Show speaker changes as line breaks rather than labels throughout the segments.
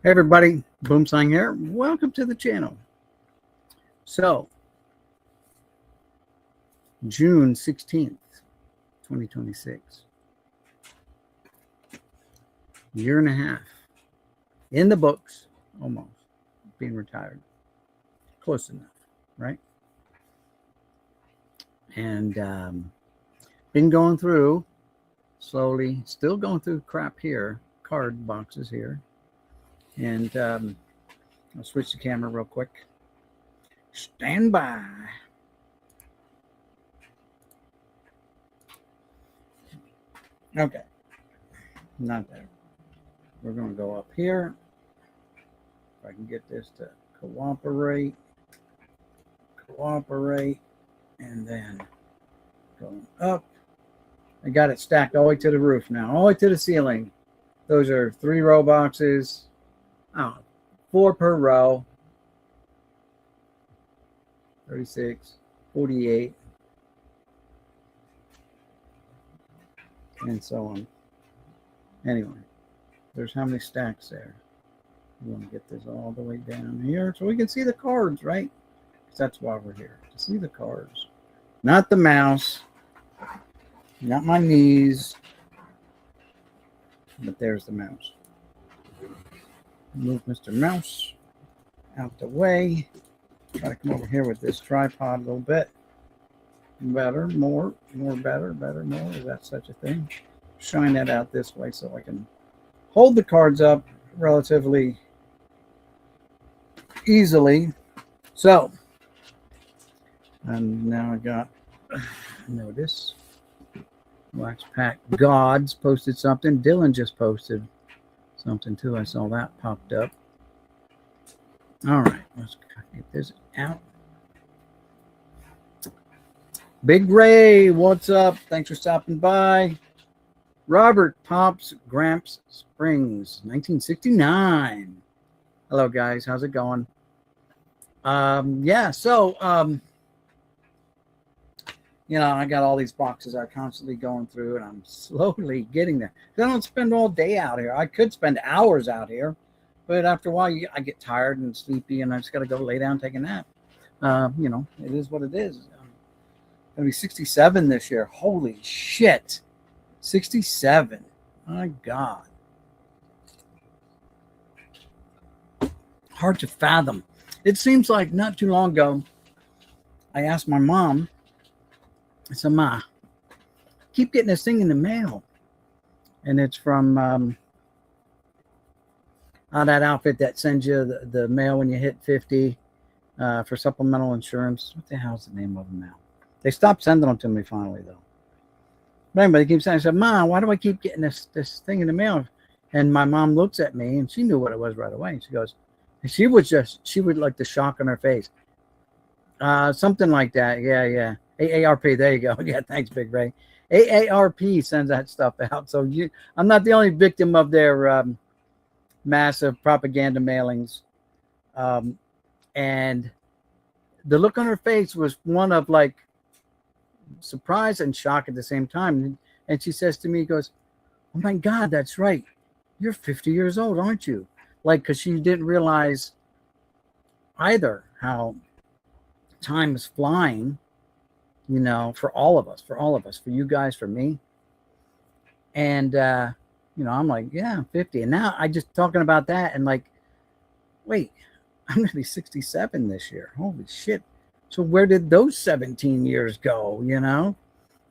Hey everybody, Boomslang here. Welcome to the channel. So, June 16th, 2026. Year and a half. In the books, almost. Being retired. Close enough, right? And been going through, slowly, still going through crap here. Card boxes here. And I'll switch the camera real quick. Stand by. Okay. Not there. We're going to go up here. If I can get this to cooperate. And then going up. I got it stacked all the way to the roof now. All the way to the ceiling. Those are 3-row boxes. Oh, 4 per row. 36, 48, and so on. Anyway, there's how many stacks there. We want to get this all the way down here so we can see the cards, right? Because that's why we're here, to see the cards. Not the mouse, not my knees, but there's the mouse. Move Mr. Mouse out the way. Try to come over here with this tripod a little bit. Better, more, better, more. Is that such a thing? Shine that out this way so I can hold the cards up relatively easily. So, and now I got, notice, Wax Pack Gods posted something. Dylan just posted something too. I saw that popped up. All right, let's get this out. Big Ray, what's up? Thanks for stopping by. Robert Pops Gramps Springs, 1969. Hello, guys. How's it going? Yeah, so, you know, I got all these boxes I'm constantly going through, and I'm slowly getting there. I don't spend all day out here. I could spend hours out here, but after a while, I get tired and sleepy, and I just got to go lay down and take a nap. You know, it is what it is. I'm going to be 67 this year. Holy shit. 67. My God. Hard to fathom. It seems like not too long ago, I asked my mom, I said, Ma, keep getting this thing in the mail. And it's from that outfit that sends you the mail when you hit 50 for supplemental insurance. What the hell's the name of them now? They stopped sending them to me finally, though. But anyway, they keep saying, I said, Ma, why do I keep getting this thing in the mail? And my mom looks at me, and she knew what it was right away. And she goes, and she would like the shock on her face. Something like that. Yeah. AARP, there you go. Yeah, thanks, Big Ray. AARP sends that stuff out. So I'm not the only victim of their massive propaganda mailings. And the look on her face was one of like surprise and shock at the same time. And she says to me, goes, oh my God, that's right. You're 50 years old, aren't you? Like, because she didn't realize either how time is flying. You know, for all of us, for you guys, for me. And, you know, I'm like, yeah, I'm 50. And now I just talking about that and like, wait, I'm going to be 67 this year. Holy shit. So where did those 17 years go, you know?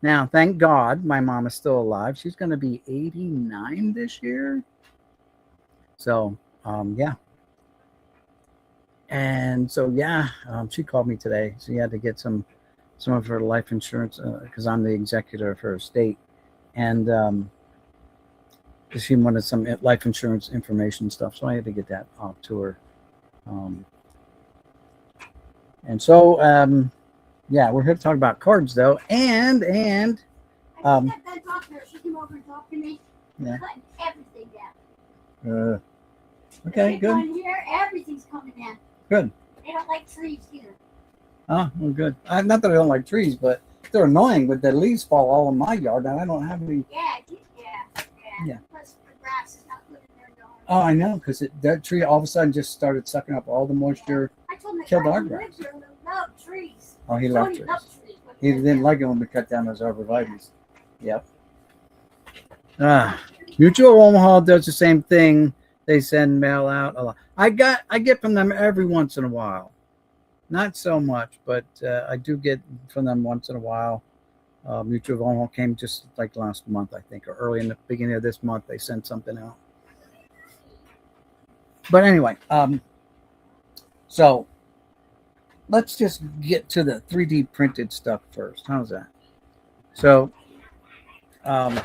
Now, thank God my mom is still alive. She's going to be 89 this year. So, yeah. And so, yeah, she called me today. So you had to get some of her life insurance because I'm the executor of her estate, and she wanted some life insurance information stuff, so I had to get that off to her. And so yeah, we're here to talk about cards though, and
that doctor, she came over and talked to me.
Yeah.
Cutting everything down.
Okay, good.
On here, everything's coming down.
Good.
They don't like trees either.
Oh, well, good. Not that I don't like trees, but they're annoying. But the leaves fall all in my yard, and I don't have any.
Yeah. Plus the grass is not good in their yard.
Oh, I know, because that tree all of a sudden just started sucking up all the moisture.
I told my
Killed
guy
our
who
grass.
lives here, who loved trees.
Oh, he loved
Tony
trees.
loved trees. but
He didn't like it when we cut down those arborvitaes. Yep. Mutual Omaha does the same thing. They send mail out a lot. I get from them every once in a while. Not so much, but I do get from them once in a while. Mutual of Omaha came just like last month, I think, or early in the beginning of this month. They sent something out. But anyway, so let's just get to the 3D printed stuff first. How's that? So, I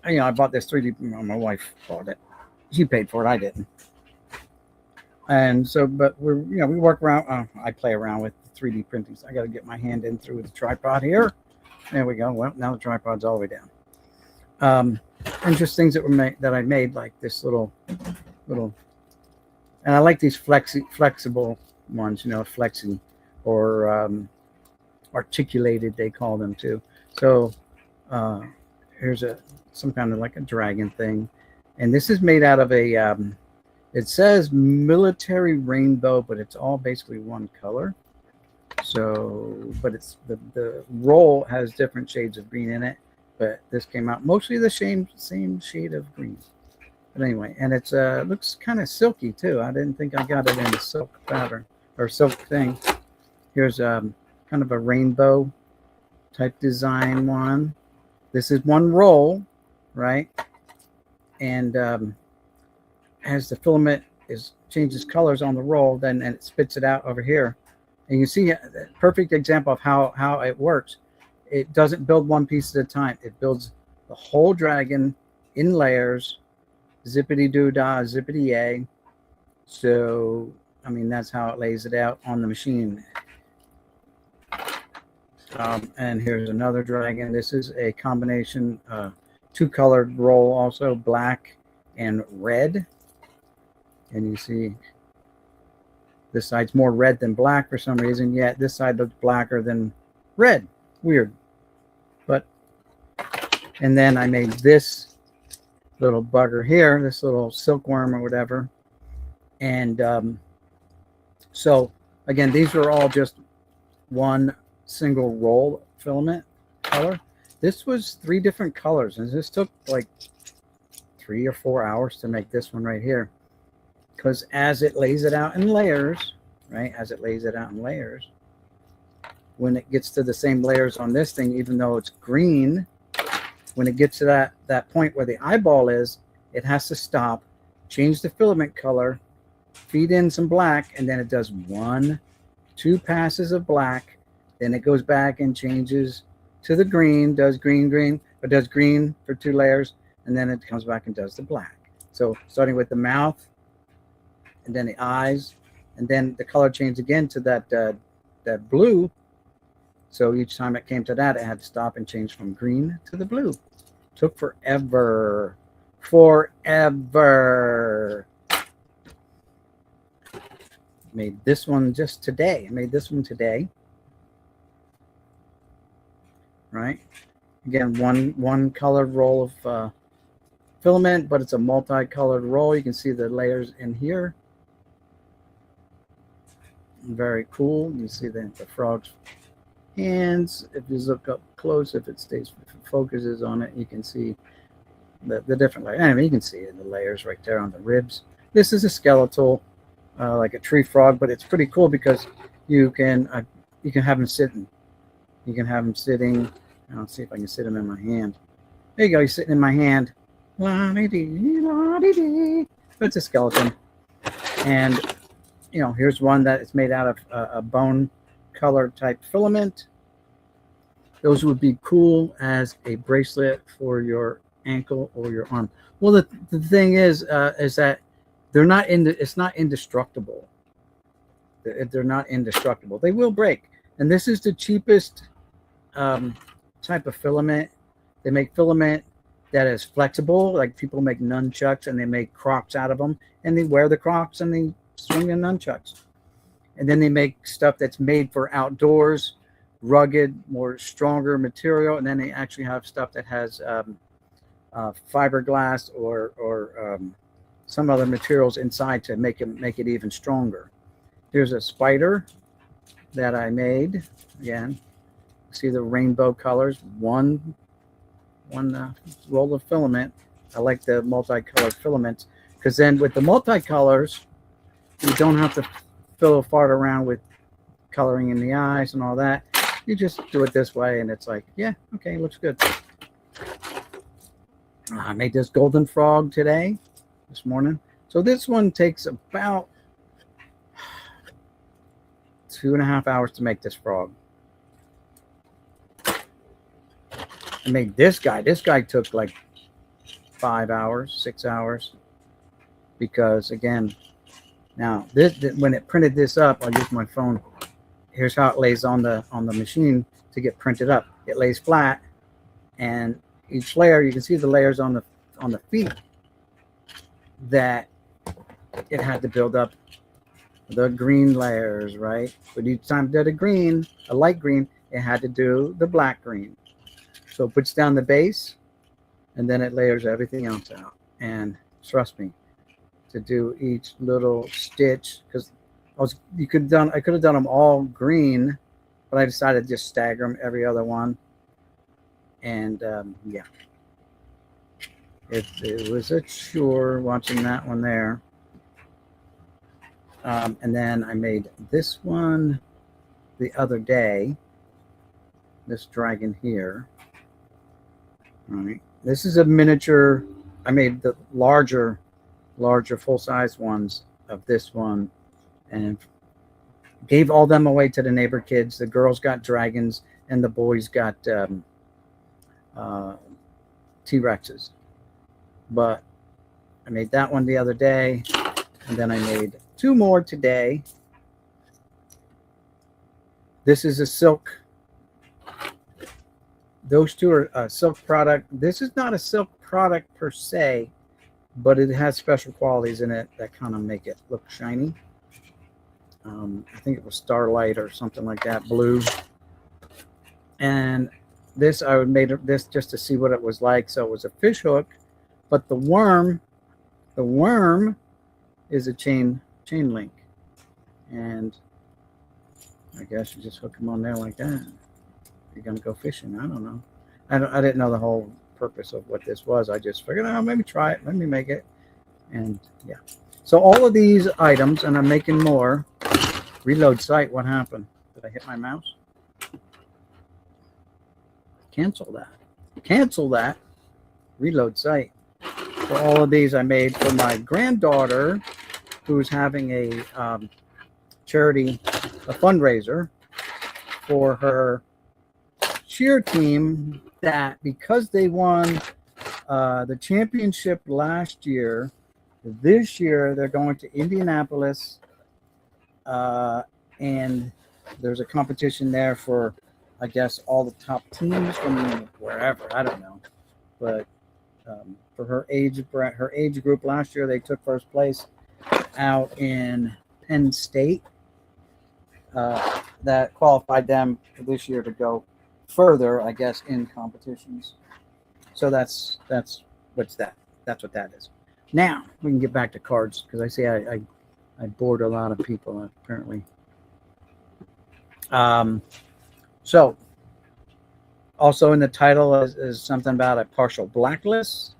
bought this 3D. My wife bought it. She paid for it. I didn't. And so, but we work around. I play around with 3D printing. So I got to get my hand in through the tripod here. There we go. Well, now the tripod's all the way down. And just things that I made, like this little, and I like these flexible ones. Flexing or articulated, they call them too. So here's some kind of like a dragon thing, and this is made out of a. It says military rainbow, but it's all basically one color. So, but it's the roll has different shades of green in it, but this came out mostly the same shade of green. But anyway, and it's looks kind of silky too. I didn't think I got it in the silk pattern or silk thing. Here's kind of a rainbow type design one. This is one roll, right? And as the filament changes colors on the roll, then and it spits it out over here. And you see a perfect example of how it works. It doesn't build one piece at a time. It builds the whole dragon in layers, zippity doo dah, zippity yay. So, I mean, that's how it lays it out on the machine. And here's another dragon. This is a combination, two-colored roll, also black and red. And you see this side's more red than black for some reason, yet this side looks blacker than red. Weird. But, and then I made this little bugger here, this little silkworm or whatever. And so, again, these are all just one single roll filament color. This was 3 different colors, and this took like 3 or 4 hours to make this one right here. Because as it lays it out in layers, right? As it lays it out in layers, when it gets to the same layers on this thing, even though it's green, when it gets to that point where the eyeball is, it has to stop, change the filament color, feed in some black, and then it does 1, 2 passes of black. Then it goes back and changes to the green, does green, but does green for 2 layers, and then it comes back and does the black. So starting with the mouth, and then the eyes, and then the color changed again to that blue. So each time it came to that, it had to stop and change from green to the blue. Took forever. Made this one just today. I made this one today. Right? Again, one colored roll of filament, but it's a multicolored roll. You can see the layers in here. Very cool. You see the frog's hands. If you look up close, if it focuses on it, you can see the different layers. Anyway, you can see the layers right there on the ribs. This is a skeletal, like a tree frog, but it's pretty cool because you can have them sitting. You can have them sitting. I'll see if I can sit him in my hand. There you go. He's sitting in my hand. It's a skeleton. And here's one that is made out of a bone colored type filament. Those would be cool as a bracelet for your ankle or your arm. Well, the thing is that it's not indestructible. They're not indestructible. They will break. And this is the cheapest type of filament. They make filament that is flexible. Like people make nunchucks and they make Crocs out of them, and they wear the Crocs and they swing the nunchucks. And then they make stuff that's made for outdoors, rugged, more stronger material. And then they actually have stuff that has fiberglass or some other materials inside to make it even stronger. Here's a spider that I made. Again, see the rainbow colors. One roll of filament. I like the multicolored filaments because then with the multicolors, you don't have to fiddle fart around with coloring in the eyes and all that. You just do it this way, and it's like, yeah, okay, looks good. I made this golden frog this morning. So this one takes about 2.5 hours to make this frog. I made this guy. This guy took like 5 hours, 6 hours, because again, now this when it printed this up, I'll use my phone. Here's how it lays on the machine to get printed up. It lays flat, and each layer, you can see the layers on the feet that it had to build up the green layers, right? But each time it did a light green, it had to do the black green. So it puts down the base, and then it layers everything else out. And trust me, to do each little stitch, because I could have done them all green, but I decided to just stagger them every other one. And yeah, it was a chore watching that one there. And then I made this one the other day, this dragon here. All right, this is a miniature. I made the larger full-size ones of this one and gave all them away to the neighbor kids. The girls got dragons and the boys got T-Rexes. But I made that one the other day, and then I made 2 more today. This is a silk. Those 2 are a silk product. This is not a silk product per se, but it has special qualities in it that kind of make it look shiny. I think it was Starlight or something like that, blue. And this, I made this just to see what it was like. So it was a fish hook, but the worm is a chain link. And I guess you just hook them on there like that. You're gonna go fishing. I don't know. I didn't know the whole purpose of what this was. I just figured, oh, maybe try it. Let me make it. And yeah. So all of these items, and I'm making more. Reload site. What happened? Did I hit my mouse? Cancel that. Cancel that. Reload site. So all of these I made for my granddaughter, who's having a charity, a fundraiser for her cheer team, that because they won the championship last year, this year they're going to Indianapolis, and there's a competition there for, I guess, all the top teams from wherever, I don't know, but for her age group last year, they took first place out in Penn State. That qualified them for this year to go further, I guess, in competitions. So that's what that is. Now we can get back to cards, because I see I bored a lot of people apparently. So also in the title is something about a partial blacklist.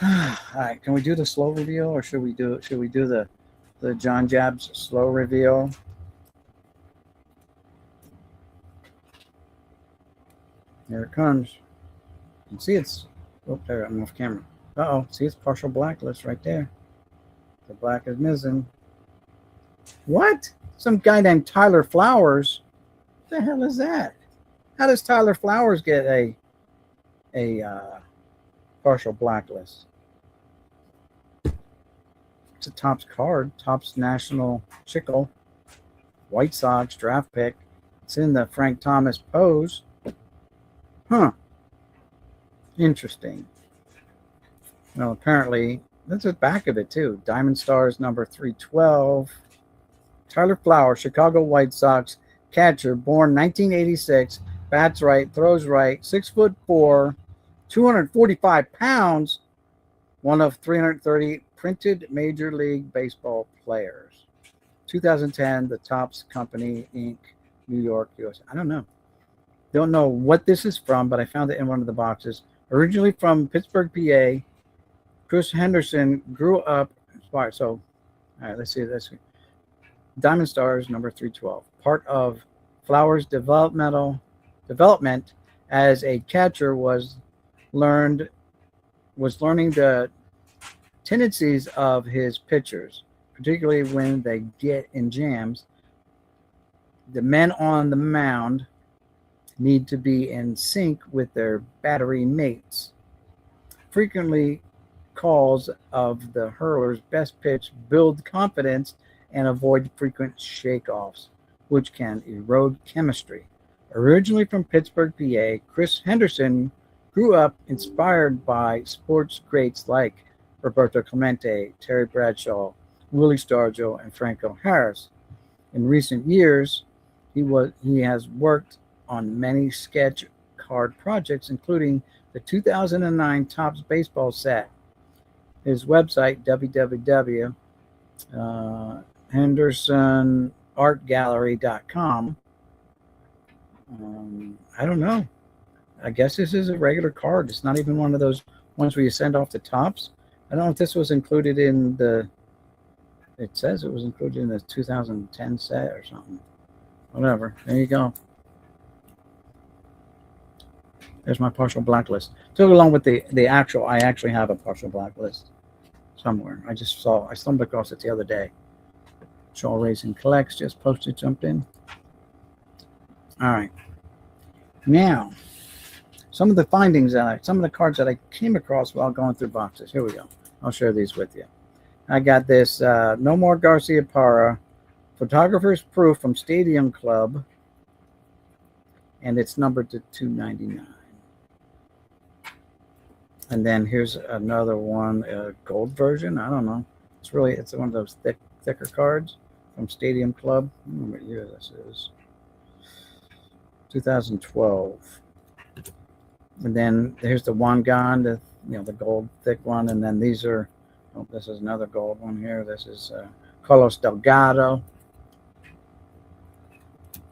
All right, can we do the slow reveal, or should we do the John Jabs slow reveal? Here it comes. You can see it's, oh, there, I'm off camera. Uh-oh, see, it's partial blacklist right there. The black is missing. What? Some guy named Tyler Flowers? What the hell is that? How does Tyler Flowers get a partial blacklist? It's a Topps card. Topps National Chickle. White Sox draft pick. It's in the Frank Thomas pose. Huh. Interesting. Well, apparently, that's the back of it, too. Diamond Stars number 312. Tyler Flowers, Chicago White Sox catcher, born 1986. Bats right, throws right, 6'4", 245 pounds, one of 330 printed Major League Baseball players. 2010, the Topps Company, Inc., New York, USA. I don't know. Don't know what this is from, but I found it in one of the boxes. Originally from Pittsburgh, PA, Chris Henderson grew up. So, all right, let's see this. Diamond Stars, number 312. Part of Flowers' development as a catcher was learning the tendencies of his pitchers, particularly when they get in jams. The men on the mound need to be in sync with their battery mates. Frequently, calls of the hurler's best pitch build confidence and avoid frequent shake-offs, which can erode chemistry. Originally from Pittsburgh, PA, Chris Henderson grew up inspired by sports greats like Roberto Clemente, Terry Bradshaw, Willie Stargell, and Franco Harris. In recent years, he has worked on many sketch card projects, including the 2009 Topps baseball set. His website, www.hendersonartgallery.com. I don't know. I guess this is a regular card. It's not even one of those ones where you send off the tops. I don't know if this was included in the. It says it was included in the 2010 set or something. Whatever. There you go. There's my partial blacklist. So along with the actual, I actually have a partial blacklist somewhere. I stumbled across it the other day. Shaw Racing Collects just posted something. All right. Now, some of the findings some of the cards that I came across while going through boxes. Here we go. I'll share these with you. I got this Nomar Garciaparra Photographer's Proof from Stadium Club, and it's numbered to 299. And then here's another one, a gold version. I don't know. It's one of those thicker cards from Stadium Club. I don't know what year this is. 2012. And then here's the Wangan, the gold thick one. And then these are, this is another gold one here. This is Carlos Delgado.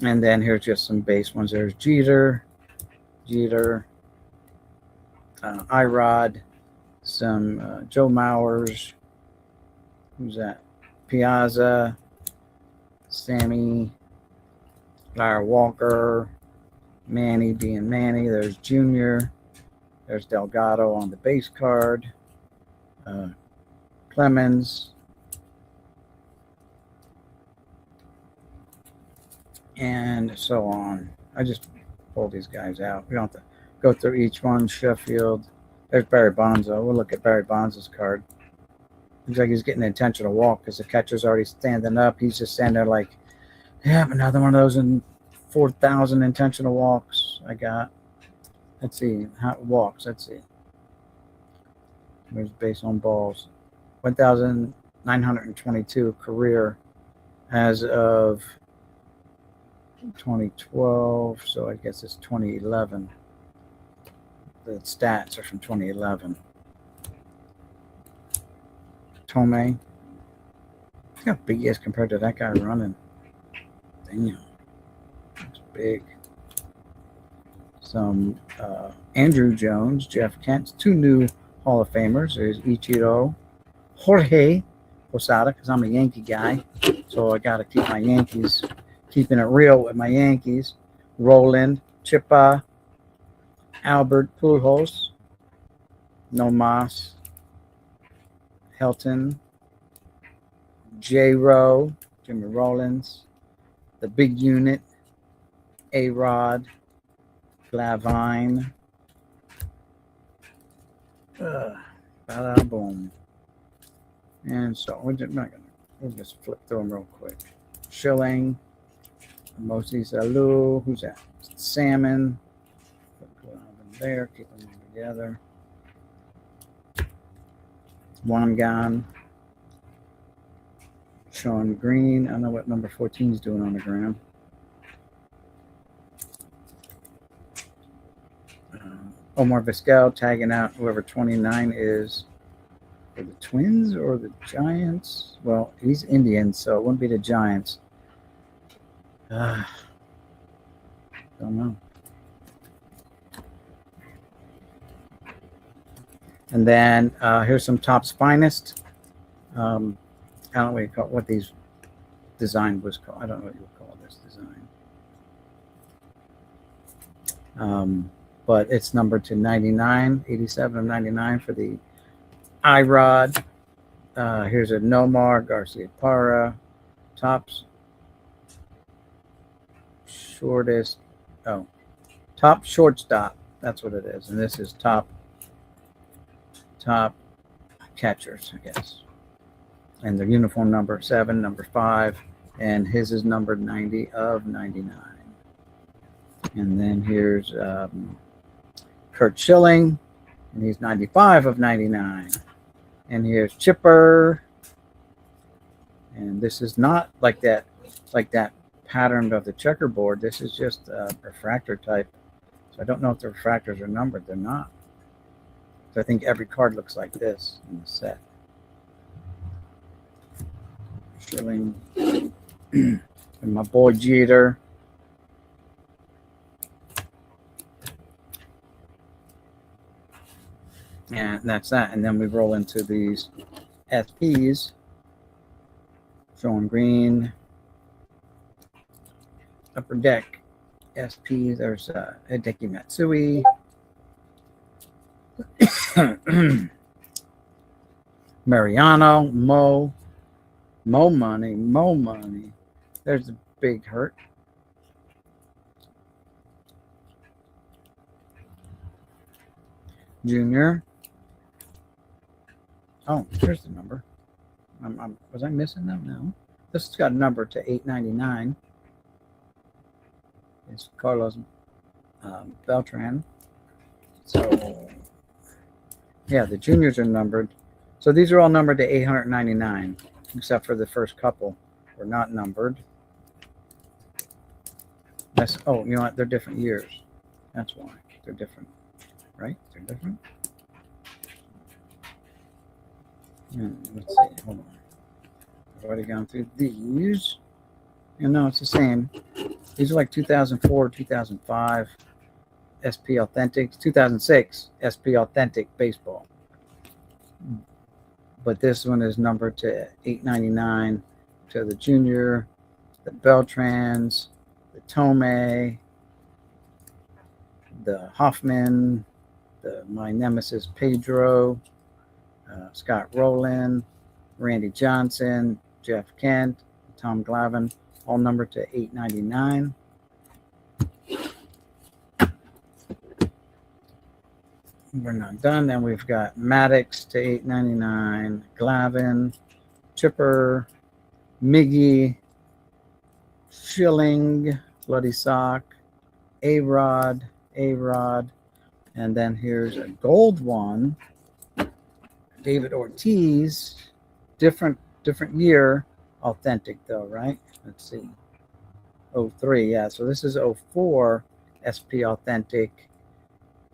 And then here's just some base ones. There's Jeter, Irod, some Joe Mauers. Who's that? Piazza, Sammy, Larry Walker, Manny being Manny. There's Junior. There's Delgado on the base card. Clemens. And so on. I just pulled these guys out. We don't have to go through each one. Sheffield. There's Barry Bonds, though. We'll look at Barry Bonds' card. Looks like he's getting the intentional walk because the catcher's already standing up. He's just standing there like, yeah, another one of those in 4,000 intentional walks I got. Let's see. Walks. Let's see. There's base on balls. 1,922 career as of 2012. So I guess it's 2011. The stats are from 2011. Tomei. Look how big he is compared to that guy running. Damn. That's big. Some Andrew Jones, Jeff Kent, two new Hall of Famers. There's Ichiro, Jorge Posada, because I'm a Yankee guy. So I got to keep my Yankees, keeping it real with my Yankees. Roland, Chippa, Albert Pujols, Nomas, Helton, J. Rowe, Jimmy Rollins, the Big Unit, A-Rod, Glavine, bada boom. And so we'll just flip through them real quick. Schilling, Moses Alou, who's that? Salmon, put them there, keep them together. Wangan, Sean Green. I don't know what number 14 is doing on the ground. Omar Vizquel tagging out whoever 29 is for the Twins or the Giants. Well, he's Indian, so it wouldn't be the Giants. Don't know. And then here's some Topps Finest. I don't know what you call what these design was called. I don't know what you would call this design. But it's numbered to 99, 87 of 99 for the iRod. Here's a Nomar Garciaparra. Topps shortest. Oh, top shortstop. That's what it is. And this is top catchers, I guess. And the uniform number 7, number 5, and his is numbered 90 of 99. And then here's Kurt Schilling, and he's 95 of 99. And here's Chipper, and this is not like that pattern of the checkerboard. This is just a refractor type. So I don't know if the refractors are numbered. They're not. So I think every card looks like this in the set. Schilling. And my boy Jeter. And that's that. And then we roll into these SPs. Showing green. Upper Deck SP. There's Hideki Matsui. Mariano, Mo money. There's a big hurt. Junior. Oh, here's the number. Was I missing them? No. This has got a number to 899. It's Carlos Beltran. So, yeah, the juniors are numbered. So these are all numbered to 899, except for the first couple were not numbered. Oh, you know what? They're different years. That's why. They're different. Right? They're different. Let's see. Hold on. I've already gone through these. And no, it's the same. These are like 2004, 2005 SP Authentic, 2006 SP Authentic Baseball. But this one is numbered to 899 to the junior, the Beltrans, the Tomei, the Hoffman, my nemesis Pedro, Scott Rowland, Randy Johnson, Jeff Kent, Tom Glavine, all numbered to 899. We're not done. Then we've got Maddox to 899, Glavine, Chipper, Miggy, Schilling, Bloody Sock, A-Rod, and then here's a gold one, David Ortiz, different year, authentic though, right? Let's see, 03, yeah. So this is 04 SP Authentic.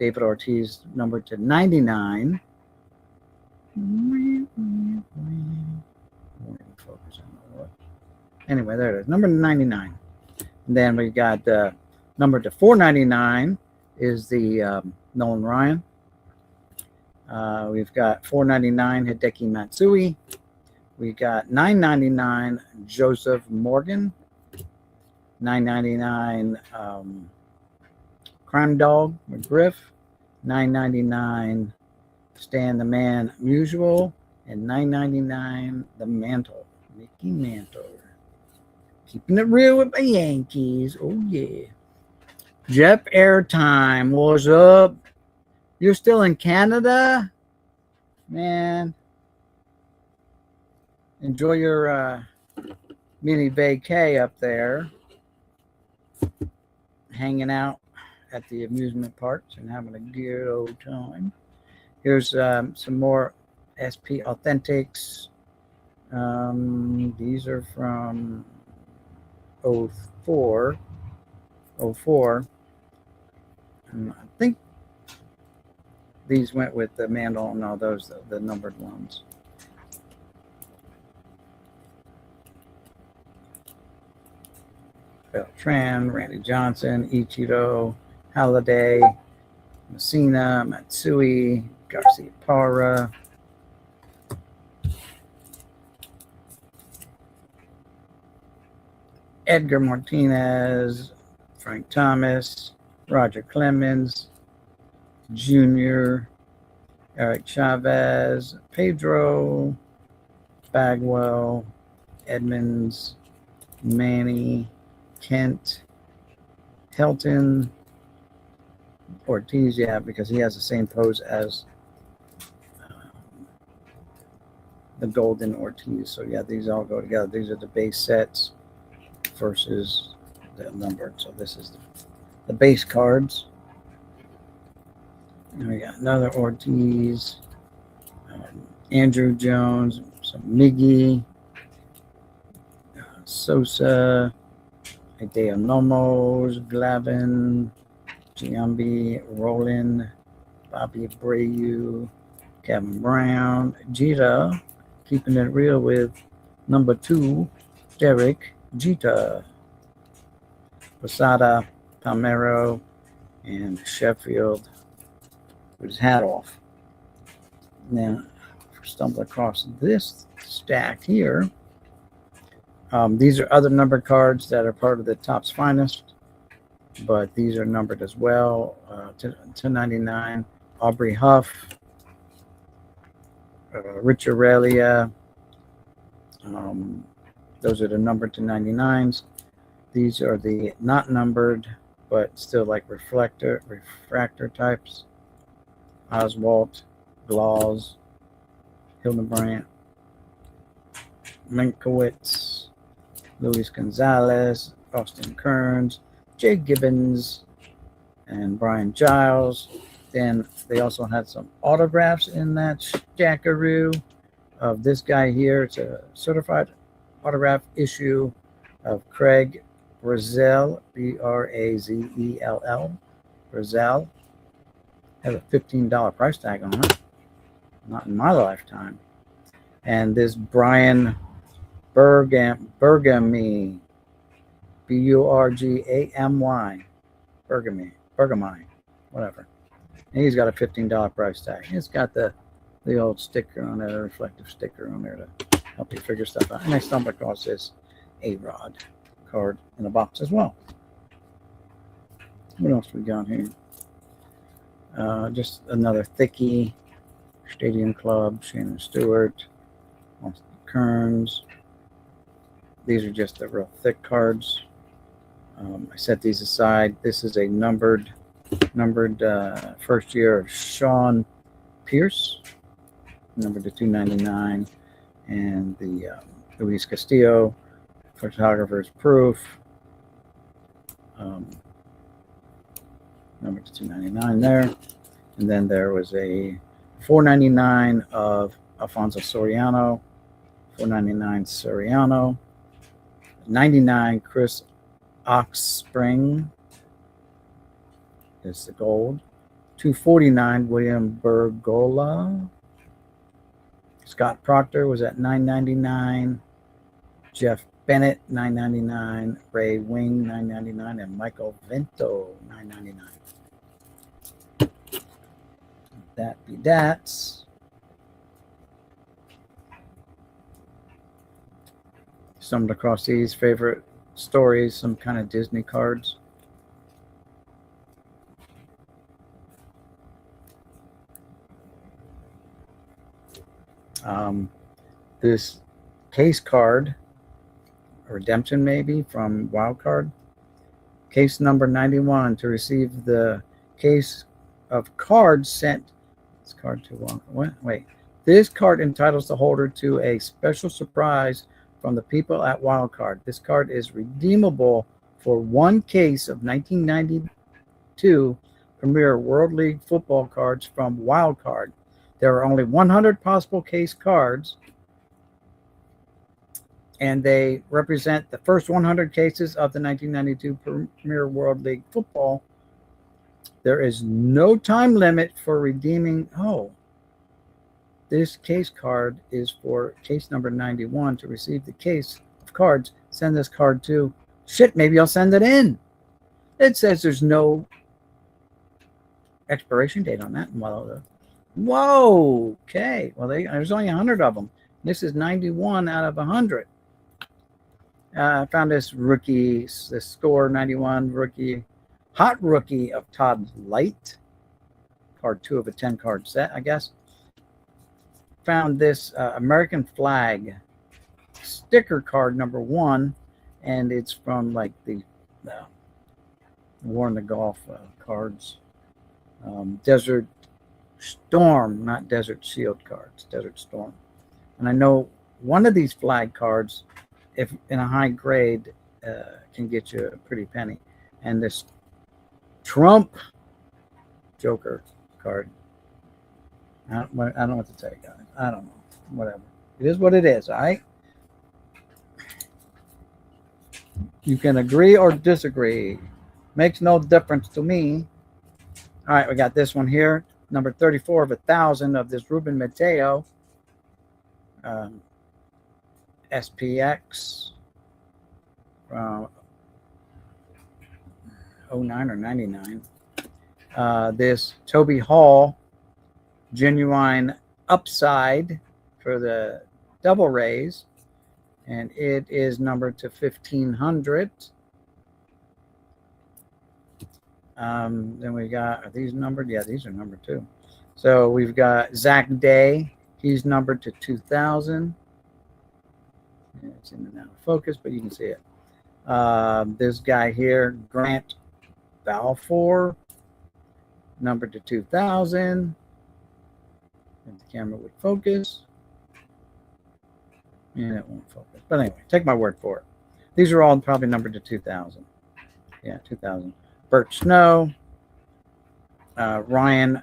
David Ortiz numbered to 99. Anyway, there it is, number 99. And then we got number to 499 is the Nolan Ryan. We've got 499 Hideki Matsui. We got 999 Joseph Morgan. 999 Crime Dog McGriff. 999 Stan the Man Musial. And 999 The Mantle. Mickey Mantle. Keeping it real with my Yankees. Oh, yeah. Jeff Airtime, what's up? You're still in Canada? Man. Enjoy your mini vacay up there. Hanging out at the amusement parks and having a good old time. Here's some more SP Authentics. These are from 04. And I think These went with the Mandel and all those, the numbered ones. Beltran, Randy Johnson, Ichiro, Halliday, Messina, Matsui, Garcia Parra, Edgar Martinez, Frank Thomas, Roger Clemens, Jr., Eric Chavez, Pedro, Bagwell, Edmonds, Manny, Kent, Helton, Ortiz, yeah, because he has the same pose as the Golden Ortiz. So yeah, these all go together. These are the base sets versus the numbered. So this is the base cards. And we got another Ortiz, Andrew Jones, some Miggy, Sosa, Hideo Nomos, Glavin, Giambi, Roland, Bobby Abreu, Kevin Brown, Jeter, keeping it real with number 2, Derek Jeter, Posada, Palmero, and Sheffield with his hat off. Now, stumbled across this stack here. These are other numbered cards that are part of the Topps Finest, but these are numbered as well. 1099, Aubrey Huff, Rich Aurelia. Those are the numbered to 99s. These are the not numbered, but still like refractor types. Oswalt, Glaus, Hildebrandt, Minkowitz, Luis Gonzalez, Austin Kearns, Jay Gibbons, and Brian Giles. Then they also had some autographs in that stackaroo of this guy here. It's a certified autograph issue of Craig Brazell, Brazell. Brazell. Has a $15 price tag on it. Not in my lifetime. And this Brian Bergamy, Burgamy, Bergamy, whatever. And he's got a $15 price tag. It's got the old sticker on there, reflective sticker on there to help you figure stuff out. And I stumbled across this A-Rod card in a box as well. What else we got here? Just another thickie. Stadium Club, Shannon Stewart, Austin Kearns. These are just the real thick cards. I set these aside. This is a numbered first year of Sean Pierce, numbered to 299, and the Luis Castillo, Photographer's Proof, numbered to 299 there. And then there was a 499 of Alfonso Soriano, 499 Soriano, 99 Chris Oxspring is the gold, 249 William Bergola, Scott Proctor was at 999, Jeff Bennett 999, Ray Wing 999, and Michael Vento 999. That be that. Stumbled across these favorite stories, some kind of Disney cards. This case card, redemption maybe, from Wildcard. Case number 91 to receive the case of cards sent. This card to what? Wait. This card entitles the holder to a special surprise from the people at Wildcard. This card is redeemable for one case of 1992 Premier World League football cards from Wildcard. There are only 100 possible case cards, and they represent the first 100 cases of the 1992 Premier World League football. There is no time limit for redeeming. Oh, this case card is for case number 91. To receive the case of cards, send this card to. Shit, maybe I'll send it in. It says there's no expiration date on that. Whoa. Okay. Well, there's only 100 of them. This is 91 out of 100. I found this score 91 rookie, hot rookie of Todd Light. Card 2 of a 10 card set, I guess. Found this American flag sticker card number 1, and it's from like the War in the Gulf cards. Desert Storm, not Desert Shield cards, Desert Storm. And I know one of these flag cards, if in a high grade, can get you a pretty penny. And this Trump Joker card, I don't know what to tell you guys. I don't know. Whatever. It is what it is, all right? You can agree or disagree. Makes no difference to me. All right, we got this one here. Number 34 of 1,000 of this Ruben Mateo. SPX. 09 or 99. This Toby Hall genuine upside for the double raise, and it is numbered to 1,500. Then we got, are these numbered? Yeah, these are numbered too. So we've got Zach Day. He's numbered to 2,000. Yeah, it's in and out of focus, but you can see it. This guy here, Grant Balfour, numbered to 2,000. If the camera would focus. And it won't focus. But anyway, take my word for it. These are all probably numbered to 2,000. Yeah, 2,000. Bert Snow. Ryan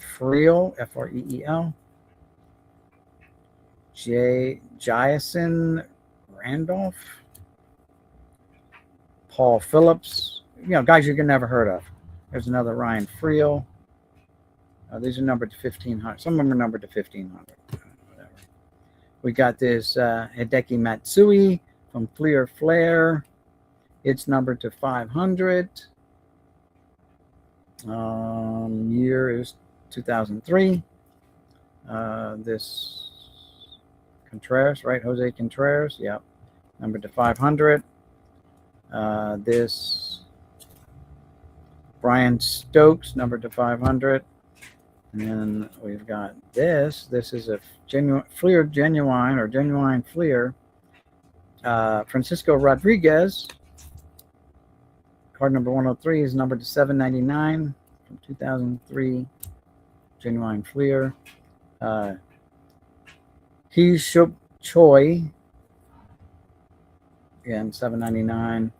Freel, Freel. Jason Randolph. Paul Phillips. You know, guys you can never heard of. There's another Ryan Freel. These are numbered to 1,500. Some of them are numbered to 1,500. Whatever. We got this Hideki Matsui from Fleer Flair. It's numbered to 500. Year is 2003. This Contreras, right? Jose Contreras. Yep. Numbered to 500. This Brian Stokes, numbered to 500. And then we've got this. This is a genuine Fleer. Francisco Rodriguez. Card number 103 is numbered to 799 from 2003. Genuine Fleer. Hee Shuk Choi. Again, 799.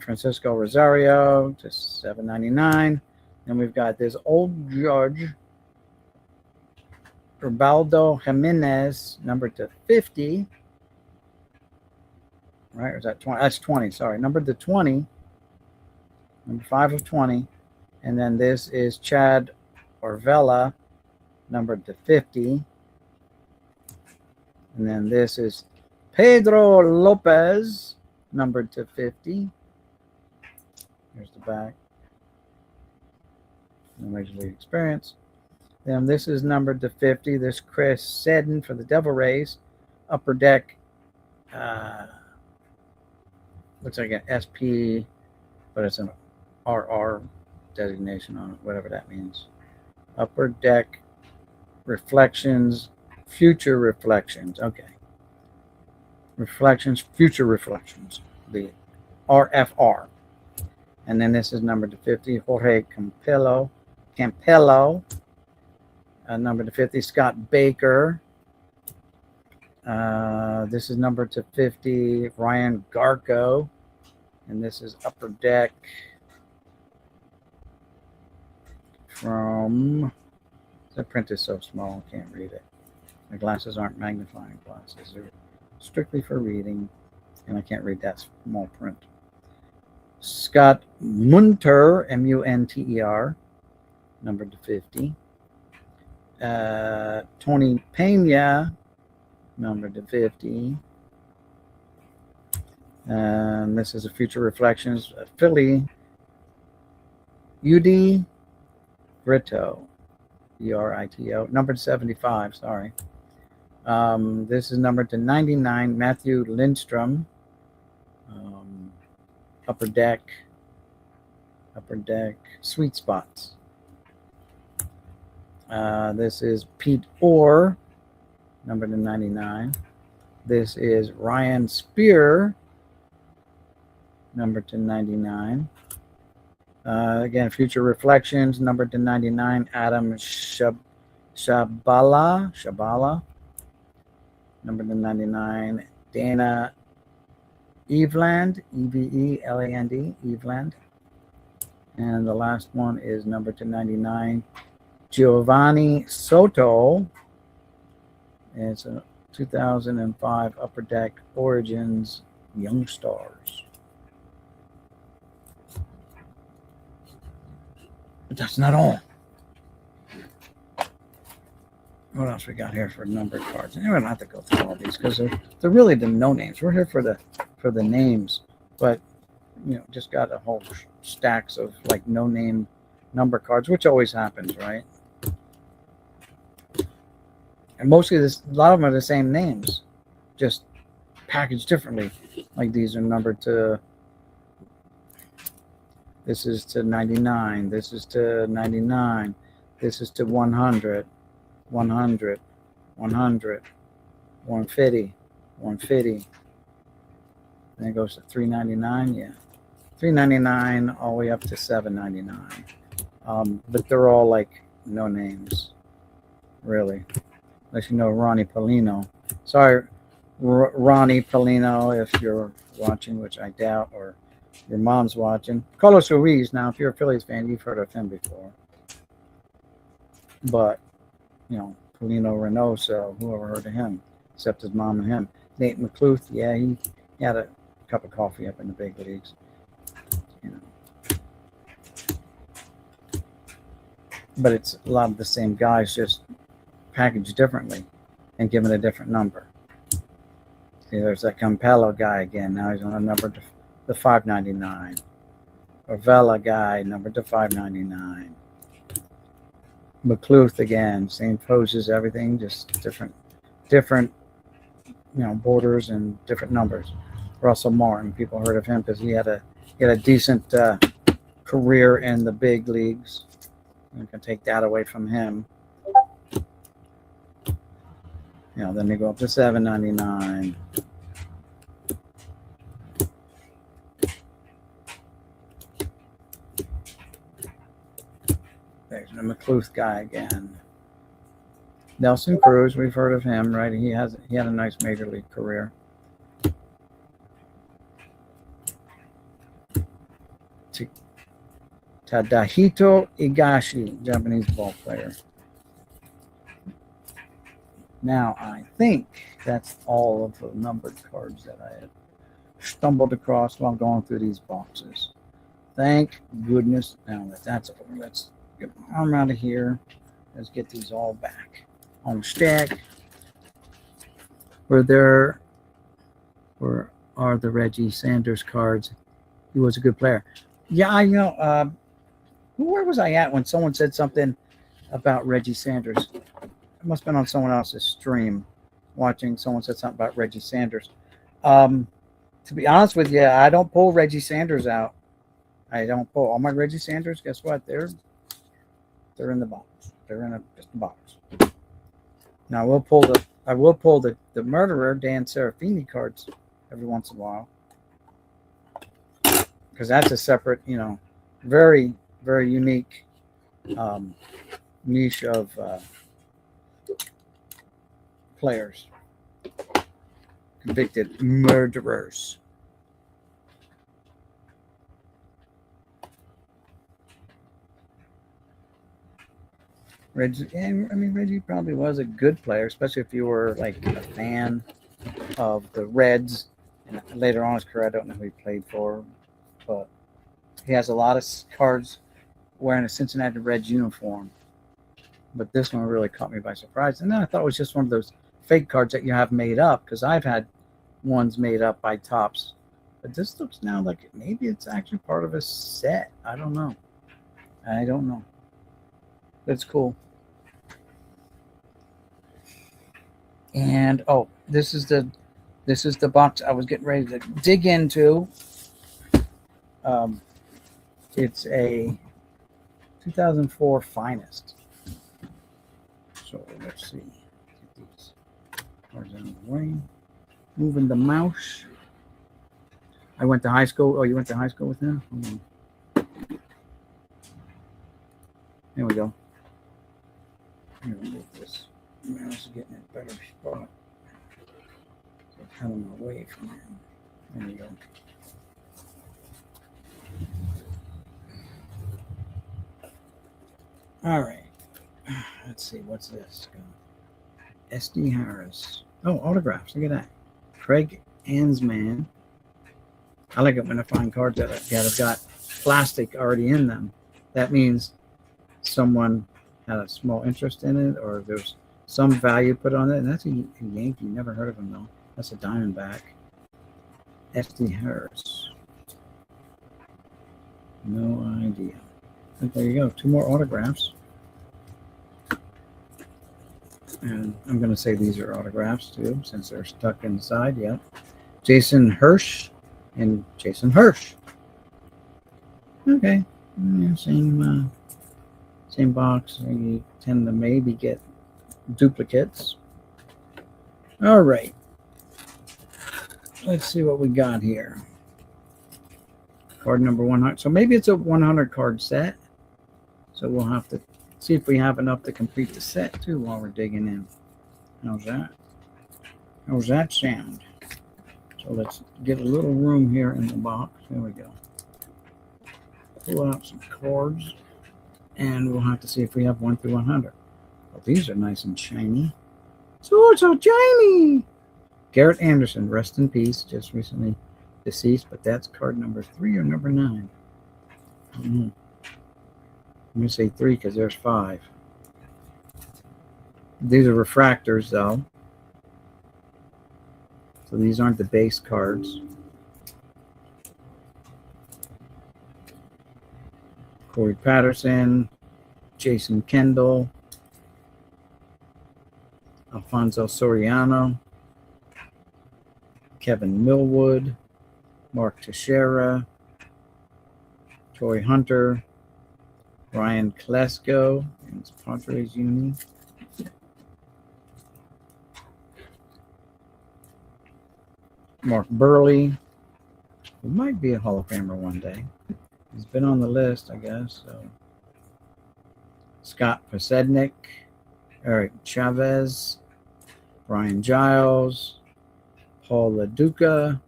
Francisco Rosario to 799. And we've got this old judge, Ribaldo Jimenez, numbered to 50. Right? Or is that 20? That's 20. Sorry. Numbered to 20. Number 5 of 20. And then this is Chad Orvella, numbered to 50. And then this is Pedro Lopez, numbered to 50. Here's the back. No Major League experience. Then this is numbered to 50. This Chris Seddon for the Devil Rays. Upper Deck. Looks like an SP, but it's an RR designation on it, whatever that means. Upper Deck Reflections, Future Reflections. Okay. Reflections, Future Reflections. The RFR. And then this is numbered to 50. Jorge Campello, numbered to 50. Scott Baker. This is numbered to 50. Ryan Garco. And this is Upper Deck from, the print is so small I can't read it. My glasses aren't magnifying glasses. They're strictly for reading, and I can't read that small print. Scott Munter, Munter, number to 50. Tony Pena, number to 50. And this is a Future Reflections Philly. UD Brito, Brito, number 75. Sorry. This is number to 99. Matthew Lindstrom, Upper Deck, Sweet Spots. This is Pete Orr, number to 99. This is Ryan Spear, number to 99. Again, Future Reflections, number to 99. Adam Shabala, number to 99. Dana Eveland, Eveland, Eveland. And the last one is number to 99. Giovanni Soto. It's a 2005 Upper Deck Origins Young Stars. But that's not all. What else we got here for numbered cards? And we don't have to go through all these because they're really the no names. We're here for the names, but just got a whole stacks of like no name number cards, which always happens, right? And mostly a lot of them are the same names, just packaged differently. Like these are numbered to. This is to 99. This is to 99. This is to 100. 100, 100, 150, 150. And it goes to 399. Yeah, 399 all the way up to 799. But they're all like no names, really. Unless you know Ronnie Polino. Sorry, Ronnie Polino, if you're watching, which I doubt, or your mom's watching. Carlos Ruiz. Now, if you're a Phillies fan, you've heard of him before. But Polino Reynoso, whoever heard of him, except his mom and him. Nate McCluth, yeah, he had a cup of coffee up in the big leagues. But it's a lot of the same guys, just packaged differently and given a different number. See, there's that Campello guy again. Now he's on a number to the 599. Vela guy, number to 599. McCluth again, same poses, everything, just different, borders and different numbers. Russell Martin, people heard of him because he had a decent career in the big leagues. You can take that away from him. Then they go up to 799. There's the McCluth guy again. Nelson Cruz, we've heard of him, right? He had a nice major league career. Tadahito Higashi, Japanese ball player. Now, I think that's all of the numbered cards that I had stumbled across while going through these boxes. Thank goodness. Now that that's over, let's get my arm out of here. Let's get these all back on stack. Where are the Reggie Sanders cards? He was a good player. Yeah, I know. Where was I at when someone said something about Reggie Sanders? It must have been on someone else's stream, watching someone said something about Reggie Sanders. To be honest with you, I don't pull Reggie Sanders out. I don't pull all my Reggie Sanders. Guess what? They're in the box. They're in just a box. Now I will pull the murderer Dan Serafini cards every once in a while, because that's a separate, very, very unique niche of players, convicted murderers. Reggie probably was a good player, especially if you were like a fan of the Reds. And later on in his career, I don't know who he played for, but He has a lot of cards wearing a Cincinnati Reds uniform. But this one really caught me by surprise. And then I thought it was just one of those fake cards that you have made up, because I've had ones made up by Topps. But this looks now like maybe it's actually part of a set. I don't know. That's cool. And oh, this is the box I was getting ready to dig into. It's a 2004 Finest. So let's see. Get these cards out of the way. Moving the mouse. I went to high school. Oh, you went to high school with him? There we go. I'm gonna move this mouse, getting in a better spot. So kind of away from him. There we go. All right. Let's see. What's this? S.D. Harris. Oh, autographs. Look at that. Craig Ansman. I like it when I find cards that have got plastic already in them. That means someone had a small interest in it, or there's some value put on it. And that's a Yankee. Never heard of him, though. That's a Diamondback. S.D. Harris. No idea. But there you go. 2 more autographs. And I'm going to say these are autographs, too, since they're stuck inside. Yep. Jason Hirsch and Jason Hirsch. Okay. Yeah, same box. You tend to maybe get duplicates. All right. Let's see what we got here. Card number 100. So maybe it's a 100 card set. So we'll have to see if we have enough to complete the set too while we're digging in. How's that? How's that sound? So let's get a little room here in the box. There we go. Pull out some cards. And we'll have to see if we have 1 through 100. Well, these are nice and shiny. So shiny! Garrett Anderson, rest in peace. Just recently deceased, but that's card number 3 or number 9. I don't know. I'm going to say 3 because there's 5. These are refractors, though. So these aren't the base cards. Corey Patterson, Jason Kendall, Alfonso Soriano, Kevin Millwood, Mark Teixeira, Troy Hunter, Ryan Klesko, and it's Padres uni. Mark Burley, who might be a Hall of Famer one day. He's been on the list, I guess. So Scott Posednik, Eric Chavez, Brian Giles, Paul LaDuca,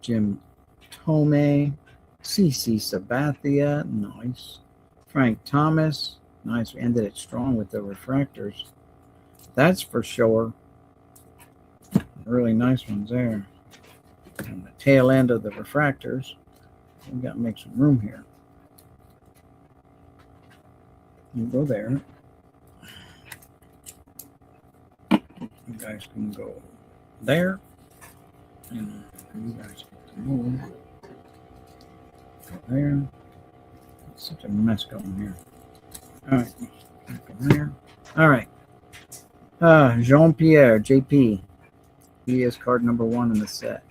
Jim Tomei, CC Sabathia, nice. Frank Thomas, nice. We ended it strong with the refractors. That's for sure. Really nice ones there. And the tail end of the refractors. We've got to make some room here. You go there. You guys can go there. And you guys can move. Go there. It's such a mess going here. All right. Go there. All right. Jean-Pierre, JP. He is card number 1 in the set.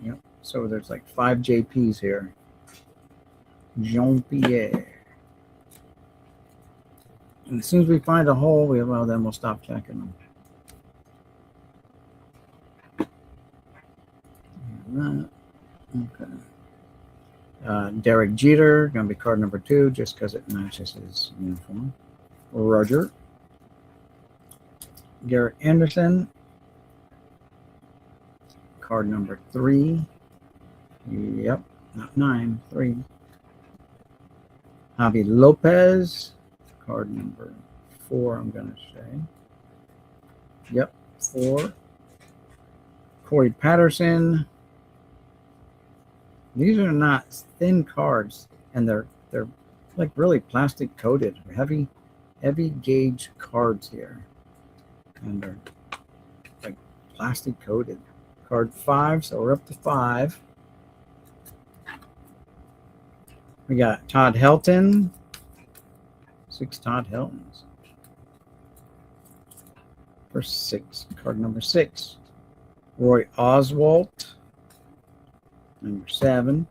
Yep. So there's like 5 JPs here. Jean-Pierre. And as soon as we find a hole, then we'll stop checking them. Okay. Derek Jeter, going to be card number 2, just because it matches his uniform. Roger. Garrett Anderson, card number 3. Yep, not 9, 3. Javi Lopez, card number 4, I'm going to say. Yep, 4. Corey Patterson, These are not thin cards, and they're like really plastic coated, heavy gauge cards here, and they're like plastic coated. Card 5, so we're up to 5. We got Todd Helton, 6 Todd Heltons. For 6, card number 6. Roy Oswalt, number 7.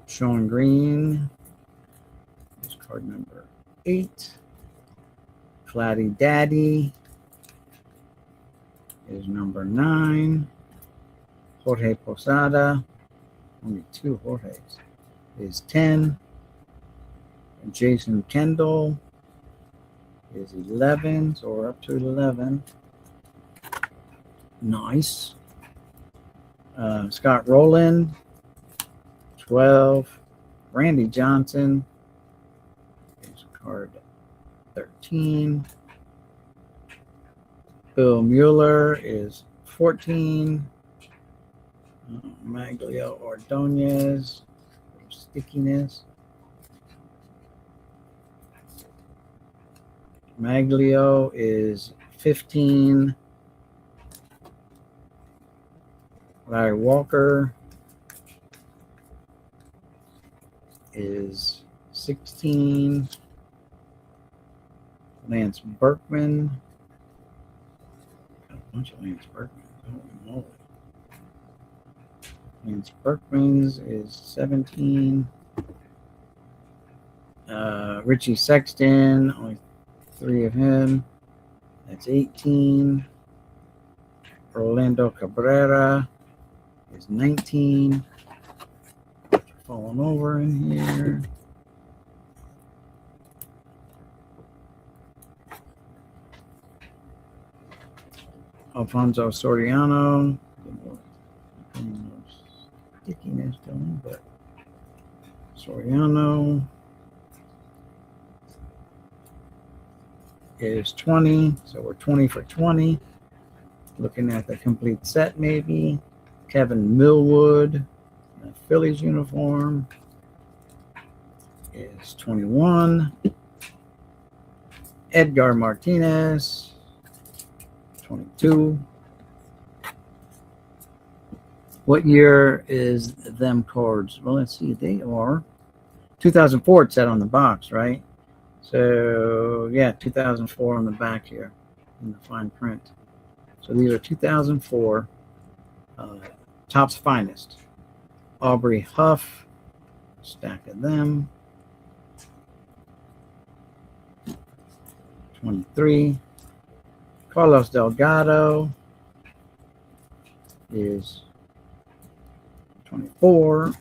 Sean Green is card number 8. Claddy Daddy is number 9. Jorge Posada, only 2 Jorges, is 10. And Jason Kendall is 11, so we're up to 11. Nice. Scott Rowland, 12. Randy Johnson is card 13. Bill Mueller is 14. Maglio Ordonez, stickiness. Maglio is 15. Larry Walker is 16. Lance Berkman. Got a bunch of Lance Berkman. Holy moly. Lance Berkman's is 17. Richie Sexton, only 3 of him. That's 18. Orlando Cabrera is 19. Falling over in here. Alfonso Soriano. Stickiness to him, but Soriano is 20, so we're 20 for 20. Looking at the complete set, maybe. Kevin Millwood, in a Phillies uniform, is 21. Edgar Martinez, 22. What year is them cards? Well, let's see. They are 2004. It said on the box, right? So, yeah, 2004 on the back here in the fine print. So these are 2004 Topps Finest. Aubrey Huff, stack of them. 23. Carlos Delgado is 24.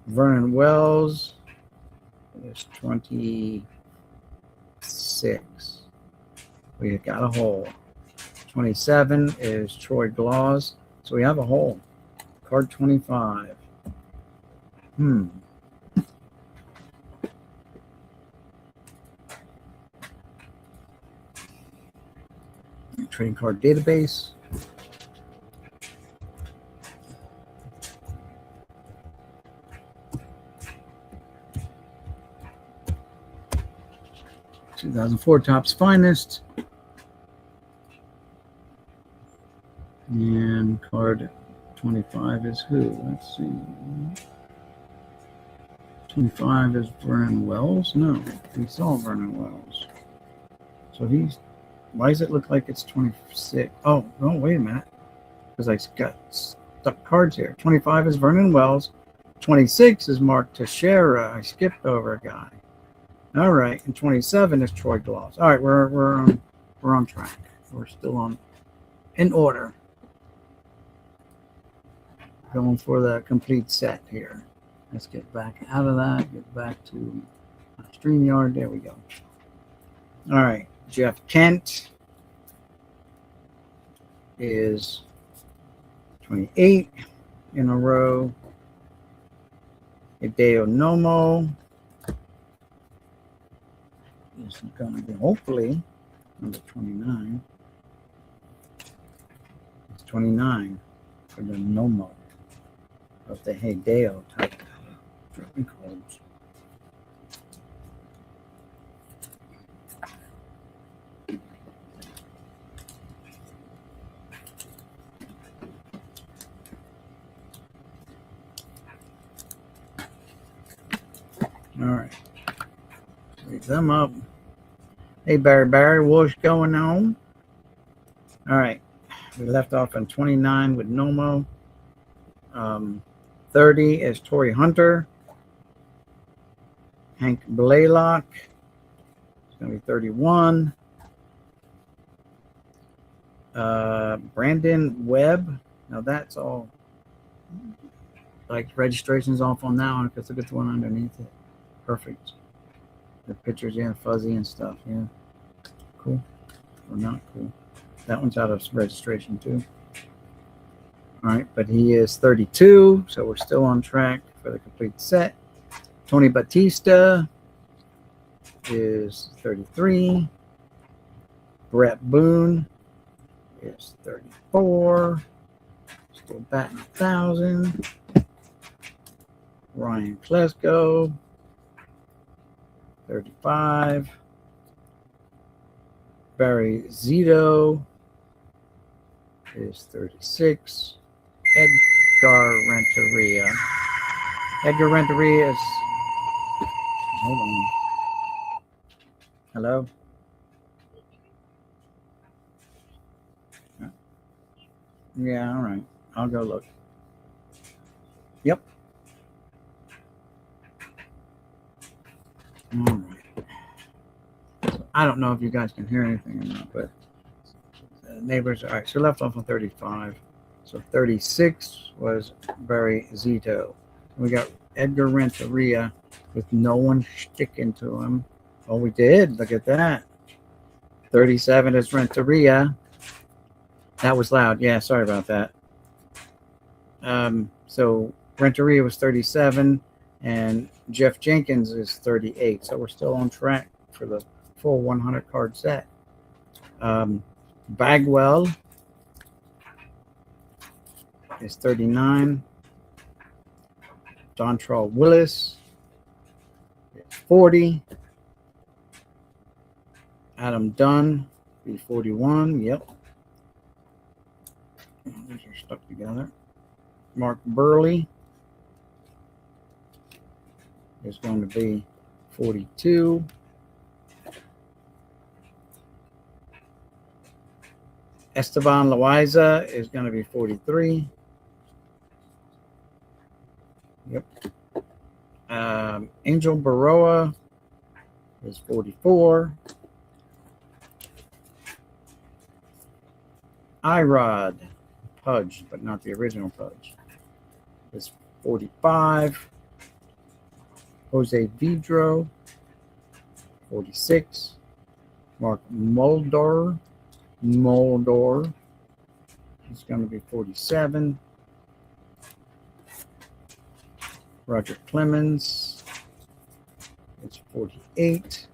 Vernon Wells is 26. We got a hole. 27 is Troy Glaus. So we have a hole. Card 25. Trading card database. (2004) Topps Finest. And card 25 is who? Let's see. 25 is Vernon Wells? No, we saw Vernon Wells. So he's, why does it look like it's 26? Oh, no, wait a minute. Because I got stuck cards here. 25 is Vernon Wells. 26 is Mark Teixeira. I skipped over a guy. All right, and 27 is Troy Glaus. All right, we're on track. We're still on in order. Going for the complete set here. Let's get back out of that. Get back to StreamYard. There we go. All right, Jeff Kent is 28 in a row. Hideo Nomo is going to be hopefully number 29. It's 29 for the Nomo of the Hideo type drawing cards. All right, leave them up. Hey, Barry, what's going on? All right, we left off on 29 with Nomo. 30 is Torrey Hunter. Hank Blaylock. It's going to be 31. Brandon Webb. Now that's all like registration's off on that one because look at the one underneath it. Perfect. The pictures, yeah, fuzzy and stuff. Yeah. Cool. Or not cool. That one's out of registration too. All right, but he is 32, so we're still on track for the complete set. Tony Batista is 33. Brett Boone is 34. Still batting 1,000. Ryan Klesko, 35. Barry Zito is 36. Edgar Renteria. Edgar Renteria is. Hold on. Hello? Yeah, all right. I'll go look. Yep. All right. I don't know if you guys can hear anything or not, but the neighbors. All right, so left off on 35. So 36 was Barry Zito. We got Edgar Renteria with no one sticking to him. Oh, we did. Look at that. 37 is Renteria. That was loud. Yeah, sorry about that. So Renteria was 37 and Jeff Jenkins is 38. So we're still on track for the full 100 card set. Bagwell is 39. Dontrell Willis is 40. Adam Dunn be 41. Yep. These are stuck together. Mark Burley is going to be 42. Esteban Loaiza is going to be 43. Yep. Angel Baroa is 44. Irod Pudge, but not the original Pudge, is 45. Jose Vidro, 46. Mark Mulder, he's going to be 47. Roger Clemens is 48.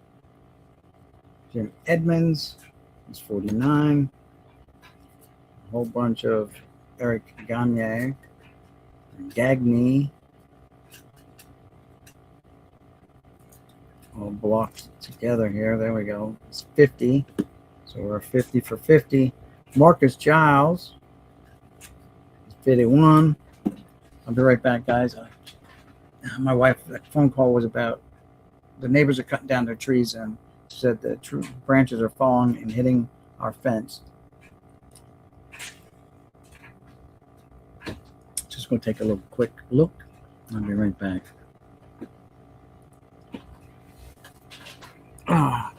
Jim Edmonds is 49. A whole bunch of Eric Gagne, all blocked together here. There we go. It's 50. So we're 50 for 50. Marcus Giles is 51. I'll be right back, guys. My wife, that phone call was about the neighbors are cutting down their trees and said the branches are falling and hitting our fence. Just going to take a little quick look. I'll be right back.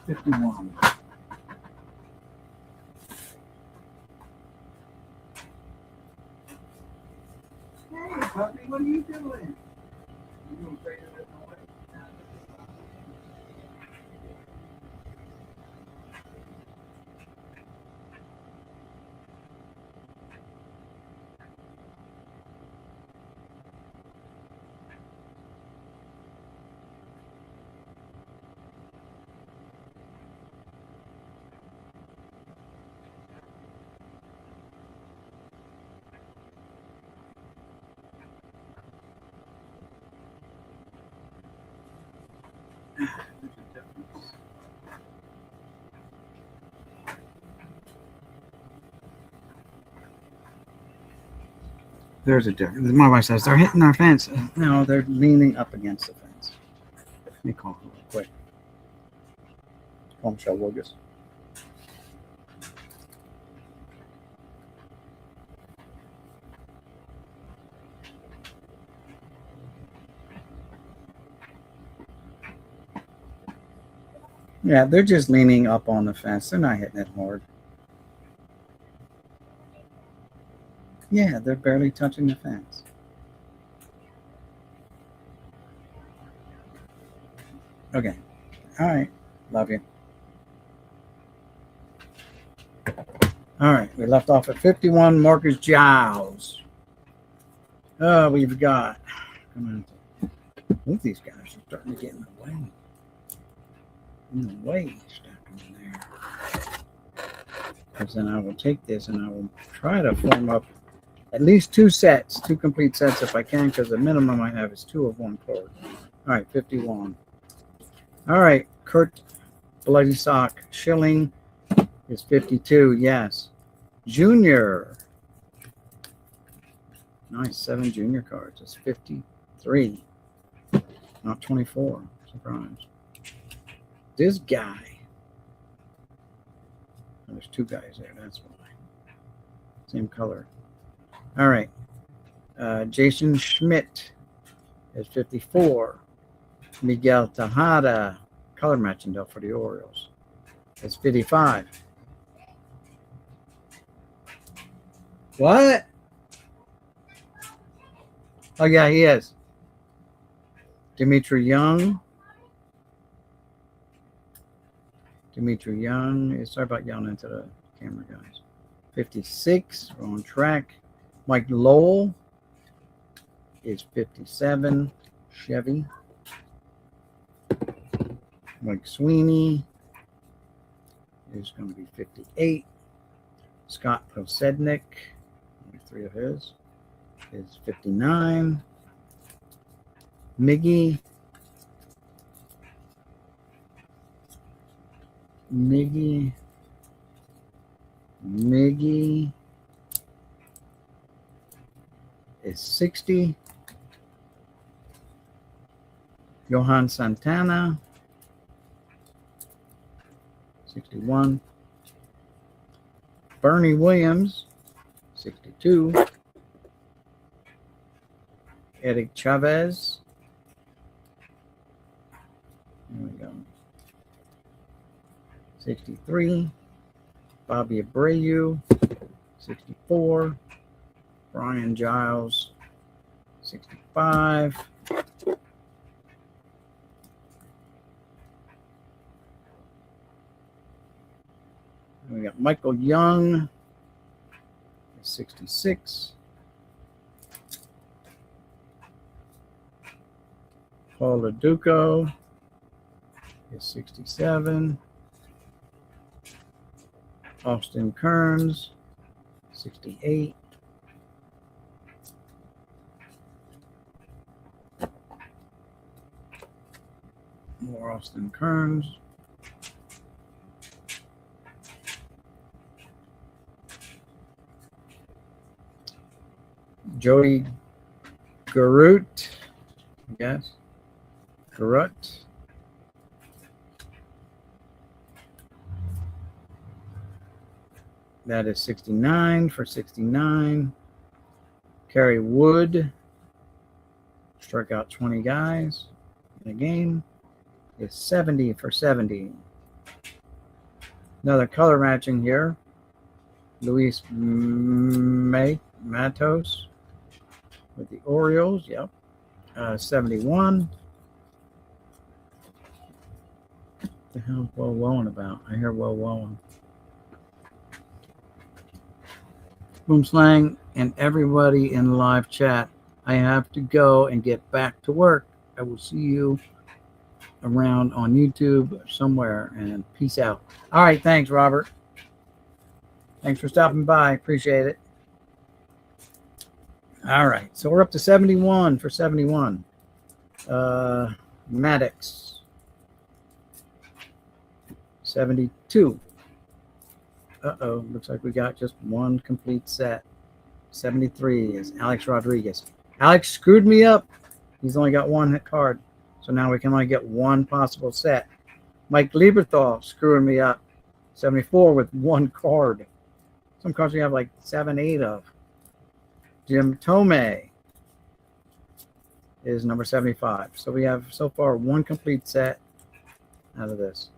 51. Hey, puppy, what are you doing? You gonna trade it away? There's a difference. My wife says they're hitting our fence. No, they're leaning up against the fence. Let me call them real quick. Call Michelle Wilgus. Yeah, they're just leaning up on the fence. They're not hitting it hard. Yeah, they're barely touching the fence. Okay. All right. Love you. All right. We left off at 51. Marcus Giles. Oh, we've got. Come on. Both these guys are starting to get in the way. In the way. Stack them in there. Because then I will take this and I will try to form up at least two complete sets if I can, because the minimum I have is 2 of one card. All right, 51. All right, Kurt Bloody Sock Schilling is 52. Yes. Junior. Nice, 7 junior cards. It's 53. Not 24. Surprise. This guy. Oh, there's 2 guys there. That's why. Same color. All right. Jason Schmidt is 54. Miguel Tejada, color matching deal for the Orioles, is 55. What? Oh, yeah, he is. Dimitri Young. Sorry about yelling into the camera, guys. 56. We're on track. Mike Lowell is 57. Chevy. Mike Sweeney is going to be 58. Scott Prosednik, only 3 of his, is 59. Miggy is 60. Johan Santana, 61. Bernie Williams, 62. Eric Chavez. There we go. 63. Bobby Abreu, 64. Brian Giles, 65. We got Michael Young, 66. Paul Laduco is 67. Austin Kearns, 68. More Austin Kearns. Jody Garut, I guess. Garut. That is 69 for 69. Kerry Wood, struck out 20 guys in a game, is 70 for 70. Another color matching here. Luis Matos with the Orioles, yep. 71. What the hell is Will Wowen about? I hear Will Wowen. Boom Slang and everybody in live chat. I have to go and get back to work. I will see you around on YouTube somewhere, and peace out. All right, thanks, Robert. Thanks for stopping by. Appreciate it. All right, so we're up to 71 for 71. Maddox. 72. Uh-oh, looks like we got just one complete set. 73 is Alex Rodriguez. Alex screwed me up. He's only got one card. So now we can only get one possible set. Mike Lieberthal screwing me up. 74 with one card. Some cards we have like 7, 8 of. Jim Tomei is number 75. So we have so far one complete set out of this.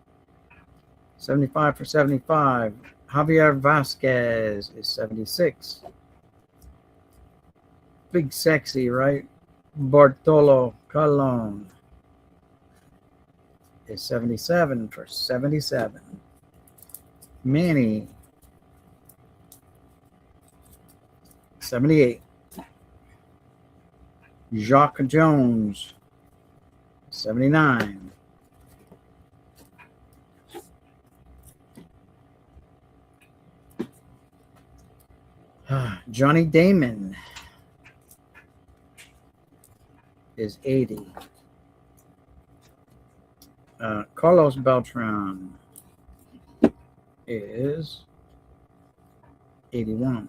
75 for 75. Javier Vasquez is 76. Big sexy, right? Bartolo Colon is 77 for 77. Manny, 78. Jacques Jones, 79. Johnny Damon is 80. Carlos Beltran is 81.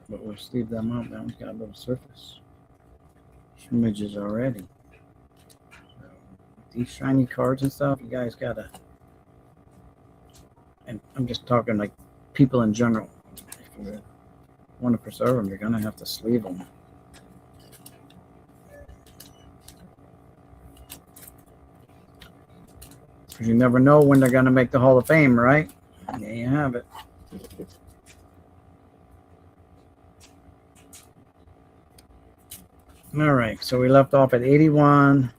But we'll sleeve them up. That one's got a little surface smidges already. So these shiny cards and stuff, you guys gotta, and I'm just talking like people in general. If you want to preserve them, you're gonna have to sleeve them. Because you never know when they're gonna make the Hall of Fame, right? There you have it. All right, so we left off at 81.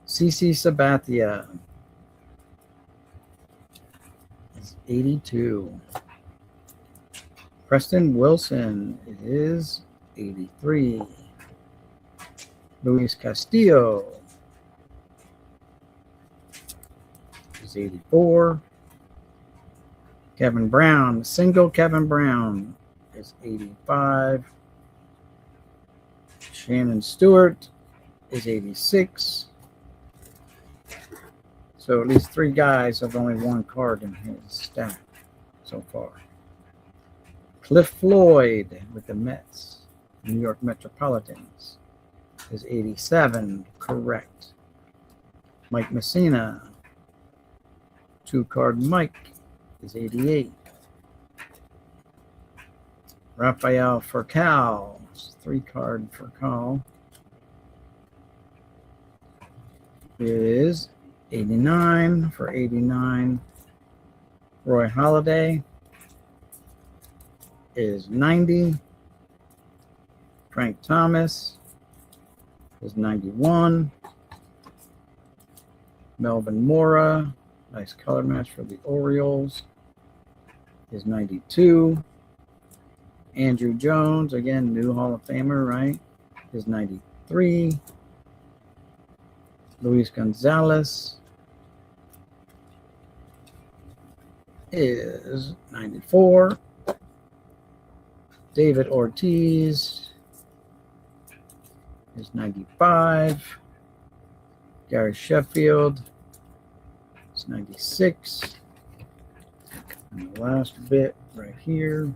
CC Sabathia is 82. Preston Wilson is 83. Luis Castillo is 84. Kevin Brown, single Kevin Brown is 85. Shannon Stewart is 86. So at least 3 guys have only one card in his stack so far. Cliff Floyd with the Mets, New York Metropolitans, is 87. Correct. Mike Messina, 2-card Mike, is 88. Rafael Furcal, 3-card Furcal, is 89 for 89. Roy Halladay is 90. Frank Thomas is 91. Melvin Mora, nice color match for the Orioles, is 92. Andrew Jones, again, new Hall of Famer, right, is 93. Luis Gonzalez is 94. David Ortiz is 95. Gary Sheffield is 96. And the last bit right here.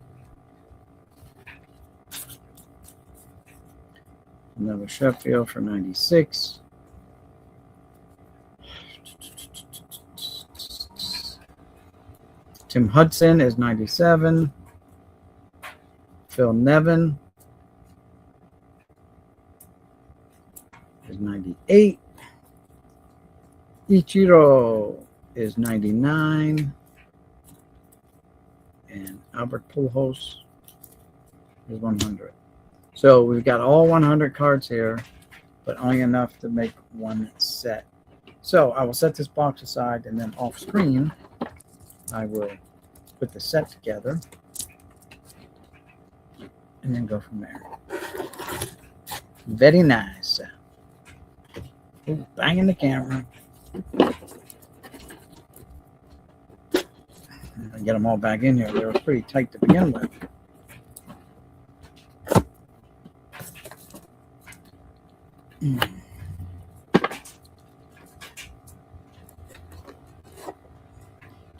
Another Sheffield for 96. Tim Hudson is 97. Phil Nevin is 98. Ichiro is 99. And Albert Pujols is 100. So we've got all 100 cards here, but only enough to make one set. So I will set this box aside, and then off screen, I will put the set together and then go from there. Very nice. Ooh, banging the camera. I get them all back in here. They were pretty tight to begin with.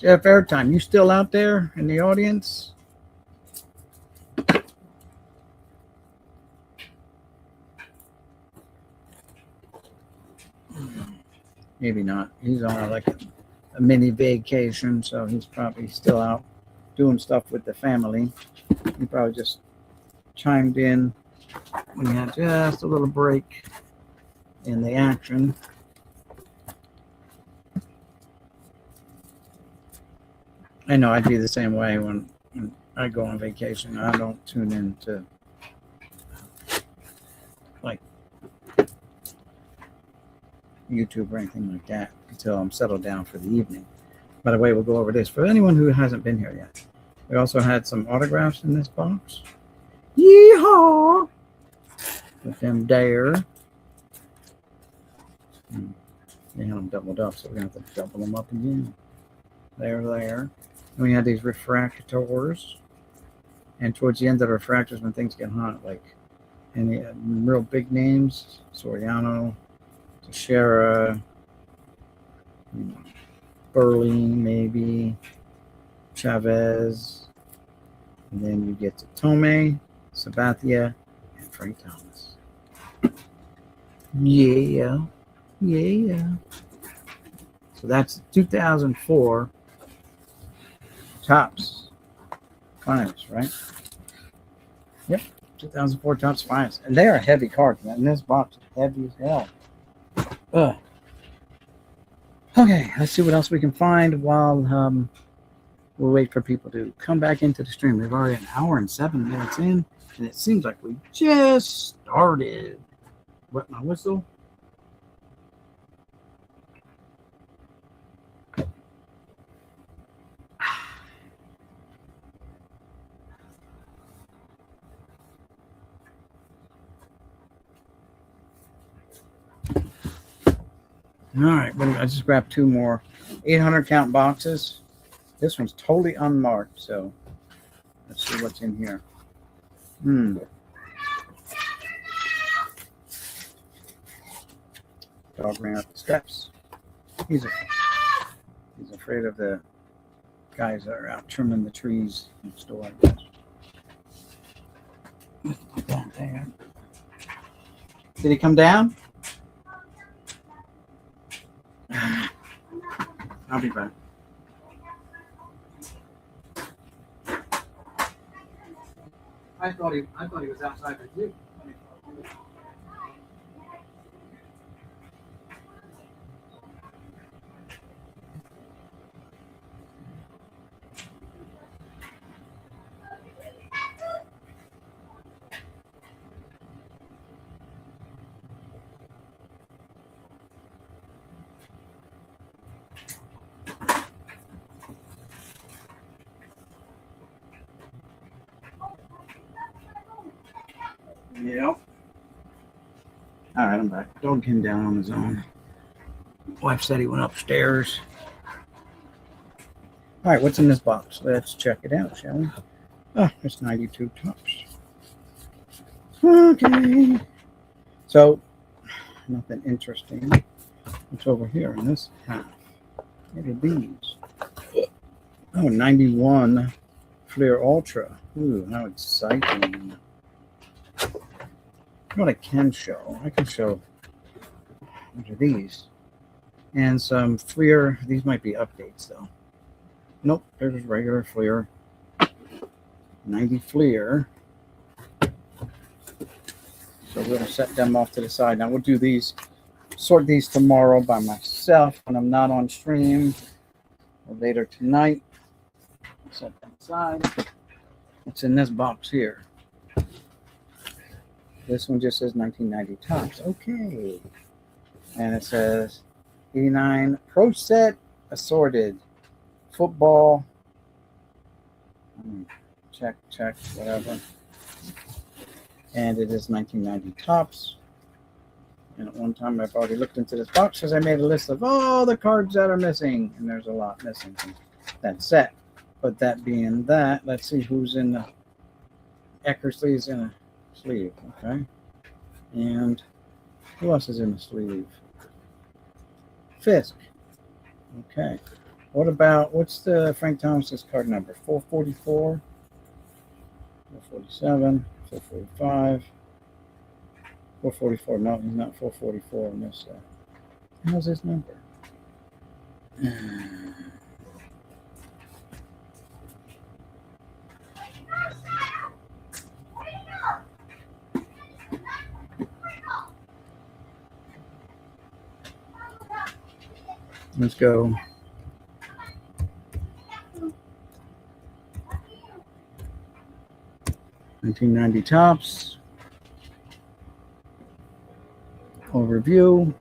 Jeff Airtime, you still out there in the audience? Maybe not. He's on like a mini vacation, so he's probably still out doing stuff with the family. He probably just chimed in. We had just a little break in the action. I know I'd be the same way when I go on vacation. I don't tune in to like YouTube or anything like that until I'm settled down for the evening. By the way, we'll go over this for anyone who hasn't been here yet. We also had some autographs in this box. Yeehaw! With them there. They had them doubled up, so we're going to have to double them up again. There. And we had these refractors. And towards the end of the refractors, when things get hot, like any real big names, Soriano, Teixeira, Burley, maybe, Chavez. And then you get to Tome, Sabathia, and Frank Thomas. Yeah. So that's 2004 Topps Finest, right? Yep, 2004 Topps Finest. And they are heavy cards, man. And this box is heavy as hell. Ugh. Okay, let's see what else we can find while we'll wait for people to come back into the stream. We've already an hour and 7 minutes in, and it seems like we just started. Wet my whistle. All right, I just grabbed 2 more 800 count boxes. This one's totally unmarked, so let's see what's in here. Dog ran up the steps. He's afraid of the guys that are out trimming the trees next door. Put that there. Did he come down? I'll be back. I thought he was outside with you. Yep. All right, I'm back. Dog came down on his own. Wife said he went upstairs. All right, what's in this box? Let's check it out, shall we? Oh, it's 92 Topps. Okay. So, nothing interesting. What's over here in this half? What are these? Oh, 91 Fleer Ultra. Ooh, how exciting. What I can show, what are these? And some Fleer, these might be updates though. Nope, they're just regular Fleer. 90 Fleer. So we're going to set them off to the side. Now we'll do these, sort these tomorrow by myself when I'm not on stream, or later tonight. Set them aside. What's in this box here? This one just says 1990 Topps. Okay. And it says 89 Pro Set Assorted Football. Check, whatever. And it is 1990 Topps. And at one time I've already looked into this box because I made a list of all the cards that are missing. And there's a lot missing from that set. But that being that, let's see who's in the Eckersley's in a sleeve. Okay. And who else is in the sleeve? Fisk. Okay. What about, what's the Frank Thomas's card number? 444, 447, 445, 444. No, he's not 444 on this side. How's his number? Let's go. $19.90 tops. Overview.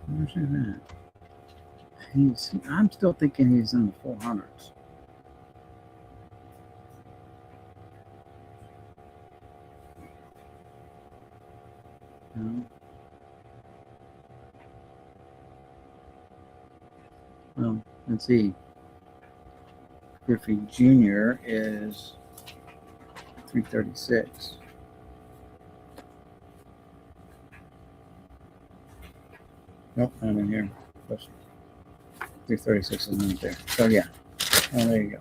Where's he at? I'm still thinking he's in the 400s. No. Well, let's see. Griffey Jr. is 336. Nope, not in here. 336 is not there. So yeah. Oh, there you go.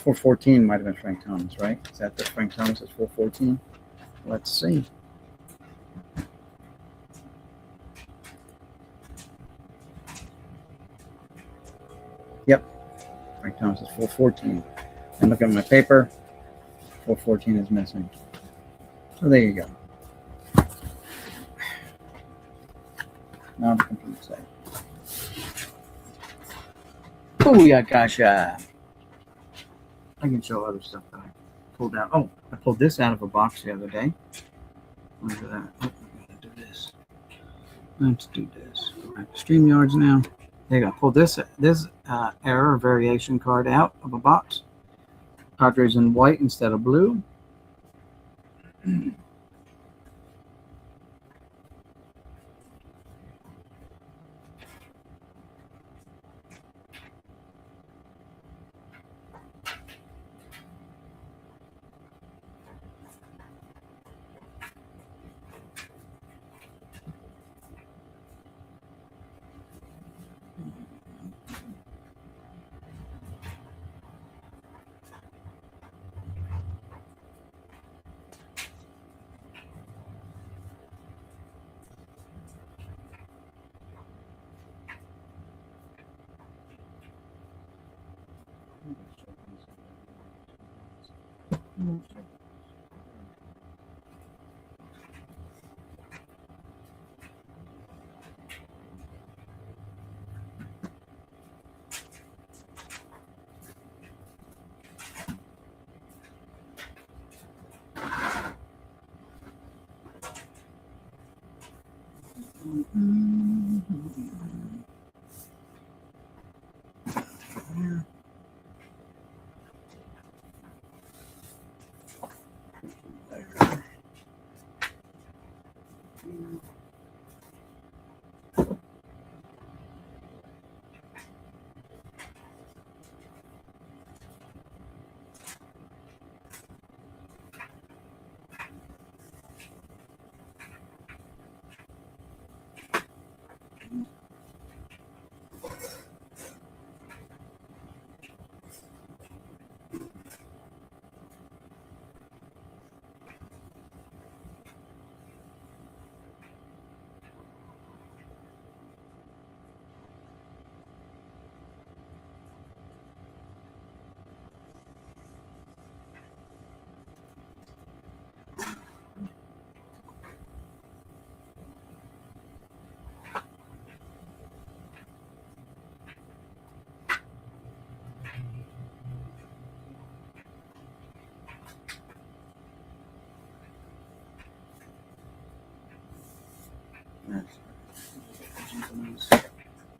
414 might have been Frank Thomas, right? Is that the Frank Thomas is 414? Let's see. Yep. Frank Thomas is 414. And look at my paper. 414 is missing. So there you go. Now the complete set. Booyah, gotcha. I can show other stuff that I pulled out. Oh, I pulled this out of a box the other day. Look at that. Oh, I gotta do this. Let's do this. Go back to StreamYards now. There you go. Pull this error variation card out of a box. Padres in white instead of blue.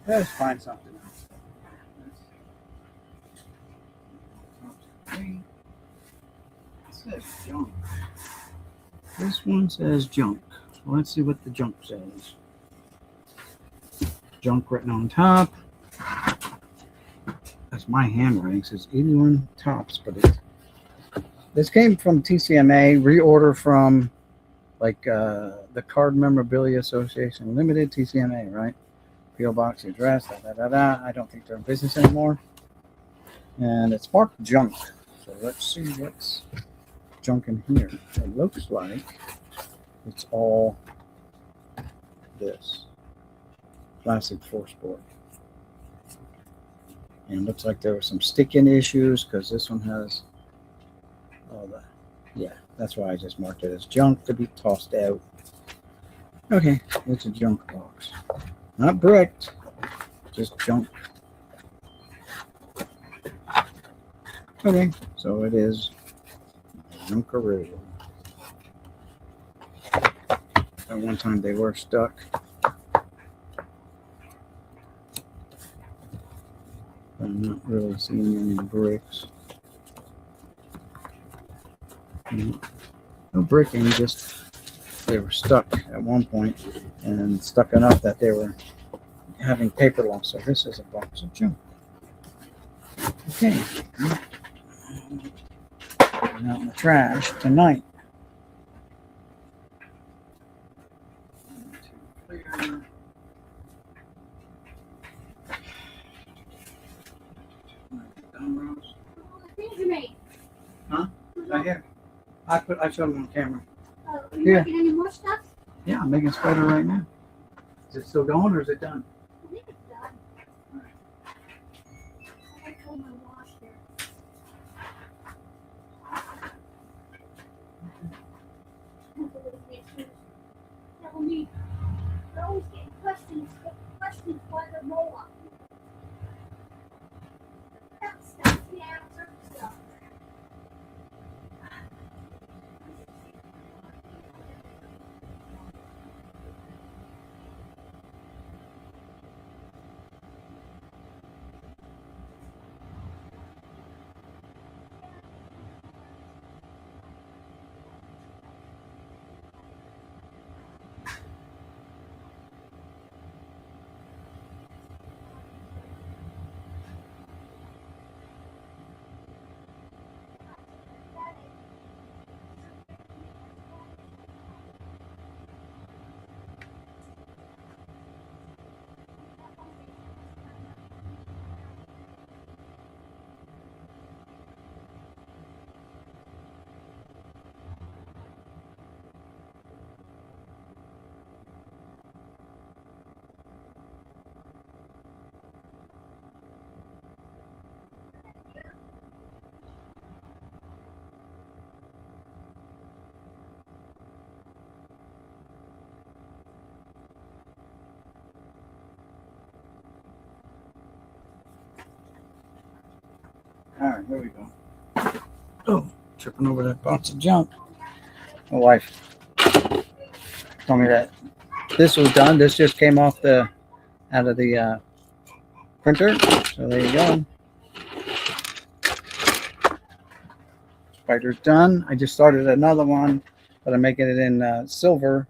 Let's find something else. It says junk. This one says junk. So let's see what the junk says. Junk written on top. A That's my handwriting. It says 81 tops, but this came from TCMA, reorder from like the Card Memorabilia Association Limited, TCMA, right? PO box address, I don't think they're in business anymore. And it's marked junk. So let's see what's junk in here. It looks like it's all this plastic force board. And it looks like there were some sticking issues because this one has all the, yeah, that's why I just marked it as junk to be tossed out. Okay, it's a junk box. Not bricked, just junk. Okay, so it is Junkaroo. At one time they were stuck. I'm not really seeing any bricks. No bricking, just they were stuck at one point and stuck enough that they were having paper loss. So this is a box of junk. Okay. Out in the trash tonight.
Things you made.
Right here. I showed them on camera.
Are you
Yeah.
making any more stuff?
Yeah, I'm making a sweater right now. Is it still going or is it done?
I think it's done. I told my wash there. Tell me, they're always getting questions by the mola. That's the answer. Stuff.
All right, here we go. Oh, tripping over that box of junk. My wife told me that this was done. This just came off out of the printer. So there you go. Spider's done. I just started another one, but I'm making it in silver,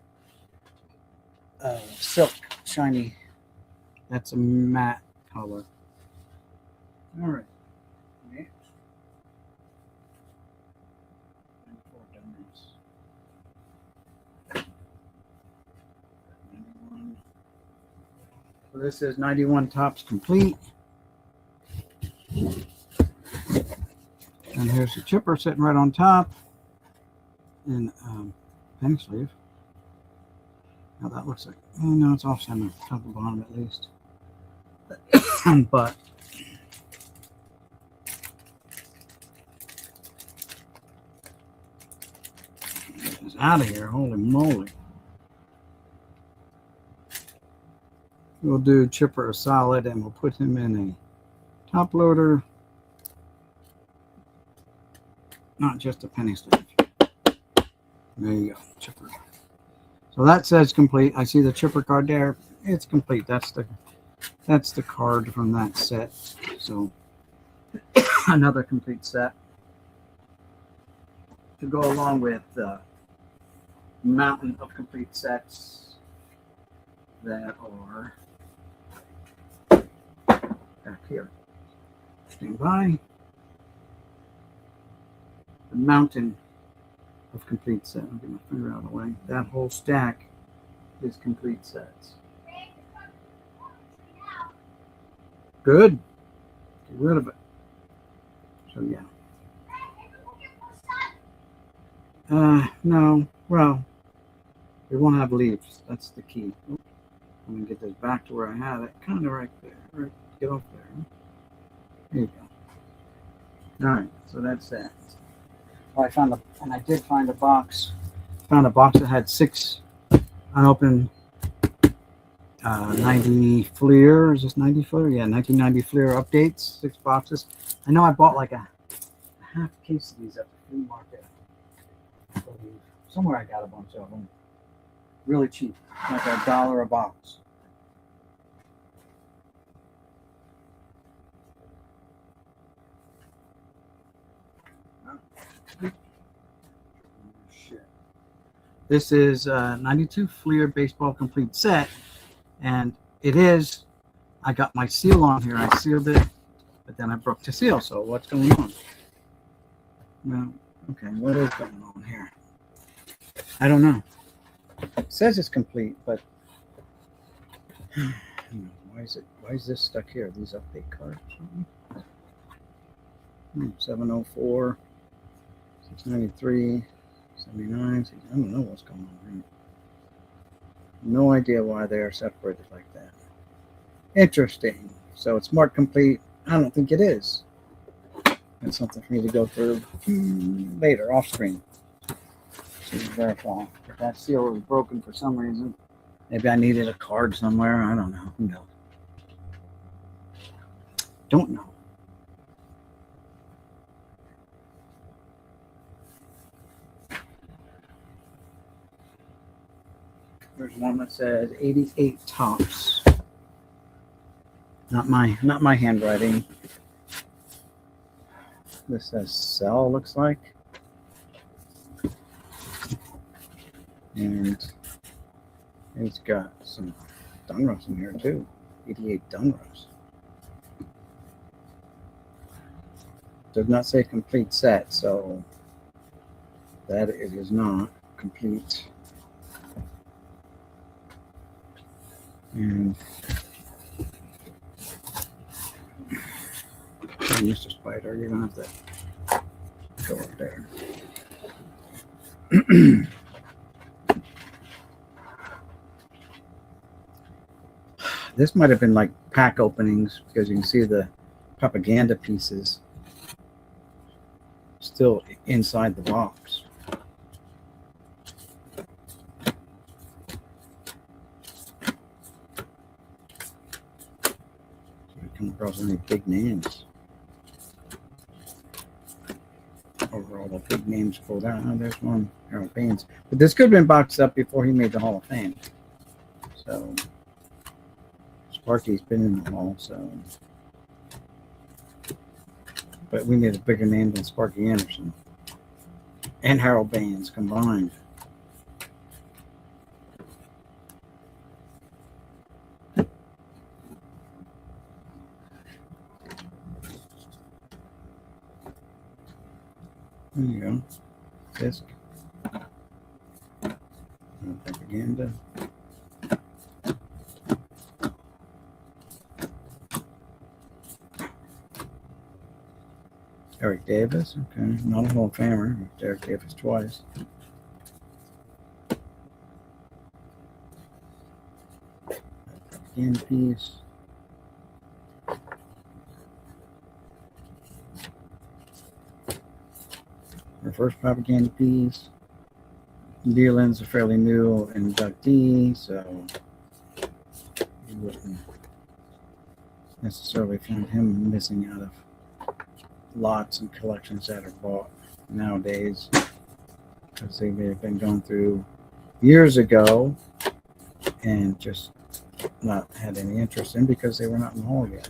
silk, shiny. That's a matte color. All right. So this is 91 tops complete. And here's the chipper sitting right on top. And penny sleeve. Now that looks like, oh no, it's off center, top and bottom at least. But it's out of here, holy moly. We'll do chipper solid and we'll put him in a top loader. Not just a penny sleeve. There you go, chipper. So that says complete. I see the chipper card there. It's complete. That's the card from that set. So another complete set to go along with the mountain of complete sets that are back here. drifting by. The mountain of complete set. I'll get my finger out of the way. That whole stack is complete sets. Good. Get rid of it. So yeah. No. Well, we won't have leaves. That's the key. Oop. I'm gonna get this back to where I had it. Kind of right there. Right. Get off there. There you go. All right. So that's that. Oh, I did find a box. Found a box that had 6 unopened 90 Fleer. Is this 90 Fleer? Yeah, 1990 Fleer updates. 6 boxes. I know I bought like a half case of these at the flea market. I believe. Somewhere I got a bunch of them. Really cheap. Like $1 a box. Shit. This is 92 Fleer baseball complete set, and it is. I got my seal on here. I sealed it, but then I broke the seal. So what's going on? Well, okay, what is going on here? I don't know. It says it's complete, but why is this stuck here? These update cards. 704, 693, 79. I don't know what's going on here. No idea why they are separated like that. Interesting. So it's marked complete. I don't think it is. That's something for me to go through later, off screen. To verify. If that seal was broken for some reason, maybe I needed a card somewhere. I don't know. Who knows? Don't know. There's one that says 88 tops. Not my handwriting. This says sell, looks like. And it's got some Dunros in here too. 88 Dunros. Does not say complete set, so that it is not complete. And Mr. Spider, you're gonna have to go up there. This might have been like pack openings because you can see the propaganda pieces still inside the box. Come across any big names. Over all the big names pulled out. Oh, there's one, Harold Baines. But this could have been boxed up before he made the Hall of Fame. So Sparky's been in the Hall, so. But we need a bigger name than Sparky Anderson and Harold Baines combined. There you go. Disc. Propaganda. Eric Davis. Okay. Not a Hall of Famer. Eric Davis twice. Propaganda piece. Our first propaganda piece. Dealin's a fairly new inductee, so you wouldn't necessarily find him missing out of lots and collections that are bought nowadays because they may have been going through years ago and just not had any interest in because they were not in the hall yet.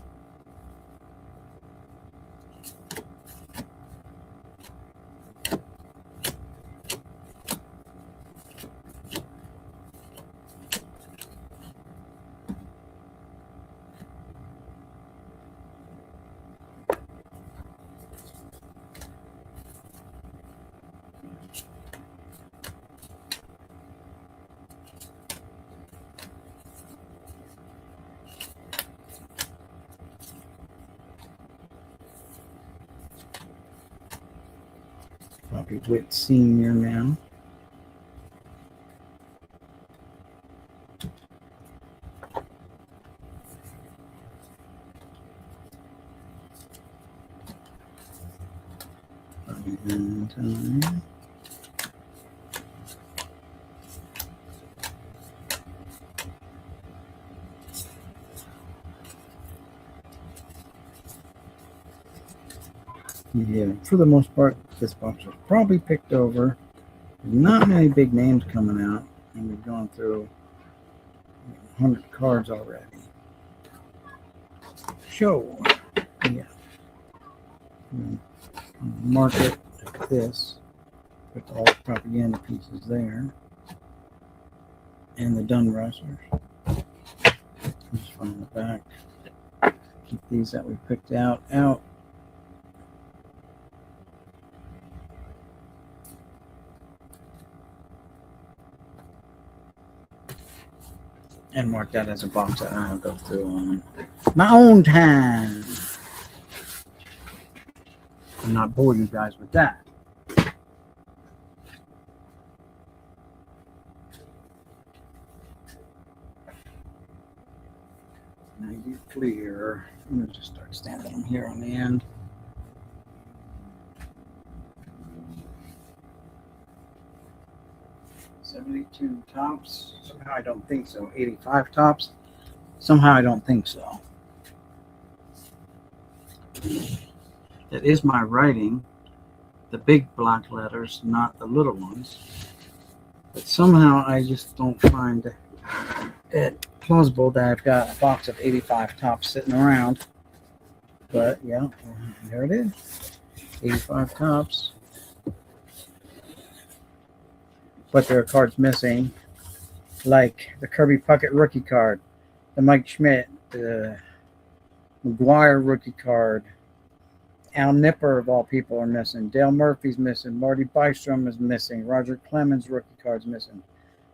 Bobby Witt Sr. now. And, yeah, for the most part, this box was probably picked over. Not many big names coming out, and we've gone through 100 cards already. Show, yeah. Mark it like this. Put all the propaganda pieces there, and the Dun Russers. Just from the back. Keep these that we picked out. And mark that as a box that I'll go through on my own time. I'm not bore you guys with that. Now you clear. I'm gonna just start standing them here on the end. $72 tops. Somehow I don't think so. 85 tops. Somehow I don't think so. That is my writing. The big black letters, not the little ones. But somehow I just don't find it plausible that I've got a box of 85 tops sitting around. But yeah, there it is. 85 tops. But there are cards missing, like the Kirby Puckett rookie card, the Mike Schmidt, the McGuire rookie card, Al Nipper of all people are missing, Dale Murphy's missing, Marty Bystrom is missing, Roger Clemens rookie card's missing,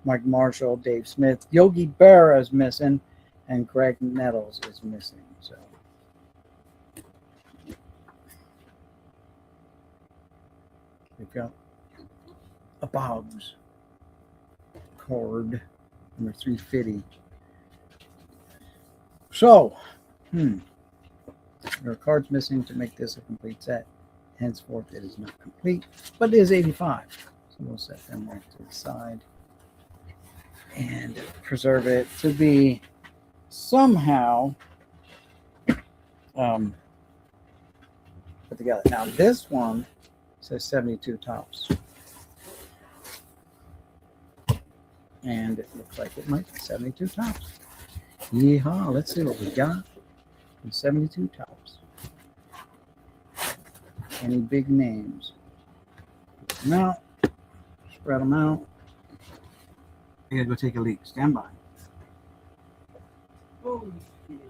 Mike Marshall, Dave Smith, Yogi Berra is missing, and Greg Nettles is missing. So we've got a Boggs card, number 350. So, there are cards missing to make this a complete set. Henceforth, it is not complete, but it is 85. So we'll set them right to the side and preserve it to be somehow put together. Now, this one says 72 tops. And it looks like it might be 72 tops. Yeehaw, let's see what we got. 72 tops. Any big names? Put them out. Spread them out. I gotta go take a leak. Stand by. Oh, shit.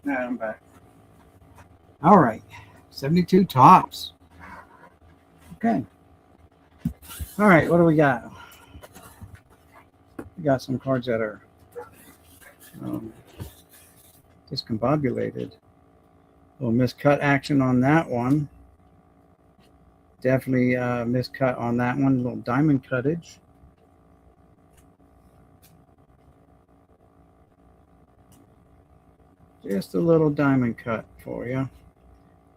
Nah, I'm back. All right. 72 tops. Okay. All right. What do we got? We got some cards that are discombobulated. A little miscut action on that one. Definitely miscut on that one. A little diamond cuttage. Just a little diamond cut for you.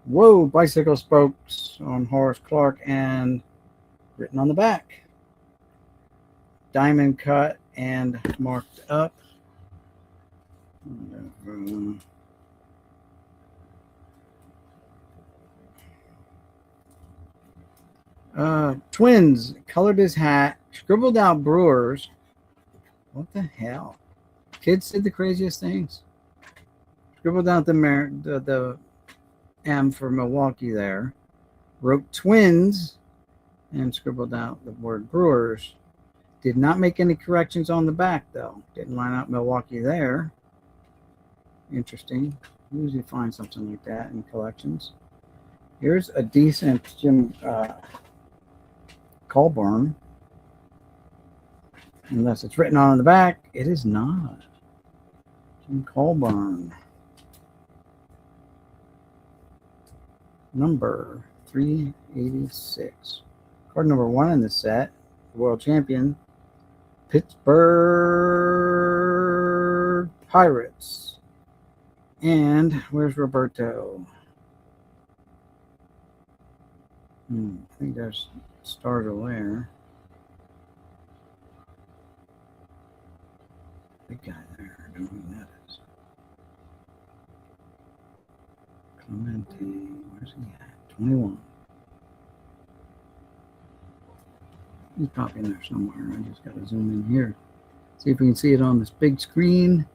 Whoa, bicycle spokes on Horace Clarke and written on the back. Diamond cut and marked up. Twins colored his hat, scribbled out Brewers. What the hell? Kids did the craziest things. Scribbled out the M for Milwaukee there. Wrote Twins and scribbled out the word Brewers. Did not make any corrections on the back, though. Didn't line out Milwaukee there. Interesting. Usually find something like that in collections. Here's a decent Jim Colburn. Unless it's written on the back, it is not. Jim Colburn. Number 386. Card number 1 in the set. World champion. Pittsburgh Pirates. And where's Roberto? I think there's Startle there. Big guy there. I don't know who that is. Clemente. Where's he at? 21. He's probably in there somewhere. I just got to zoom in here. See if we can see it on this big screen.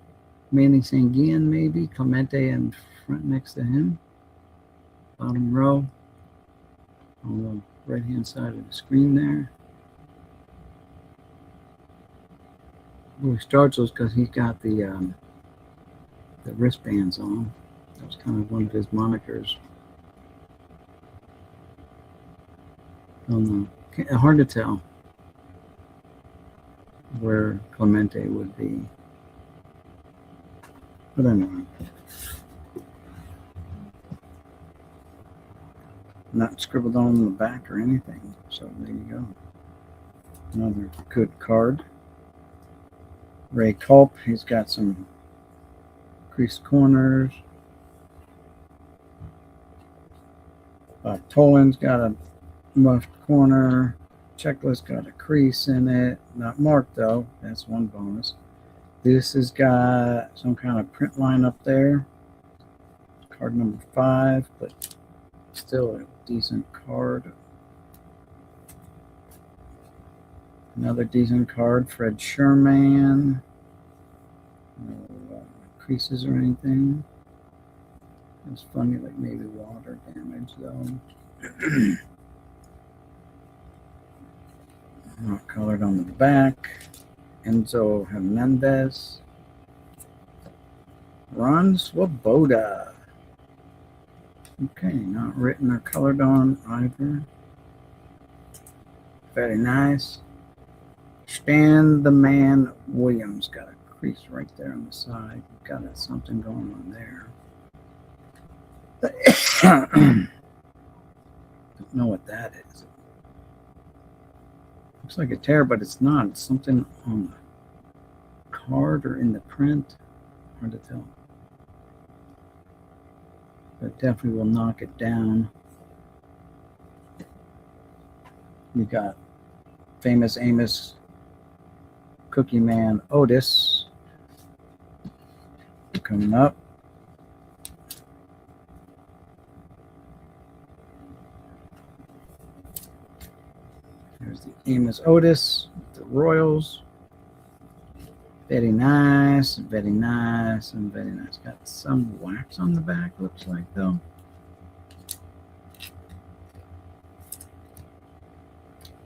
Manny Sanguian, maybe. Clemente in front next to him. Bottom row. On the right-hand side of the screen there. Well, he starts those because he's got the wristbands on. That was kind of one of his monikers. Don't know. Hard to tell where Clemente would be. But anyway. Not scribbled on the back or anything. So there you go. Another good card. Ray Culp, he's got some creased corners. Tolan's got a muffed corner. Checklist got a crease in it. Not marked though. That's one bonus. This has got some kind of print line up there. Card number 5, but still a decent card. Another decent card, Fred Sherman. No creases or anything. It's funny, like maybe water damage though. Not colored on the back. Enzo Hernandez. Ron Swoboda. Okay, not written or colored on either. Very nice. Stan the Man Williams got a crease right there on the side. Got something going on there. Don't know what that is. Looks like a tear, but it's not. It's something on the card or in the print. Hard to tell. But definitely will knock it down. You got famous Amos Cookie Man Otis coming up. There's the Amos Otis, the Royals. Very nice, very nice, and very nice. Got some wax on the back, looks like, though.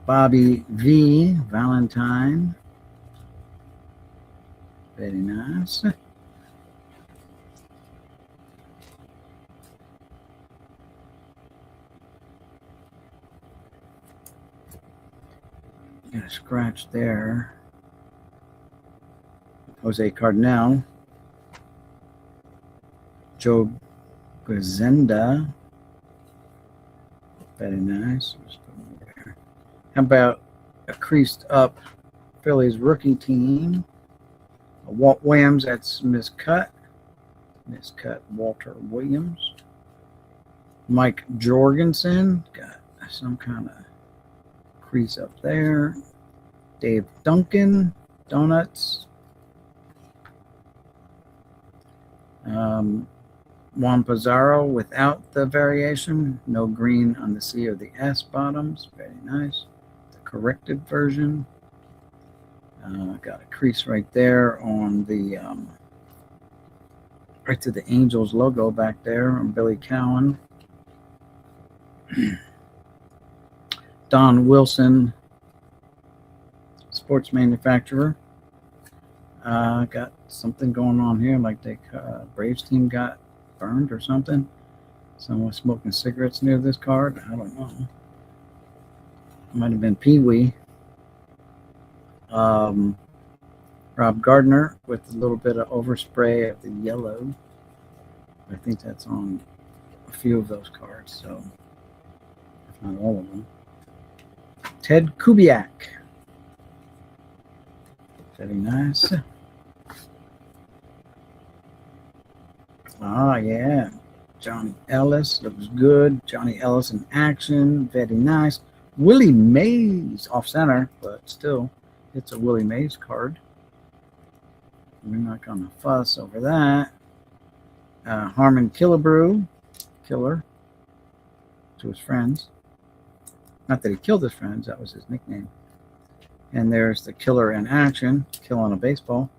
Bobby V. Valentine. Very nice. Got a scratch there. Jose Cardinal. Joe Gazenda. Very nice. Just put him there. How about a creased up Phillies rookie team? Walt Williams, that's miscut. Miscut Walter Williams. Mike Jorgensen, got some kind of crease up there. Dave Duncan, donuts. Juan Pizarro without the variation. No green on the C or the S bottoms. Very nice. The corrected version. Got a crease right there on the right to the Angels logo back there on Billy Cowan. Don Wilson, sports manufacturer. Got something going on here, like the Braves team got burned or something. Someone smoking cigarettes near this card. I don't know. Might have been Pee Wee. Rob Gardner with a little bit of overspray of the yellow. I think that's on a few of those cards, so if not all of them. Ted Kubiak. Very nice. Ah, yeah. Johnny Ellis looks good. Johnny Ellis in action. Very nice. Willie Mays off center, but still, it's a Willie Mays card. We're not going to fuss over that. Harmon Killebrew, killer to his friends. Not that he killed his friends, that was his nickname. And there's the killer in action, killing a baseball.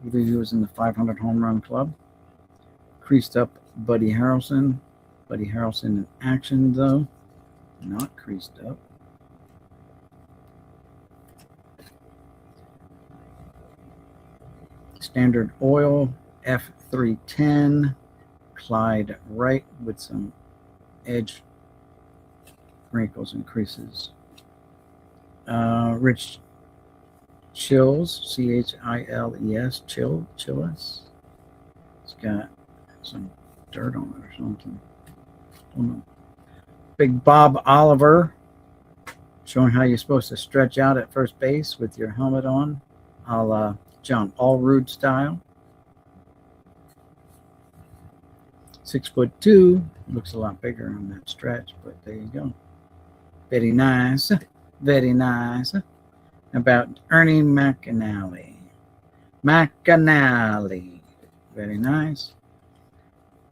I believe he was in the 500 home run club. Creased up Buddy Harrelson. Buddy Harrelson in action, though. Not creased up. Standard Oil F310. Clyde Wright with some edge wrinkles and creases. Rich Chills, Chiles, Chillis. It's got some dirt on it or something. Don't know. Big Bob Oliver, showing how you're supposed to stretch out at first base with your helmet on, a la John Allrood style. 6'2", looks a lot bigger on that stretch, but there you go. Very nice, very nice. About Ernie McAnally. McAnally, very nice.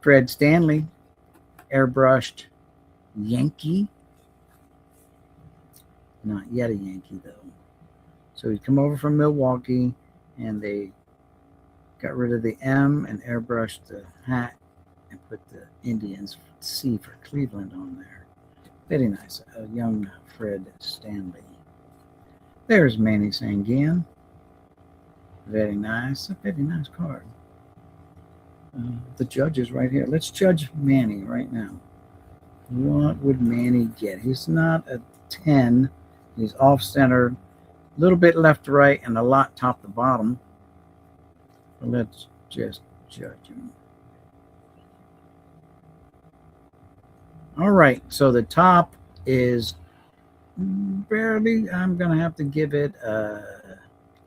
Fred Stanley, airbrushed Yankee. Not yet a Yankee, though. So he come over from Milwaukee, and they got rid of the M and airbrushed the hat and put the Indians C for Cleveland on there. Very nice. A young Fred Stanley. There's Manny Sanguian. Very nice. A very nice card. The judge is right here. Let's judge Manny right now. What would Manny get? He's not a 10. He's off-center, a little bit left to right, and a lot top to bottom. But let's just judge him. All right, so the top is barely, I'm going to have to give it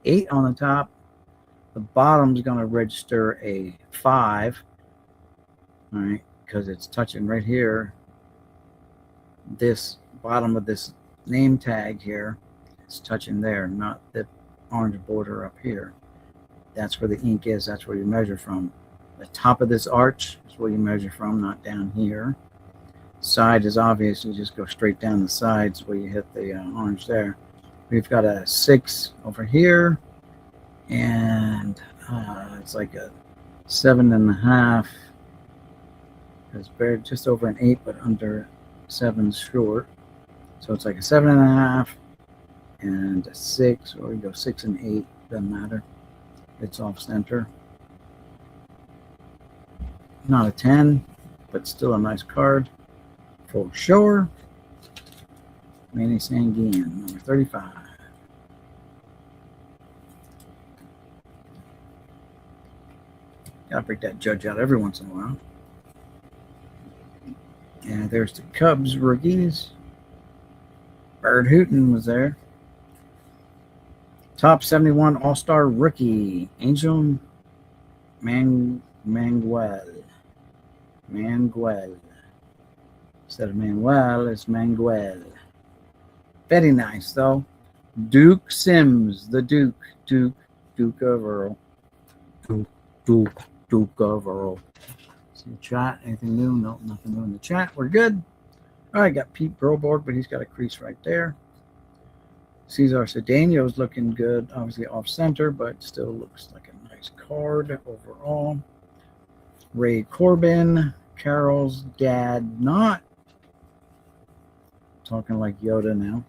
8 on the top. The bottom's going to register a 5. All right, because it's touching right here. This bottom of this name tag here is touching there, not the orange border up here. That's where the ink is. That's where you measure from. The top of this arch is where you measure from, not down here. Side is obvious. You just go straight down the sides where you hit the orange there. We've got a 6 over here, and it's like a 7.5. It's just over an 8, but under 7 short. So it's like a 7.5 and a 6, or you go 6 and 8, doesn't matter. It's off center. Not a 10, but still a nice card for sure. Manny Sanguin, number 35. Gotta break that judge out every once in a while. And there's the Cubs rookies. Bird Hooton was there. Top 71 All-Star rookie, Angel Manguel. Instead of Manuel, it's Manguel. Very nice, though. Duke Sims, the Duke of Earl. Duke of Earl. See chat, anything new? No, nothing new in the chat. We're good. All right, got Pete Broborg, but he's got a crease right there. Cesar Cedeno's looking good, obviously off center, but still looks like a nice card overall. Ray Corbin, Carol's dad, not talking like Yoda now.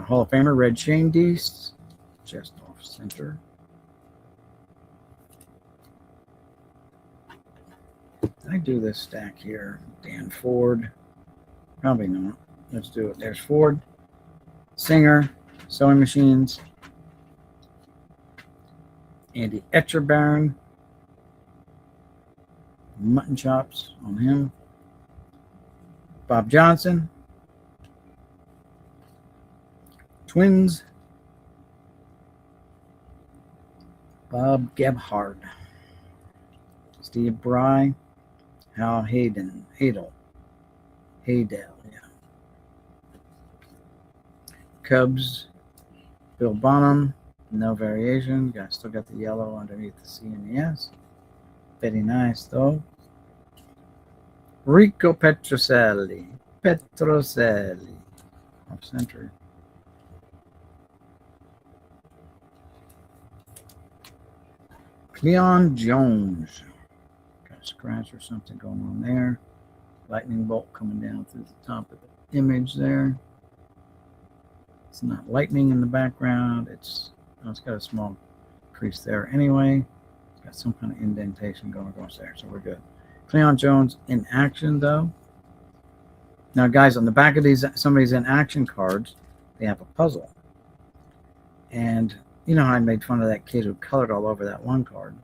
Hall of Famer Red Shane Deast, just off center. Did I do this stack here? Dan Ford. Probably not. Let's do it. There's Ford, Singer, Sewing Machines, Andy Etcherbaron, Mutton Chops on him, Bob Johnson, Twins, Bob Gebhard, Steve Bry, Hal Haydel, yeah. Cubs, Bill Bonham, no variation. Still got the yellow underneath the C and the S. Very nice, though. Rico Petrocelli, off center. Cleon Jones. Got a scratch or something going on there. Lightning bolt coming down through the top of the image there. It's not lightning in the background. It's got a small crease there anyway. It's got some kind of indentation going across there, so we're good. Cleon Jones in action, though. Now, guys, on the back of some of these in action cards, they have a puzzle. And you know how I made fun of that kid who colored all over that one card?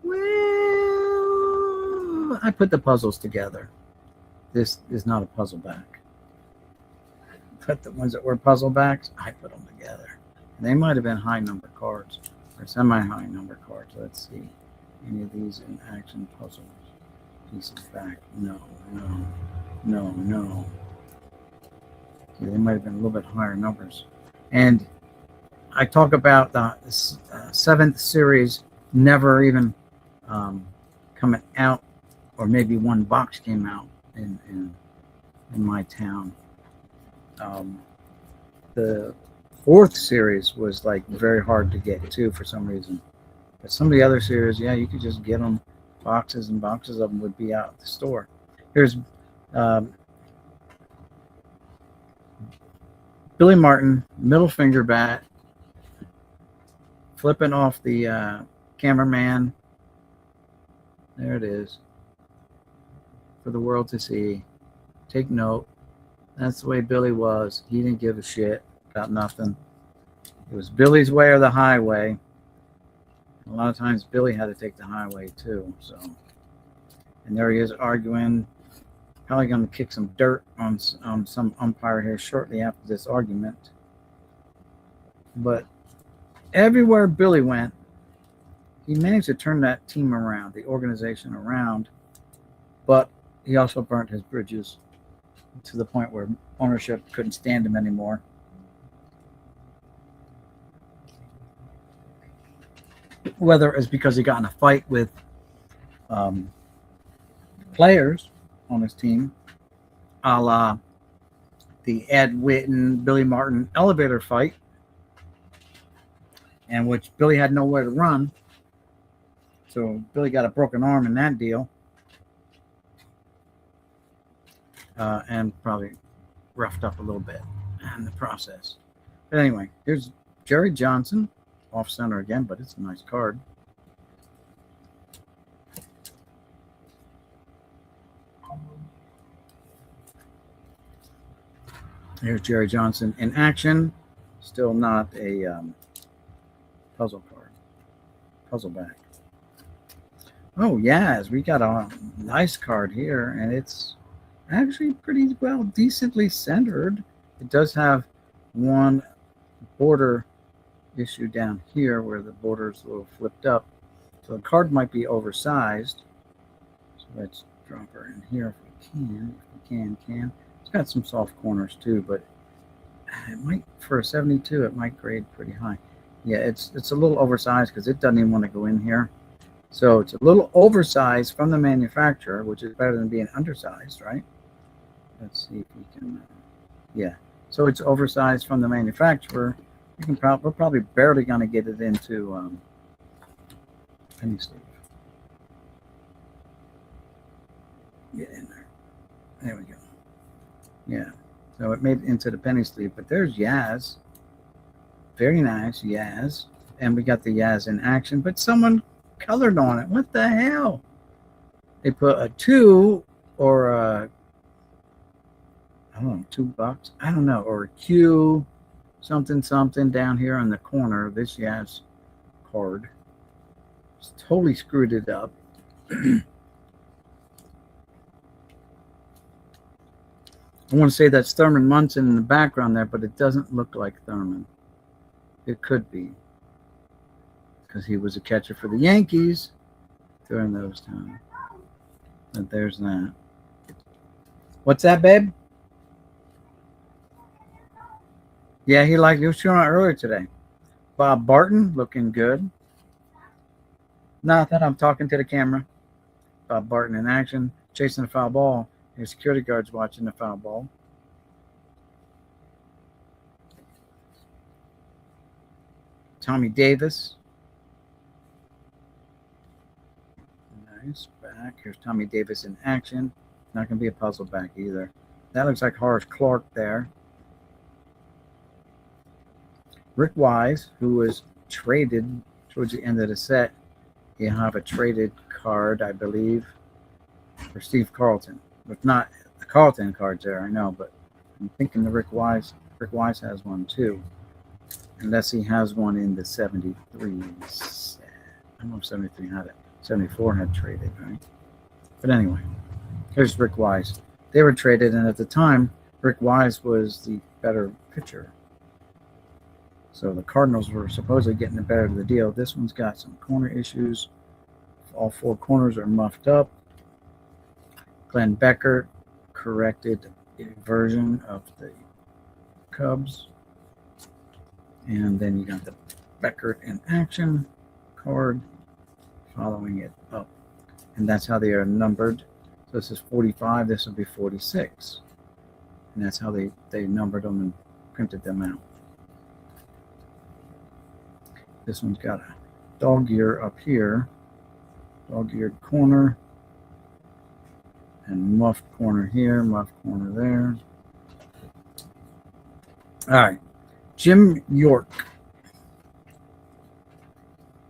Well, I put the puzzles together. This is not a puzzle back. But the ones that were puzzle backs, I put them together. And they might have been high number cards or semi-high number cards. Let's see. Any of these in action puzzles. Pieces back. No. See, they might have been a little bit higher numbers. And I talk about the 7th series never even coming out, or maybe one box came out in my town. The 4th series was like very hard to get too for some reason. But some of the other series, yeah, you could just get them. Boxes and boxes of them would be out at the store. Here's Billy Martin, middle finger bat, flipping off the cameraman. There it is. For the world to see. Take note. That's the way Billy was. He didn't give a shit about nothing. It was Billy's way or the highway. A lot of times Billy had to take the highway too. So, and there he is arguing. Probably going to kick some dirt on some umpire here shortly after this argument. But everywhere Billy went, he managed to turn that team around, the organization around. But he also burnt his bridges to the point where ownership couldn't stand him anymore. Whether it's because he got in a fight with players on his team, a la the Ed Whitten, Billy Martin elevator fight, and which Billy had nowhere to run. So Billy got a broken arm in that deal. And probably roughed up a little bit in the process. But anyway, here's Jerry Johnson, off center again, but it's a nice card. Here's Jerry Johnson in action. Still not a puzzle card. Puzzle back. Oh, yes, we got a nice card here, and it's actually pretty well, decently centered. It does have one border issue down here where the border is a little flipped up. So the card might be oversized. So let's drop her in here if we can. If we can. It's got some soft corners too, but it might, for a 72, it might grade pretty high. Yeah, it's a little oversized because it doesn't even want to go in here. So it's a little oversized from the manufacturer, which is better than being undersized, right? Let's see if we can. Yeah, so it's oversized from the manufacturer. You can we're probably barely going to get it into penny sleeve. Get in there. There we go. Yeah, so it made it into the penny sleeve, but there's Yaz. Very nice, Yaz. And we got the Yaz in action, but someone colored on it. What the hell? They put a 2 or a, I don't know, $2. I don't know, or a Q something down here on the corner of this Yaz card. It's totally screwed it up. I want to say that's Thurman Munson in the background there, but it doesn't look like Thurman. It could be, because he was a catcher for the Yankees during those times. But there's that. What's that, babe? Yeah, he was showing out earlier today. Bob Barton looking good. Not that I'm talking to the camera. Bob Barton in action, chasing the foul ball. His security guard's watching the foul ball. Tommy Davis. Nice back. Here's Tommy Davis in action. Not going to be a puzzle back either. That looks like Horace Clark there. Rick Wise, who was traded towards the end of the set. You have a traded card, I believe, for Steve Carlton. But not the Carlton cards there, I know, but I'm thinking the Rick Wise has one too. Unless he has one in the 73. I don't know if 73 had it. 74 had traded, right? But anyway, here's Rick Wise. They were traded, and at the time, Rick Wise was the better pitcher. So the Cardinals were supposedly getting the better of the deal. This one's got some corner issues. All 4 corners are muffed up. Glenn Becker corrected a version of the Cubs. And then you got the Becker in action card following it up. And that's how they are numbered. So this is 45. This will be 46. And that's how they numbered them and printed them out. This one's got a dog ear up here. Dog-eared corner. And muffed corner here. Muffed corner there. All right. Jim York.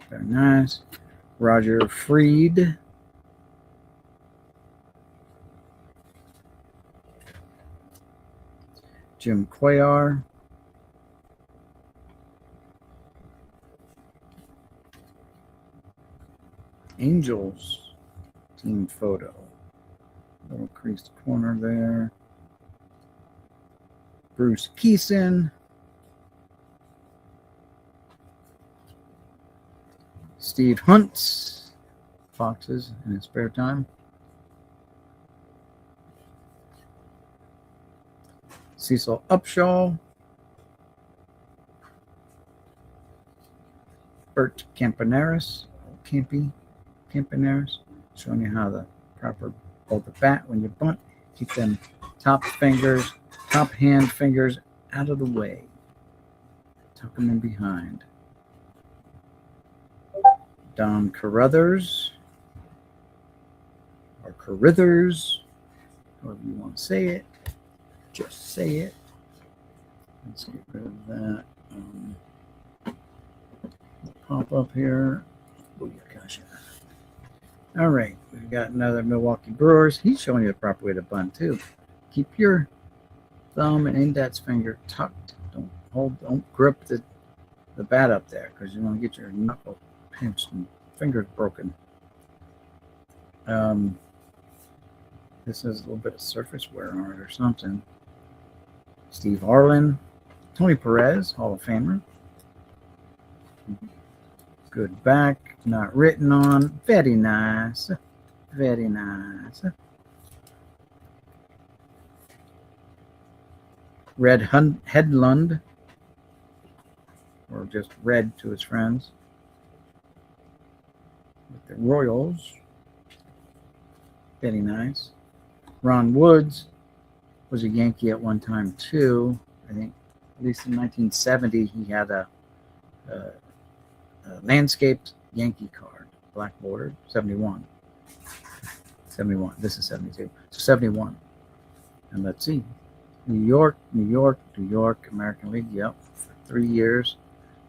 Very nice. Roger Freed. Jim Cuellar. Angels team photo. Little creased corner there. Bruce Keeson. Steve hunts foxes in his spare time. Cecil Upshaw. Bert Campaneris. Campaneris. Showing you how the proper hold the bat when you bunt. Keep them top hand fingers out of the way. Tuck them in behind. Don Carruthers, or Carruthers, however you want to say it. Just say it. Let's get rid of that. Pop up here. Booyakasha. All right, we've got another Milwaukee Brewers. He's showing you the proper way to bunt too. Keep your Thumb and index finger tucked. Don't grip the bat up there because you're going to get your knuckle pinched and fingers broken. This has a little bit of surface wear on it or something. Steve Harlan, Tony Perez, Hall of Famer. Good back, not written on. Very nice. Very nice. Red Hedlund, or just Red to his friends. With the Royals. Very nice. Ron Woods was a Yankee at one time too. I think at least in 1970 he had a landscaped Yankee card, black bordered, 71. 71. This is 72. So 71. And let's see. New York, American League, yep, for 3 years.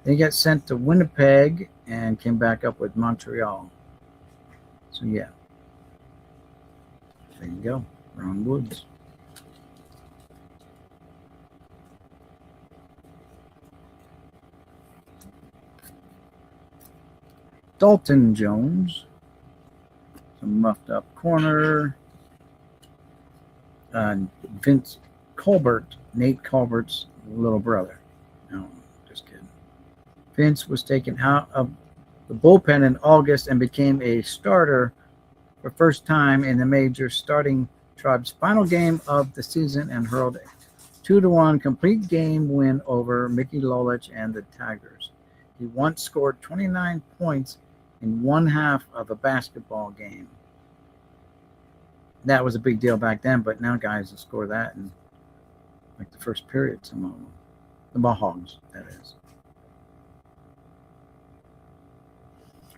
Then he got sent to Winnipeg and came back up with Montreal. So yeah. There you go. Ron Woods. Dalton Jones. Some muffed up corner. Vince Colbert, Nate Colbert's little brother. No, just kidding. Vince was taken out of the bullpen in August and became a starter for first time in the major, starting Tribe's final game of the season and hurled a 2-1 complete game win over Mickey Lolich and the Tigers. He once scored 29 points in one half of a basketball game. That was a big deal back then, but now guys will score that in like the first period, some of them. The ball hogs, that is.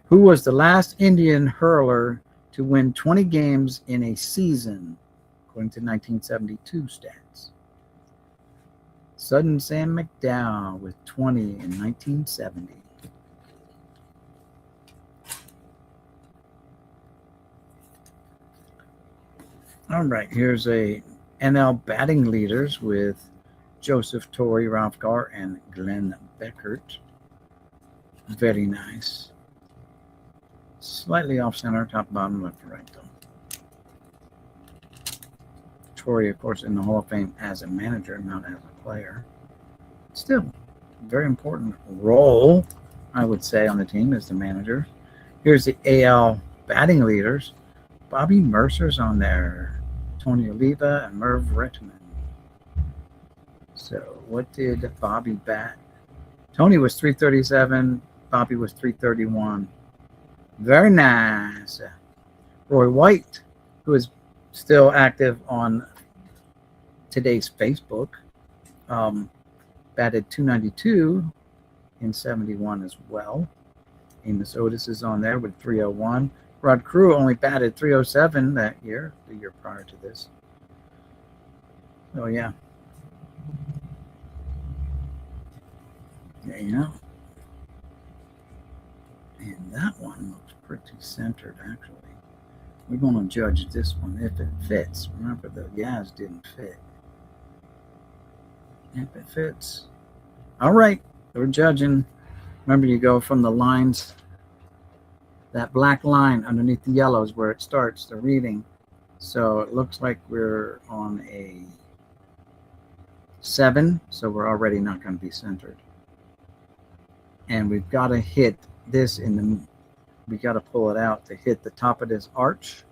Who was the last Indian hurler to win 20 games in a season, according to 1972 stats? Sudden Sam McDowell with 20 in 1970. All right, here's a NL batting leaders with Joseph Torre, Ralph Garr, and Glenn Beckert. Very nice. Slightly off center, top, bottom, left, to right, though. Torre, of course, in the Hall of Fame as a manager, not as a player. Still, very important role, I would say, on the team as the manager. Here's the AL batting leaders. Bobby Mercer's on there. Tony Oliva and Merv Retman. So what did Bobby bat? Tony was 337. Bobby was 331. Very nice. Roy White, who is still active on today's Facebook, batted 292 in 71 as well. Amos Otis is on there with 301. Rod Crew only batted 307 that year, the year prior to this. So, yeah. There you go. And that one looks pretty centered, actually. We're going to judge this one if it fits. Remember, the guys didn't fit. If it fits. All right, we're judging. Remember, you go from the lines. That black line underneath the yellow is where it starts the reading. So it looks like we're on a 7, so we're already not going to be centered. And we've got to hit this we got to pull it out to hit the top of this arch.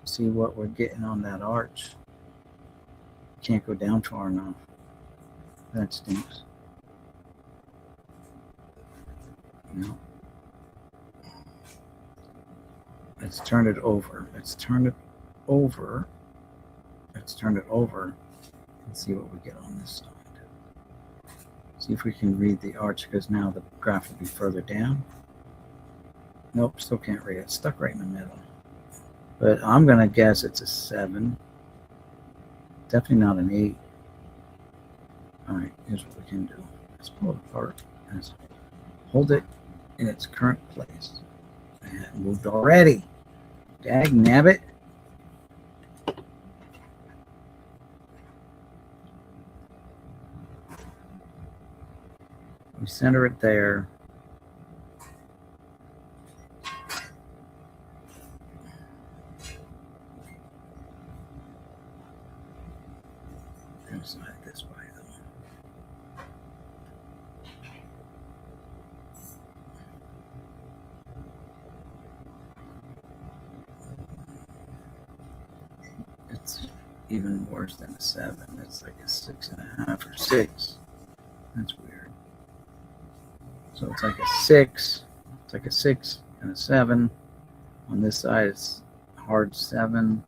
See what we're getting on that arch. Can't go down far enough. That stinks. No. Let's turn it over. Let's turn it over. Let's turn it over and see what we get on this side. See if we can read the arch, because now the graph will be further down. Nope, still can't read it. It's stuck right in the middle. But I'm going to guess it's a 7. Definitely not an 8. All right, here's what we can do. Let's pull it apart. Let's hold it in its current place. And moved already. Dag nabbit. We center it there. Slide this way though. It's even worse than a 7. It's like a 6.5 or 6. That's weird. So it's like a 6. It's like a 6 and a 7. On this side, it's hard 7.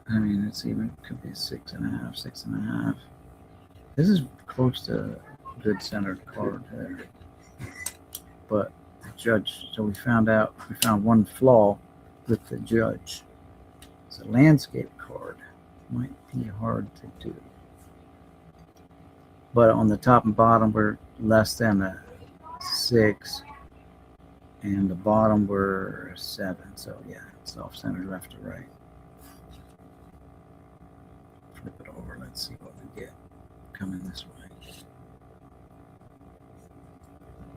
I mean, it's even could be 6.5, 6.5. This is close to a good centered card there. But the judge, so we found one flaw with the judge. It's a landscape card. Might be hard to do. But on the top and bottom, we're less than a 6. And the bottom, we're a 7. So yeah, it's off-centered left to right. Flip it over. Let's see what we get coming this way.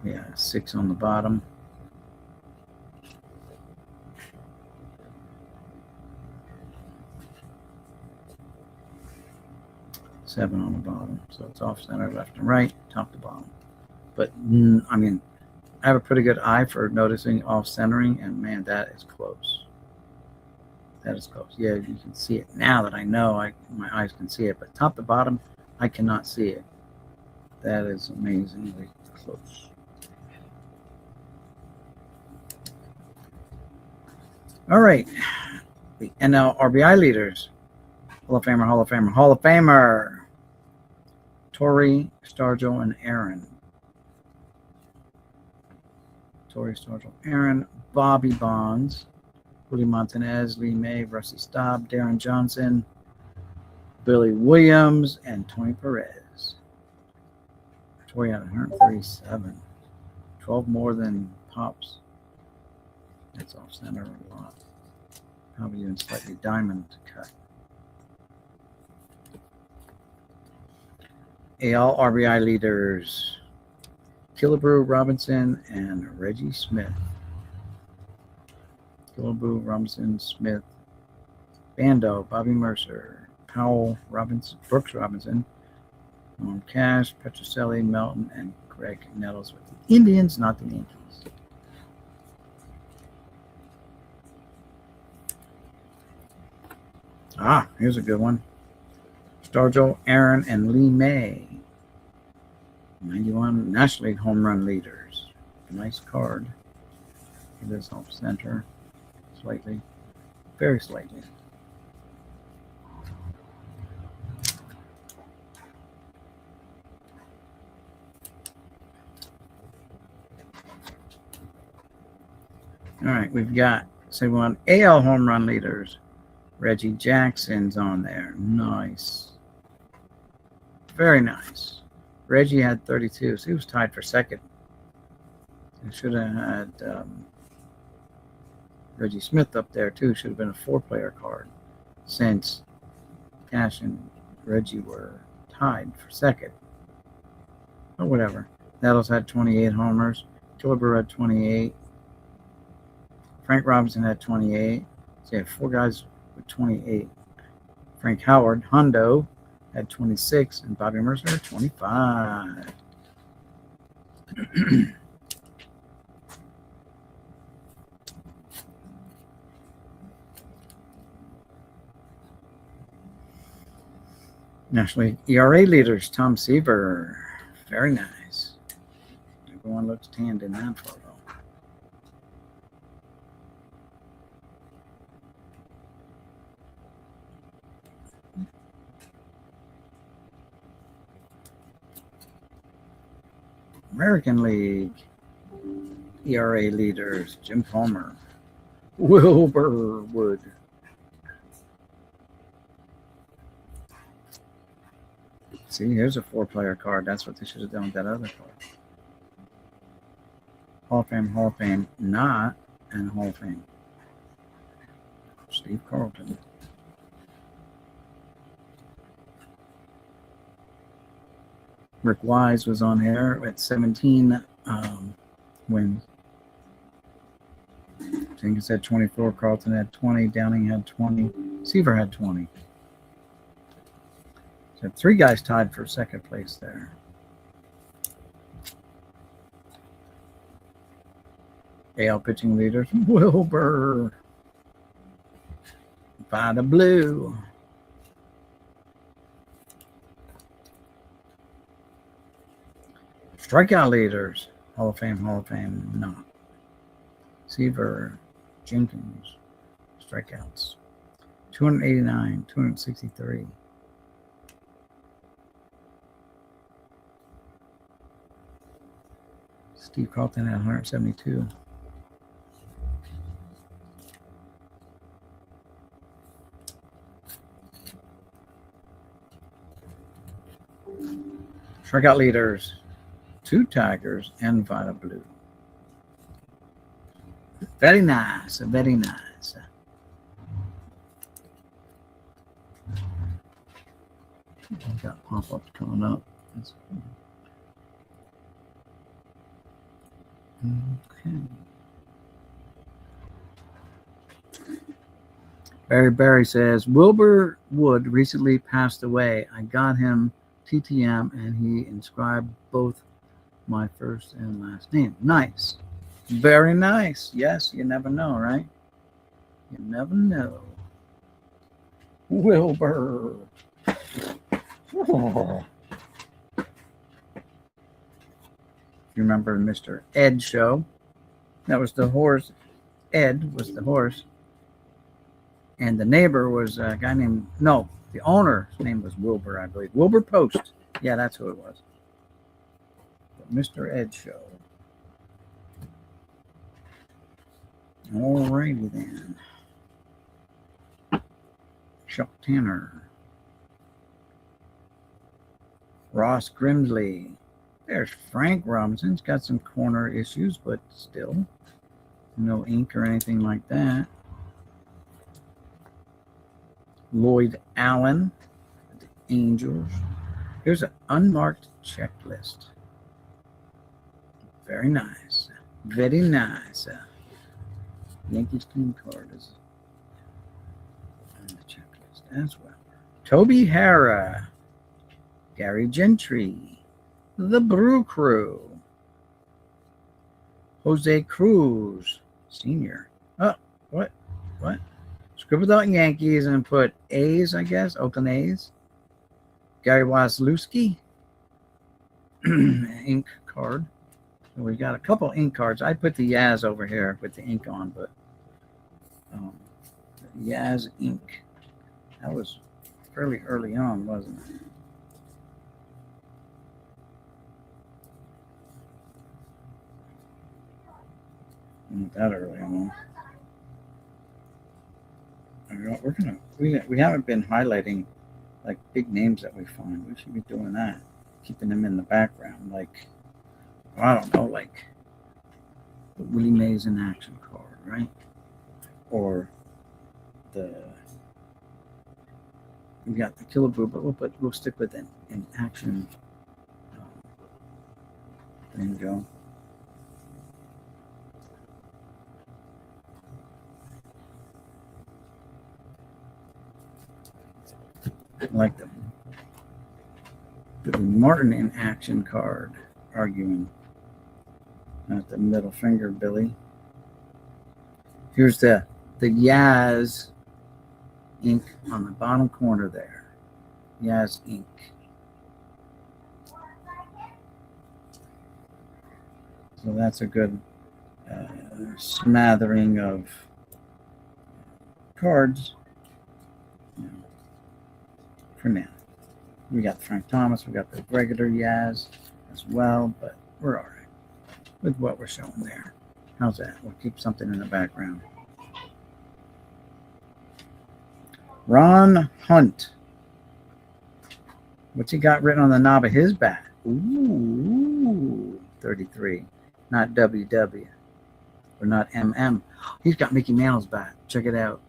Yeah, 6 on the bottom. Seven on the bottom. So it's off center, left and right, top to bottom. But I mean, I have a pretty good eye for noticing off centering, and man, that is close. That is close. Yeah, you can see it now that I know my eyes can see it, but top to bottom, I cannot see it. That is amazingly close. All right. The NL RBI leaders. Hall of Famer, Hall of Famer, Hall of Famer. Torrey, Stargell, and Aaron. Torrey, Stargell, Aaron. Bobby Bonds. Willie Montanez, Lee May, Rusty Staub, Darren Johnson, Billy Williams, and Tony Perez. Torrey had 137. 12 more than Pops. That's off center a lot. Probably even slightly diamond cut. AL RBI leaders. Killebrew, Robinson, and Reggie Smith. Killebrew, Robinson, Smith, Bando, Bobby Mercer, Powell, Robinson, Brooks Robinson, Norm Cash, Petrocelli, Melton, and Greg Nettles with the Indians, not the Yankees. Here's a good one. Stargell, Aaron, and Lee May. 91 National League home run leaders. Nice card. It is off center. Slightly. Very slightly. All right, we've got, say we want AL home run leaders. Reggie Jackson's on there. Nice. Very nice. Reggie had 32, so he was tied for second. He should have had Reggie Smith up there, too. Should have been a 4-player card since Cash and Reggie were tied for second. But whatever. Nettles had 28 homers. Killebrew had 28. Frank Robinson had 28. So you have 4 guys with 28. Frank Howard, Hundo, had 26, and Bobby Mercer had 25. National League ERA leaders, Tom Seaver. Very nice. Everyone looks tanned in that photo. American League ERA leaders, Jim Palmer, Wilbur Wood. See, here's a 4-player card. That's what they should have done with that other card. Hall of Fame, not, and Hall of Fame. Steve Carlton. Rick Wise was on air at 17 when Jenkins had 24, Carlton had 20, Downing had 20, Seaver had 20. So 3 guys tied for second place there. AL pitching leaders, Wilbur, Vida Blue. Strikeout leaders, Hall of Fame, no. Seaver, Jenkins, strikeouts, 289, 263. Steve Carlton had 172. Strikeout leaders, 2 Tigers and Vida Blue. Very nice, very nice. I've got pop-ups coming up. That's cool. Okay. Barry says, Wilbur Wood recently passed away. I got him TTM and he inscribed both my first and last name. Nice. Very nice. Yes, you never know, right? You never know. Wilbur. Oh. You remember Mr. Ed show? That was the horse. Ed was the horse. And the neighbor was a guy named, no, the owner's name was Wilbur, I believe. Wilbur Post. Yeah, that's who it was. The Mr. Ed show. All righty then. Chuck Tanner. Ross Grimsley. There's Frank Robinson's got some corner issues, but still no ink or anything like that. Lloyd Allen, the Angels. Here's an unmarked checklist. Very nice. Very nice. Yankees team card is on the checklist as well. Toby Harrah, Gary Gentry, the Brew Crew, Jose Cruz, Sr. Oh, what? Scribbled out Yankees and put A's, I guess, Oakland A's. Gary Waslewski, ink card. We got a couple ink cards. I put the Yaz over here with the ink on, but Yaz ink. That was fairly early on, wasn't it? Not that early on. We haven't been highlighting like big names that we find. We should be doing that, keeping them in the background. Like, I don't know, like the Willie Mays in action card, right? Or we got the Killaboo, but we'll stick with an action thing, Joe. Like the Martin in action card, arguing. Not the middle finger, Billy. Here's the Yaz ink on the bottom corner there. Yaz ink. So that's a good smattering of cards. For now. We got Frank Thomas, we got the regular Yaz as well, but we're all right with what we're showing there. How's that? We'll keep something in the background. Ron Hunt. What's he got written on the knob of his bat? Ooh, 33. Not WW. Or not MM. He's got Mickey Mantle's bat. Check it out.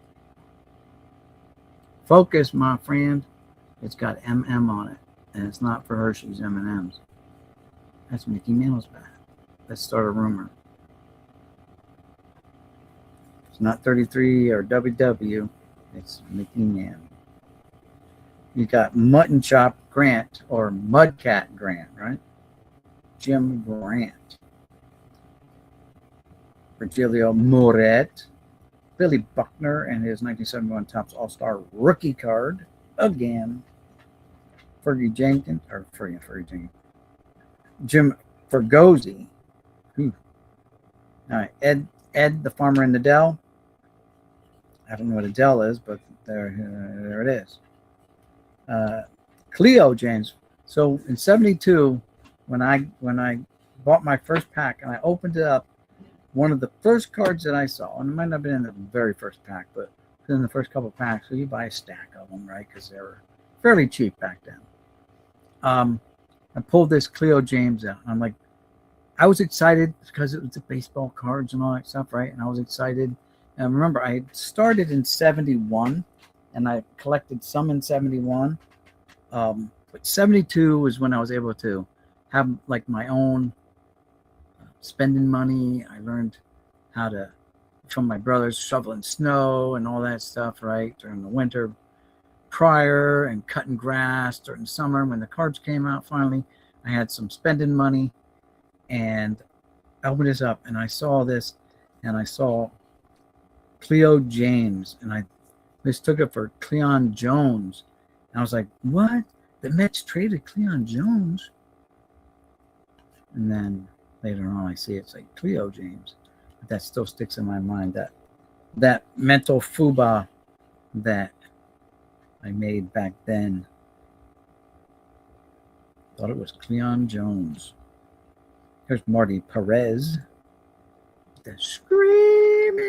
Focus, my friend. It's got MM on it. And it's not for Hershey's M&M's. That's Mickey Mouse bat. Let's start a rumor. It's not 33 or WW. It's Mickey Man. You got Mutton Chop Grant or Mudcat Grant, right? Jim Grant. Virgilio Moret. Billy Buckner and his 1971 Topps All-Star rookie card. Again. Fergie Jenkins. Jim Fergozzi. All right. Ed, the farmer in the Dell. I don't know what a Dell is, but there it is. Cleo James. So in 72, when I bought my first pack and I opened it up, one of the first cards that I saw, and it might not have been in the very first pack, but in the first couple of packs, so you buy a stack of them, right? Because they were fairly cheap back then. I pulled this Cleo James out. I'm like, I was excited because it was the baseball cards and all that stuff, right? And I was excited. And remember, I started in 71, and I collected some in 71. But 72 was when I was able to have like my own spending money. I learned how to, from my brothers, shoveling snow and all that stuff, right? During the winter prior, and cutting grass during the summer. When the cards came out finally, I had some spending money, and I opened this up and I saw this, and I saw Cleo James, and I mistook it for Cleon Jones. And I was like, what? The Mets traded Cleon Jones? And then later on I see it's like Cleo James. But that still sticks in my mind, that mental FUBA that I made back then. Thought it was Cleon Jones. Here's Marty Perez. The screaming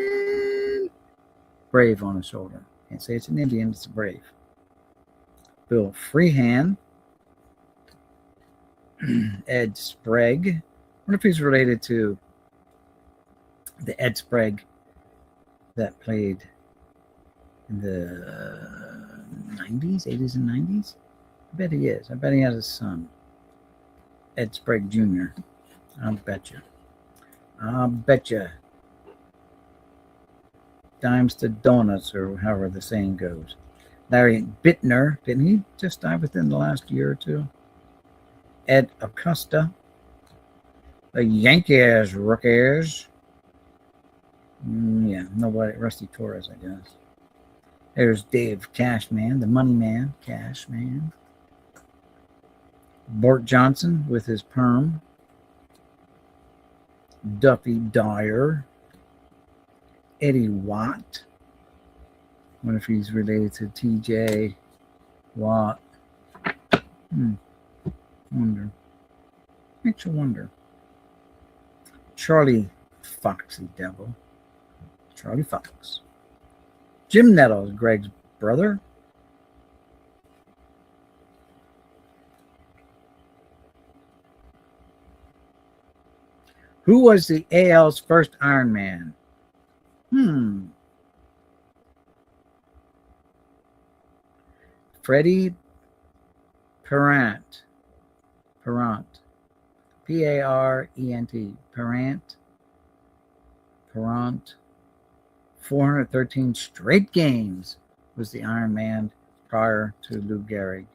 Brave on his shoulder. Can't say it's an Indian, it's a Brave. Bill Freehan. Ed Sprague. I wonder if he's related to the Ed Sprague that played in the 90s, 80s, and 90s. I bet he is. I bet he has a son, Ed Sprague Jr. I'll bet you. Dimes to donuts, or however the saying goes. Larry Bittner, didn't he just die within the last year or two? Ed Acosta. The Yankees rookies. Yeah, nobody. Rusty Torres, I guess. There's Dave Cashman, the money man, Cashman. Bort Johnson with his perm. Duffy Dyer. Eddie Watt. I wonder if he's related to TJ Watt. Wonder. Makes you wonder. Charlie Foxy Devil. Charlie Fox. Jim Nettles, Greg's brother. Who was the AL's first Iron Man? Freddie Perrant. P-A-R-E-N-T. Perrant. 413 straight games was the Iron Man prior to Lou Gehrig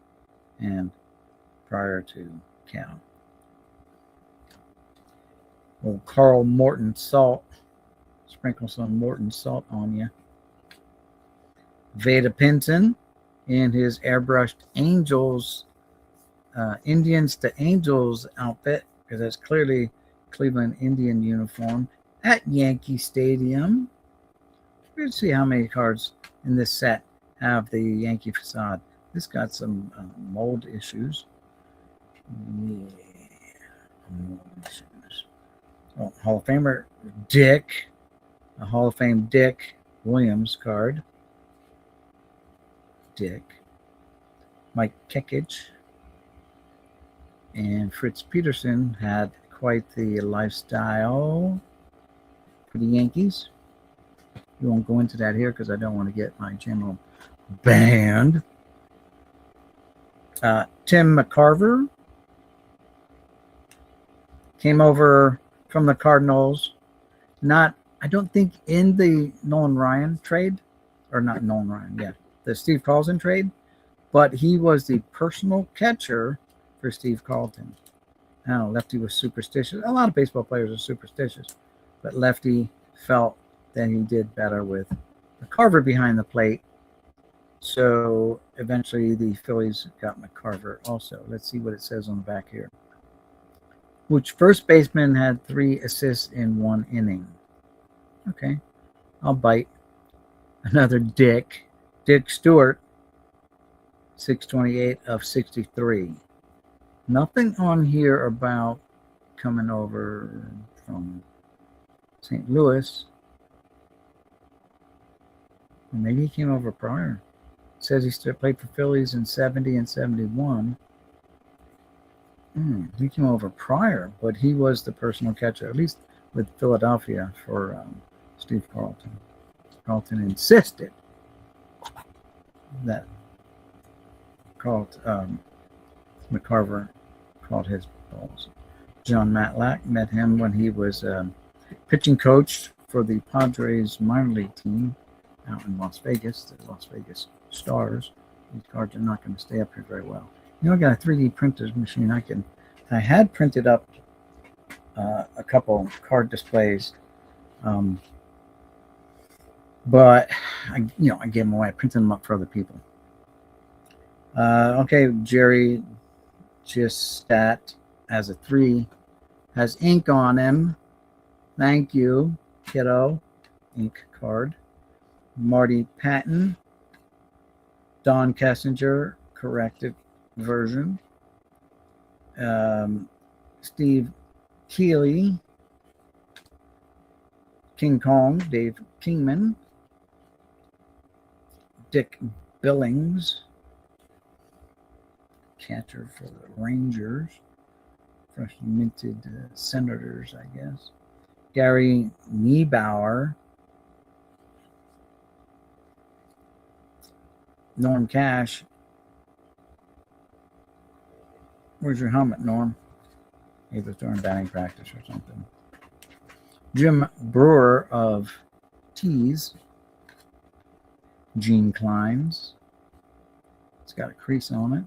and prior to Cal. Well, Carl Morton salt. Sprinkle some Morton salt on you. Veda Pinson in his airbrushed Angels, Indians to Angels outfit, because that's clearly Cleveland Indian uniform at Yankee Stadium. Let's see how many cards in this set have the Yankee facade. This got some mold issues. Yeah, mold issues. Oh, Hall of Famer Dick, a Hall of Fame Dick Williams card. Dick. Mike Kekich and Fritz Peterson had quite the lifestyle for the Yankees. We won't go into that here because I don't want to get my channel banned. Tim McCarver came over from the Cardinals. I don't think in the Nolan Ryan trade, or not Nolan Ryan, yeah, the Steve Carlton trade, but he was the personal catcher for Steve Carlton. I don't know, Lefty was superstitious. A lot of baseball players are superstitious, but Lefty felt that he did better with McCarver behind the plate. So eventually the Phillies got McCarver also. Let's see what it says on the back here. Which first baseman had 3 assists in 1 inning? Okay, I'll bite. Another Dick Stewart, 628 of 63. Nothing on here about coming over from St. Louis. Maybe he came over prior. It says he still played for Phillies in 70 and 71. He came over prior, but he was the personal catcher, at least with Philadelphia, for Steve Carlton. Carlton insisted that McCarver caught his balls. John Matlack met him when he was pitching coach for the Padres minor league team out in Las Vegas, the Las Vegas Stars. These cards are not going to stay up here very well. You know, I got a 3D printer machine. I had printed up a couple card displays, but I gave them away. I printed them up for other people. Okay, Jerry Gistat as a 3 has ink on him. Thank you, kiddo. Ink card. Marty Patton, Don Kessinger, corrected version. Steve Keeley, King Kong, Dave Kingman, Dick Billings, catcher for the Rangers, freshly minted Senators, I guess. Gary Niebauer, Norm Cash. Where's your helmet, Norm? He was during batting practice or something. Jim Brewer of Tees. Gene Climbs. It's got a crease on it.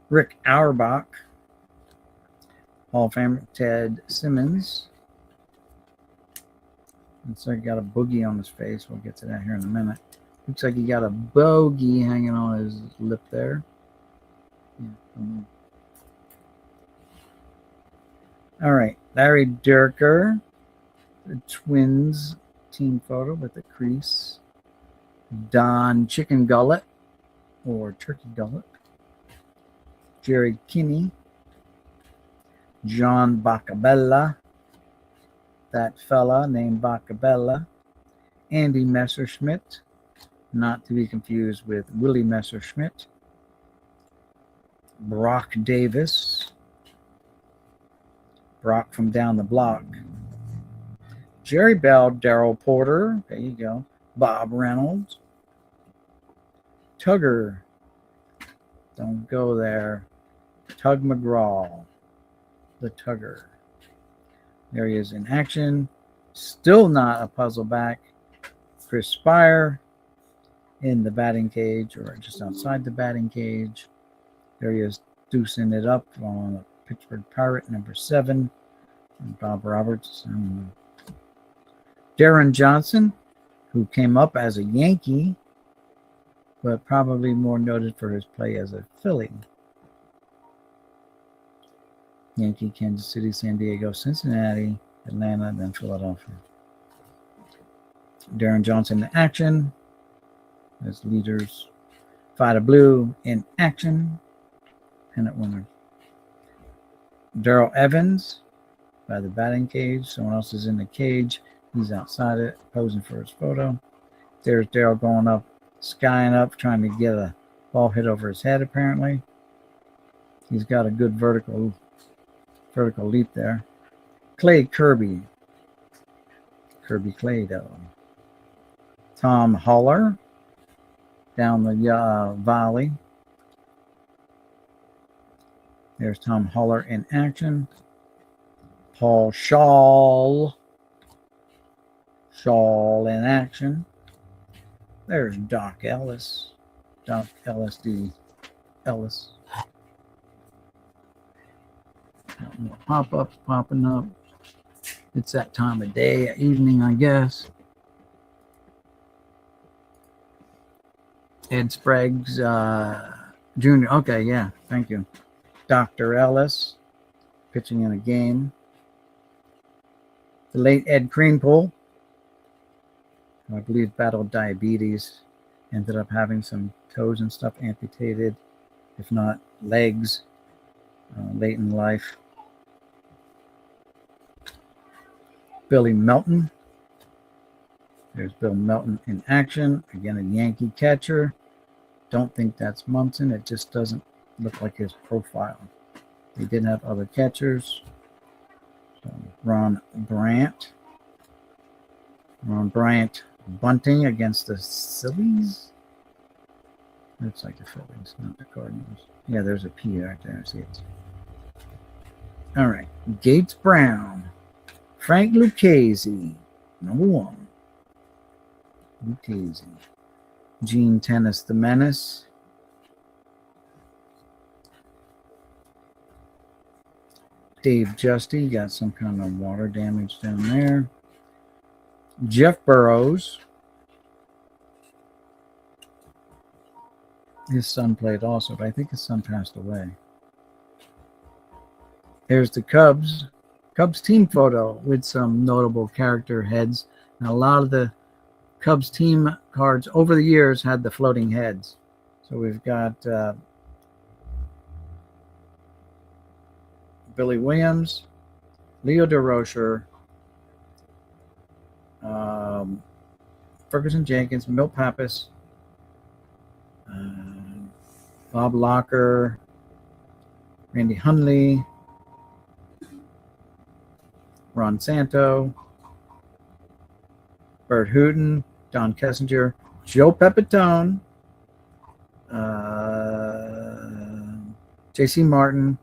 Rick Auerbach. Hall of Famer Ted Simmons. Looks like he got a boogie on his face. We'll get to that here in a minute. Looks like he got a bogey hanging on his lip there. Yeah. All right, Larry Durker, the Twins team photo with the crease. Don Chicken Gullet, or Turkey Gullet. Jerry Kinney. John Bacabella, that fella named Bacabella. Andy Messerschmidt, not to be confused with Willie Messerschmidt. Brock Davis. Brock from down the block. Jerry Bell, Darrell Porter. There you go. Bob Reynolds. Tugger. Don't go there. Tug McGraw. The Tugger. There he is in action. Still not a puzzle back. Chris Spire in the batting cage, or just outside the batting cage. There he is deucing it up on the Pittsburgh Pirate, number 7. And Bob Roberts. Darren Johnson, who came up as a Yankee, but probably more noted for his play as a Philly. Yankee, Kansas City, San Diego, Cincinnati, Atlanta, then Philadelphia. Darren Johnson in action as leaders. Fighter Blue in action. Pennant winner. Darrell Evans by the batting cage. Someone else is in the cage. He's outside it, posing for his photo. There's Darrell going up, skying up, trying to get a ball hit over his head, apparently. He's got a good vertical leap there. Clay Kirby. Kirby Clay, though. Tom Haller down the volley. There's Tom Holler in action. Paul Shaw in action. There's Doc Ellis. Doc LSD Ellis. More pop-ups popping up. It's that time of day, evening, I guess. Ed Sprague's Jr. Okay, yeah, thank you. Dr. Ellis pitching in a game. The late Ed Kranepool, who I believe battled diabetes, ended up having some toes and stuff amputated, if not legs, late in life. Billy Melton. There's Bill Melton in action. Again, a Yankee catcher. Don't think that's Munson. It just doesn't look like his profile. They did have other catchers. So Ron Bryant. Ron Bryant bunting against the Phillies. Looks like the Phillies, not the Cardinals. Yeah, there's a P right there. See it. All right. Gates Brown. Frank Lucchese, number 1. Lucchese. Gene Tennis, the Menace. Dave Justy, got some kind of water damage down there. Jeff Burrows. His son played also, but I think his son passed away. Here's the Cubs team photo with some notable character heads. And a lot of the Cubs team cards over the years had the floating heads. So we've got Billy Williams, Leo DeRocher, Ferguson Jenkins, Milt Pappas, Bob Locker, Randy Hundley, Ron Santo, Bert Hooton, Don Kessinger, Joe Pepitone, J.C. Martin,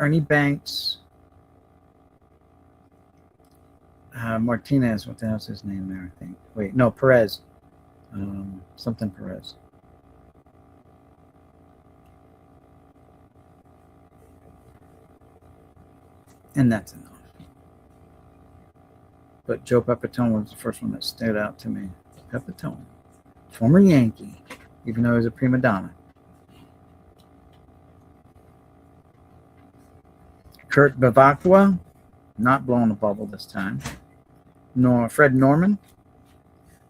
Ernie Banks, Martinez. What the hell's his name there? I think. Wait, no, Perez. Something Perez. And that's enough. But Joe Pepitone was the first one that stood out to me. Pepitone, former Yankee, even though he was a prima donna. Kurt Bevacqua, not blowing a bubble this time. Fred Norman.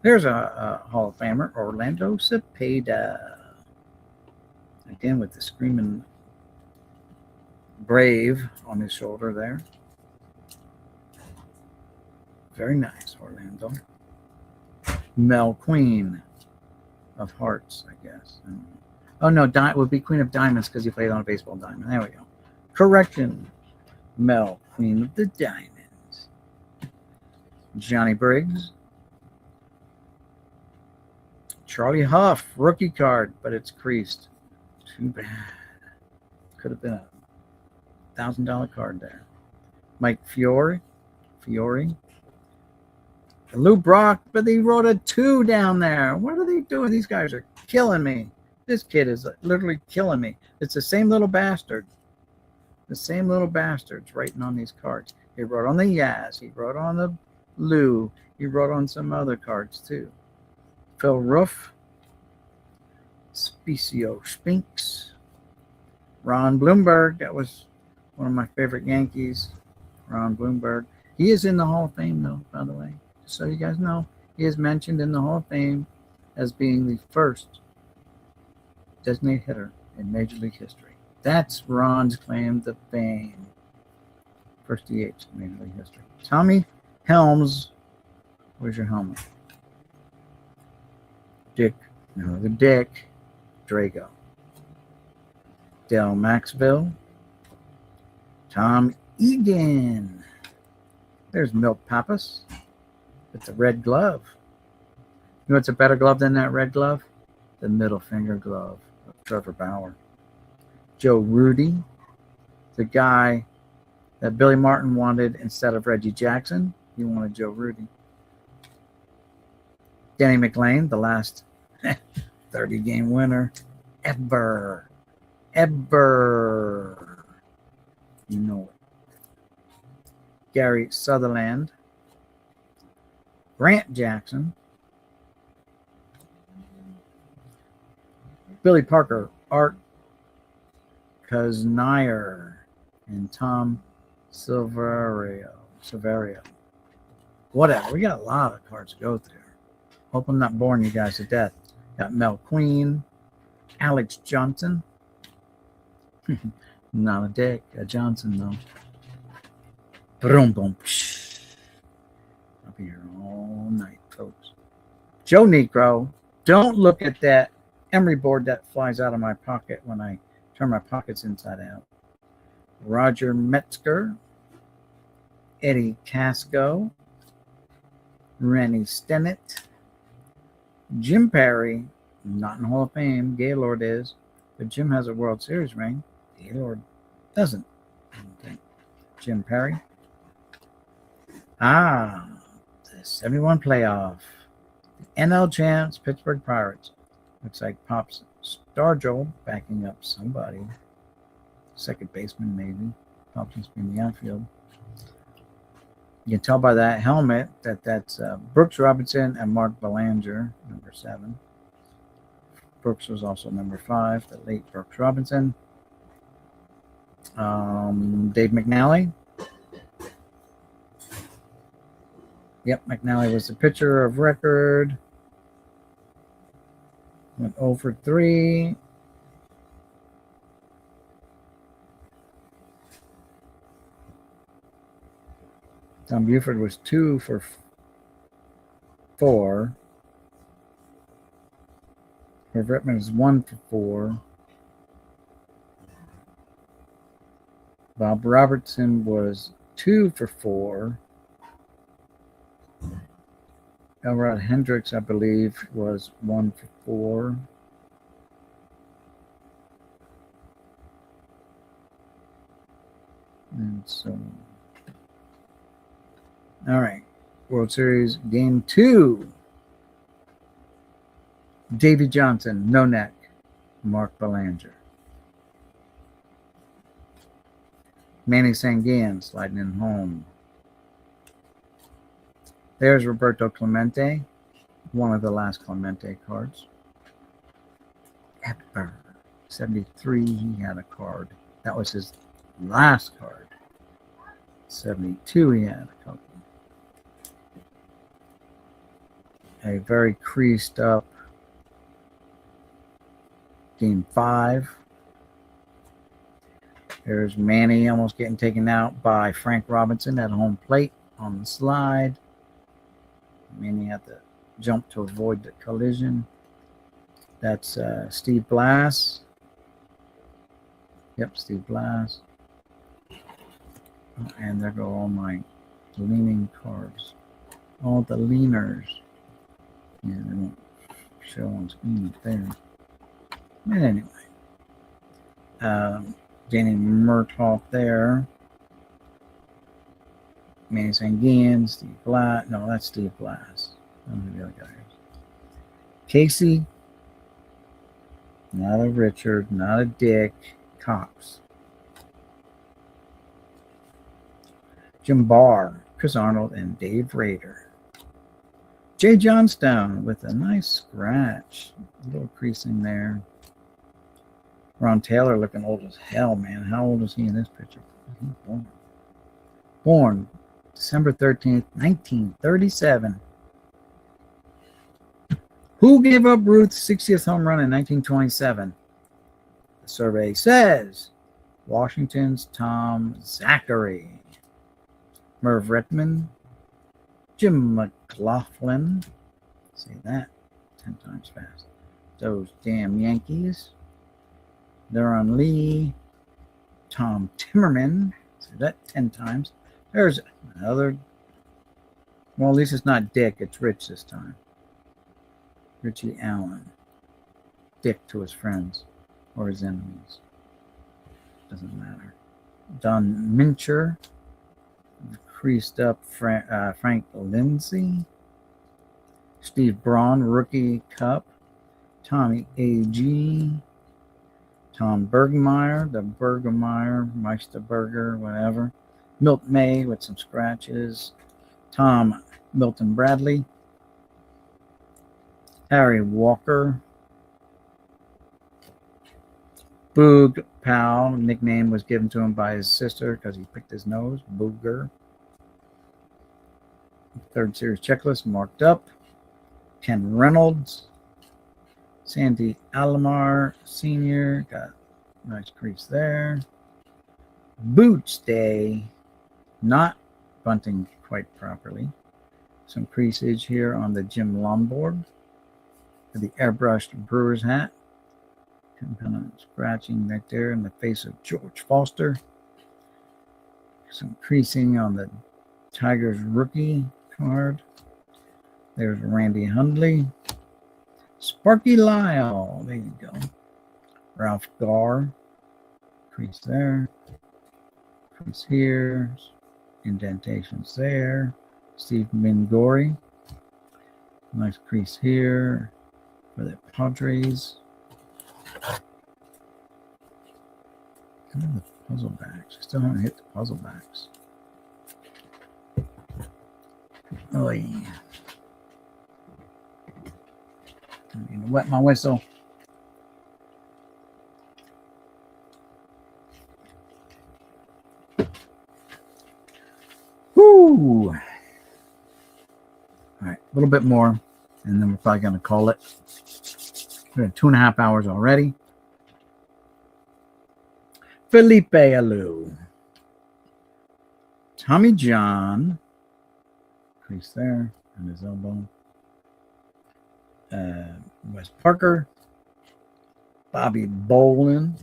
There's a Hall of Famer, Orlando Cepeda. Again with the screaming Brave on his shoulder there. Very nice, Orlando. Mel Queen of Hearts, I guess. Oh, no, would be Queen of Diamonds because he played on a baseball diamond. There we go. Correction. Mel, Queen of the Diamonds. Johnny Briggs. Charlie Huff, rookie card, but it's creased. Too bad. Could have been a $1,000 card there. Mike Fiore. Lou Brock, but he wrote a 2 down there. What are they doing? These guys are killing me. This kid is literally killing me. It's the same little bastard. The same little bastards writing on these cards. He wrote on the Yaz. He wrote on the Lou. He wrote on some other cards too. Phil Roof. Specio Spinks. Ron Blomberg. That was one of my favorite Yankees. Ron Blomberg. He is in the Hall of Fame, though, by the way. Just so you guys know, he is mentioned in the Hall of Fame as being the first designated hitter in Major League history. That's Ron's claim to fame. First DH in Major League history. Tommy Helms. Where's your helmet? Dick Drago. Del Maxville. Tom Egan. There's Milt Pappas with the red glove. You know what's a better glove than that red glove? The middle finger glove of Trevor Bauer. Joe Rudy, the guy that Billy Martin wanted instead of Reggie Jackson. He wanted Joe Rudy. Denny McLain, the last 30-game winner ever. You know it. Gary Sutherland. Grant Jackson. Billy Parker, Art Kuznier, and Tom Silverio. Whatever. We got a lot of cards to go through. Hope I'm not boring you guys to death. Got Mel Queen, Alex Johnson. Not a dick, a Johnson though. Boom, boom. I'll be here all night, folks. Joe Negro. Don't look at that emery board that flies out of my pocket when I turn my pockets inside out. Roger Metzger, Eddie Casco, Rennie Stennett, Jim Perry, not in Hall of Fame. Gaylord is, but Jim has a World Series ring. Gaylord doesn't, I don't think. Jim Perry. The 71 playoff. The NL champs, Pittsburgh Pirates. Looks like Pop's Stargell backing up somebody. Second baseman, maybe. Pops must be in the outfield. You can tell by that helmet that that's Brooks Robinson and Mark Belanger, number 7. Brooks was also number 5, the late Brooks Robinson. Dave McNally. Yep, McNally was the pitcher of record. Went 0 for 3. Tom Buford was 2 for 4. Herb Rittman was 1 for 4. Bob Robertson was 2 for 4. Elrod Hendricks, I believe, was 1 for 4. And so, all right. World Series Game 2. Davey Johnson, no neck. Mark Belanger. Manny Sanguian sliding in home. There's Roberto Clemente, one of the last Clemente cards. Epper, 73, he had a card. That was his last card. 72, he had a couple. A very creased up Game 5. There's Manny almost getting taken out by Frank Robinson at home plate on the slide. Manny had to jump to avoid the collision. That's Steve Blass. Yep, Steve Blass. And there go all my leaning cards. All the leaners. Yeah, they won't show on screen up there. But anyway. Danny Murtaugh there. Manny Sanguian, Steve Blass. No, that's Steve Blass. I don't know who the other guy is. Casey. Not a Richard, not a Dick. Cox. Jim Barr, Chris Arnold, and Dave Rader. Jay Johnstone with a nice scratch. A little creasing there. Ron Taylor looking old as hell, man. How old is he in this picture? He's born December 13th, 1937. Who gave up Ruth's 60th home run in 1927? The survey says Washington's Tom Zachary. Merv Rittman. Jim McLaughlin. Say that 10 times fast. Those damn Yankees. Theron Lee. Tom Timmerman. Say that 10 times. There's another. Well, at least it's not Dick. It's Rich this time. Richie Allen. Dick to his friends. or his enemies. Doesn't matter. Don Mincher, creased up Frank Lindsay, Steve Braun, Rookie Cup, Tommy A.G., Tom Bergmeyer, the Bergemeyer, Meisterberger, whatever, Milt May with some scratches, Tom Milton Bradley, Harry Walker, Boog Powell, nickname was given to him by his sister because he picked his nose, Booger. Third series checklist marked up. Ken Reynolds, Sandy Alomar Sr., got a nice crease there. Boots Day, not bunting quite properly. Some creasage here on the Jim Lombard for the airbrushed Brewer's hat. Kind of scratching right there in the face of George Foster. Some creasing on the Tigers rookie card. There's Randy Hundley. Sparky Lyle. There you go. Ralph Garr. Crease there. Crease here. Indentations there. Steve Mingori. Nice crease here for the Padres. The puzzle backs. I still haven't hit the puzzle backs. Oh yeah. I'm going to wet my whistle. Whoo! All right, a little bit more, and then we're probably going to call it. We're at 2.5 hours already. Felipe Alou. Tommy John. Crease there on his elbow. Wes Parker. Bobby Bolin.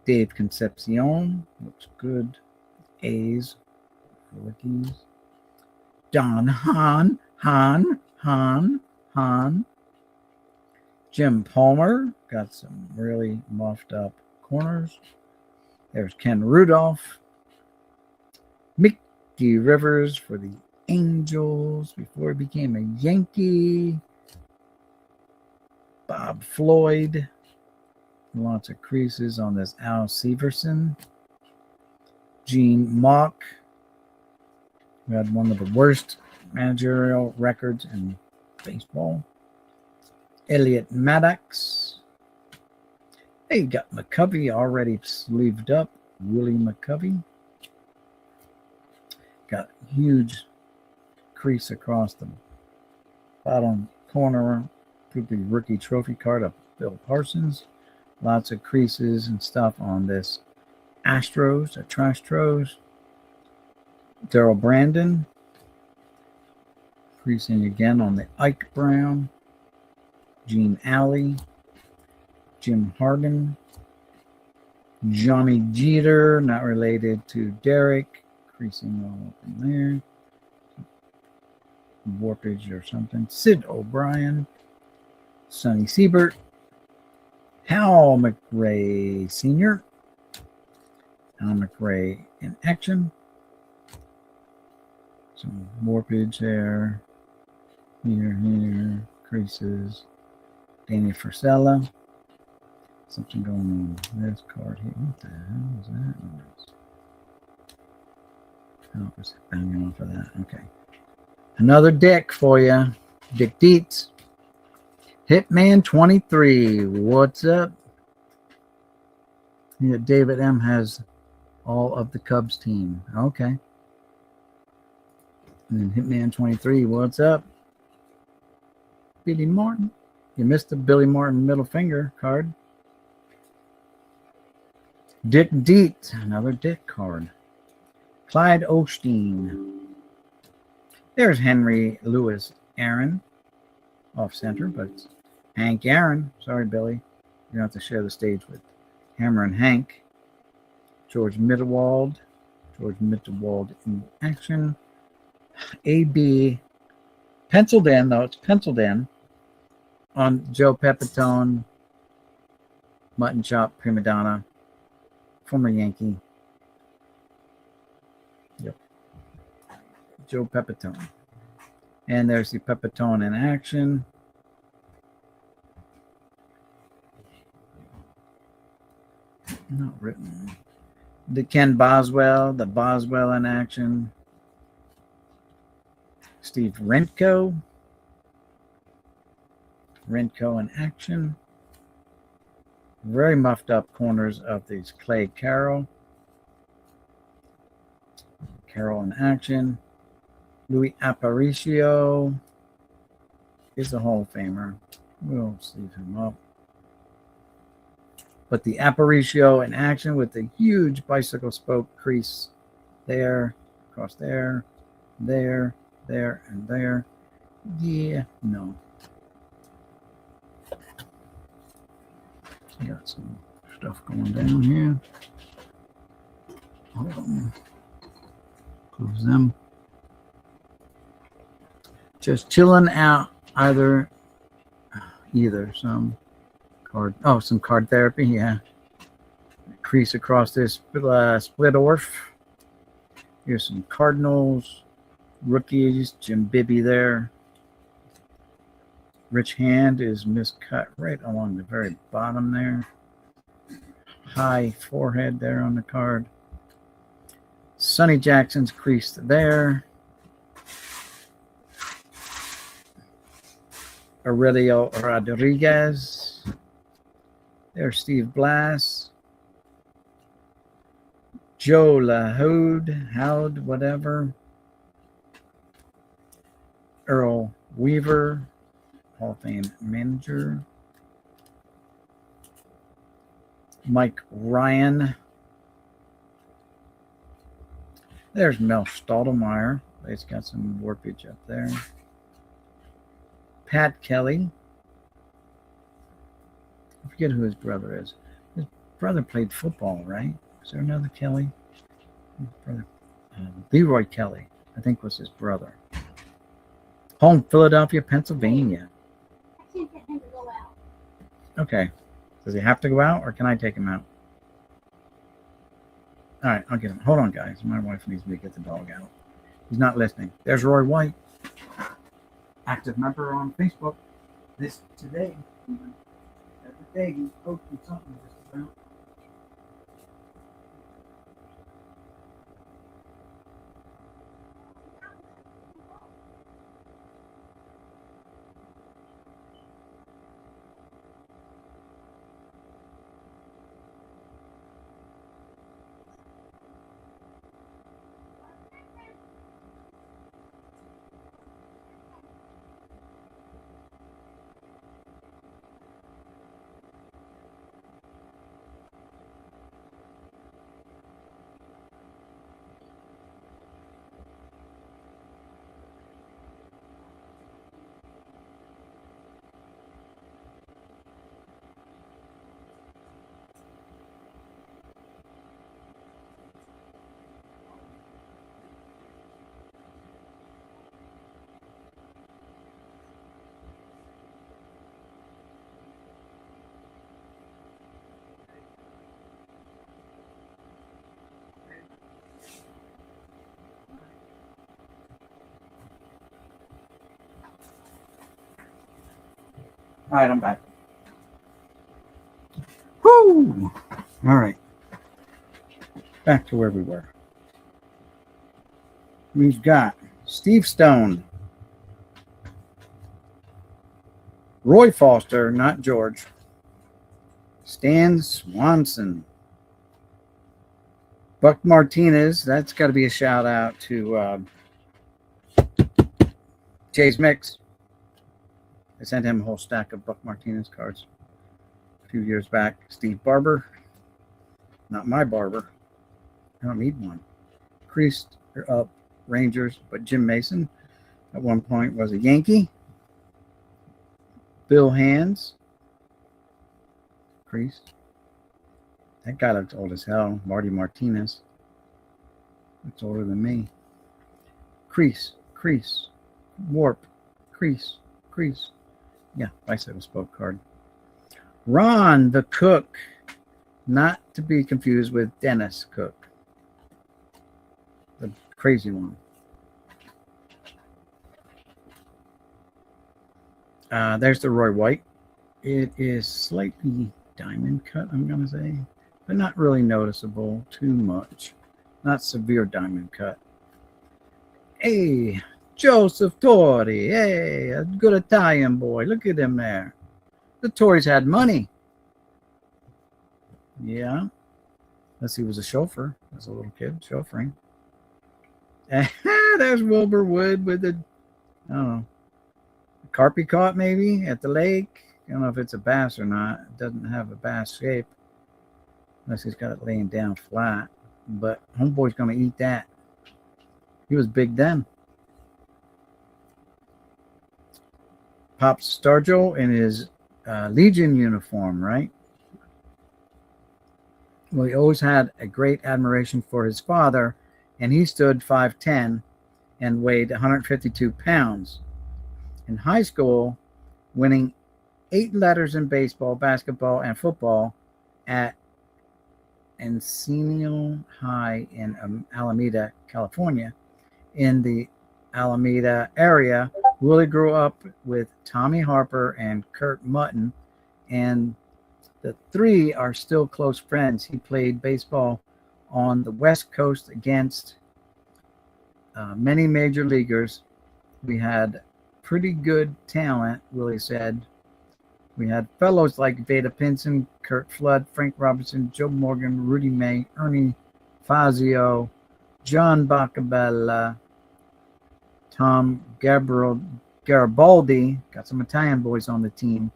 Dave Concepcion. Looks good. A's. Rookies. Don Hahn. Jim Palmer. Got some really muffed up corners. There's Ken Rudolph. Mickey Rivers for the Angels before he became a Yankee. Bob Floyd. Lots of creases on this Al Severson. Gene Mock. We had one of the worst managerial records in baseball. Elliot Maddox. Hey, you got McCovey already sleeved up. Willie McCovey. Got a huge crease across the bottom corner. Could be rookie trophy card of Bill Parsons. Lots of creases and stuff on this Astros, the Trastros. Daryl Brandon. Creasing again on the Ike Brown. Gene Alley. Jim Harden. Johnny Jeter, not related to Derek. Creasing all up in there. Warpage or something. Sid O'Brien. Sonny Siebert. Hal McRae Sr. Hal McRae in action. Some warpage there. Here. Creases. Danny Frisella. Something going on with this card here. What the hell is that? Oh, it's banging off of that. Okay. Another Dick for you. Dick Dietz. Hitman 23. What's up? Yeah, David M. has all of the Cubs team. Okay. And then Hitman 23. What's up? Billy Martin. You missed the Billy Martin middle finger card. Dick Dietz. Another Dick card. Clyde Osteen. There's Henry Louis Aaron. Off center, but it's Hank Aaron. Sorry, Billy. You have to share the stage with Hammer and Hank. George Mittelwald. George Mittelwald in action. AB. Penciled in, though. It's penciled in on Joe Pepitone. Mutton Chop, Prima Donna, former Yankee. Yep. Joe Pepitone. And there's the Pepitone in action. Not written. The Ken Boswell, the Boswell in action. Steve Rentko. Rentko in action. Very muffed up corners of these Clay Carroll. Carroll in action. Louis Aparicio is a Hall of Famer. We'll sleeve him up. But the Aparicio in action with the huge bicycle spoke crease there, across there, there, there, and there. Yeah, no. Got some stuff going down here. Hold on. Close them. Just chilling out either some card therapy, yeah. Crease across this split orf. Here's some Cardinals rookies. Jim Bibby there. Rich Hand is miscut right along the very bottom there. High forehead there on the card. Sonny Jackson's creased there. Aurelio Rodriguez. There's Steve Blass. Joe Howd, whatever. Earl Weaver, Hall of Fame manager. Mike Ryan. There's Mel Stottlemyre. He's got some warpage up there. Pat Kelly. I forget who his brother is. His brother played football, right? Is there another Kelly? His brother, Leroy Kelly, I think, was his brother. Home, Philadelphia, Pennsylvania.
I can't get him to go out.
Okay. Does he have to go out, or can I take him out? All right, I'll get him. Hold on, guys. My wife needs me to get the dog out. He's not listening. There's Roy White. Active member on Facebook. This today. Every day he's posting something just about. All right, I'm back. Whoo! All right. Back to where we were. We've got Steve Stone, Roy Foster, not George, Stan Swanson, Buck Martinez. That's got to be a shout out to Jay's Mix. I sent him a whole stack of Buck Martinez cards a few years back. Steve Barber. Not my barber. I don't need one. Creased up Rangers, but Jim Mason at one point was a Yankee. Bill Hands. Creased. That guy looks old as hell. Marty Martinez. Looks older than me. Crease. Warp. Crease. Yeah, bicycle spoke card. Ron the Cook, not to be confused with Dennis Cook, the crazy one. There's the Roy White. It is slightly diamond cut, I'm going to say, but not really noticeable too much. Not severe diamond cut. Hey, Joseph Torre. Hey, a good Italian boy. Look at him there. The Torres had money. Yeah. Unless he was a chauffeur as a little kid, chauffeuring. There's Wilbur Wood with the, I don't know, carp he caught maybe at the lake. I don't know if it's a bass or not. It doesn't have a bass shape unless he's got it laying down flat. But homeboy's going to eat that. He was big then. Pops Stargell in his Legion uniform, right? Well, he always had a great admiration for his father, and he stood 5'10" and weighed 152 pounds. In high school, winning 8 letters in baseball, basketball, and football at Encino High in Alameda, California. In the Alameda area, Willie grew up with Tommy Harper and Kurt Mutton, and the three are still close friends. He played baseball on the West Coast against many major leaguers. We had pretty good talent, Willie said. We had fellows like Vada Pinson, Kurt Flood, Frank Robinson, Joe Morgan, Rudy May, Ernie Fazio, John Bacabella, Tom Garibaldi, got some Italian boys on the team,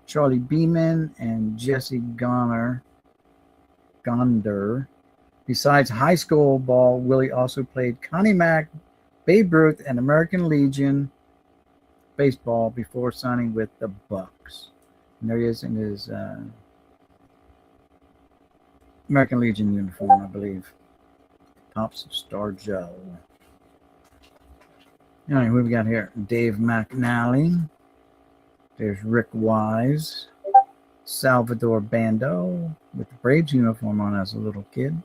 Charlie Beeman, and Jesse Gonder. Besides high school ball, Willie also played Connie Mack, Babe Ruth, and American Legion baseball before signing with the Bucks. And there he is in his American Legion uniform, I believe. Pops Stargell. All right, what we got here? Dave McNally. There's Rick Wise. Salvador Bando with the Braves uniform on as a little kid.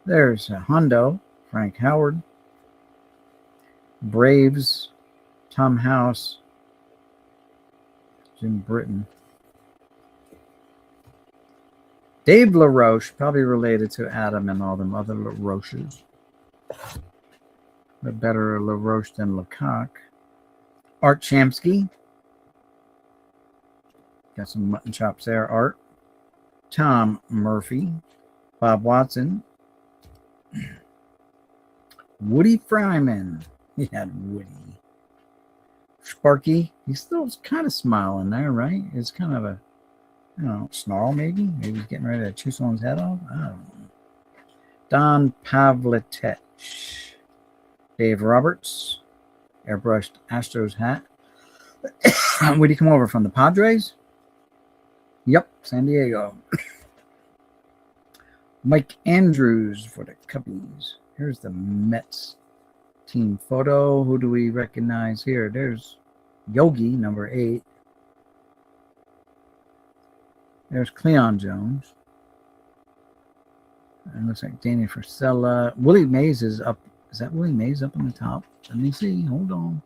There's Hondo, Frank Howard. Braves, Tom House, Jim Britton. Dave LaRoche, probably related to Adam and all them other LaRoches. But better LaRoche than Lecoq. Art Shamsky. Got some mutton chops there, Art. Tom Murphy. Bob Watson. Woody Fryman. He had Woody. Sparky. He's still kind of smiling there, right? It's kind of a, I don't know, snarl maybe? Maybe he's getting ready to chew someone's head off? I don't know. Don Pavletech. Dave Roberts. Airbrushed Astros hat. Would he come over from the Padres? Yep, San Diego. Mike Andrews for the Cubbies. Here's the Mets team photo. Who do we recognize here? There's Yogi, number 8. There's Cleon Jones. It looks like Danny Frisella. Willie Mays is up. Is that Willie Mays up on the top? Let me see. Hold on.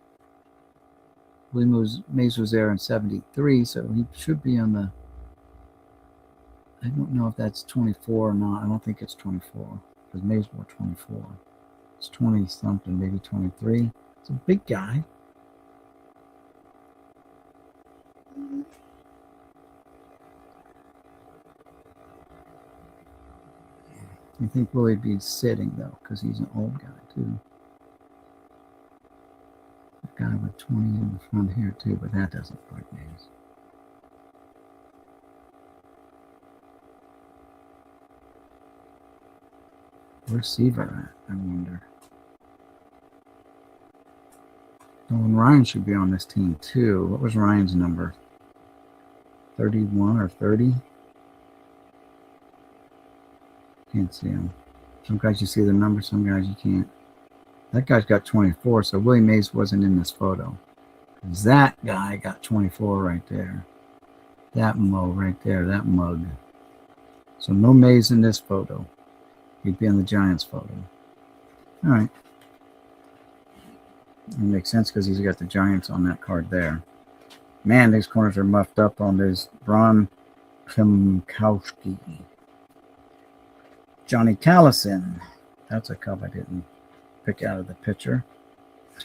Willie Mays was there in 73, so he should be on the... I don't know if that's 24 or not. I don't think it's 24 because Mays wore 24. It's 20-something, maybe 23. It's a big guy. I think Willie'd be sitting, though, because he's an old guy, too. A guy with 20 in the front here, too, but that doesn't look like Mays. Where's Seaver at, I wonder? Nolan Ryan should be on this team, too. What was Ryan's number? 31 or 30? Can't see him. Some guys you see the number, some guys you can't. That guy's got 24, so Willie Mays wasn't in this photo. That guy got 24 right there. That mo right there, that mug. So no Mays in this photo. He'd be in the Giants photo. All right. It makes sense because he's got the Giants on that card there. Man, these corners are muffed up on this Ron Klimkowski. Johnny Callison. That's a cup I didn't pick out of the picture.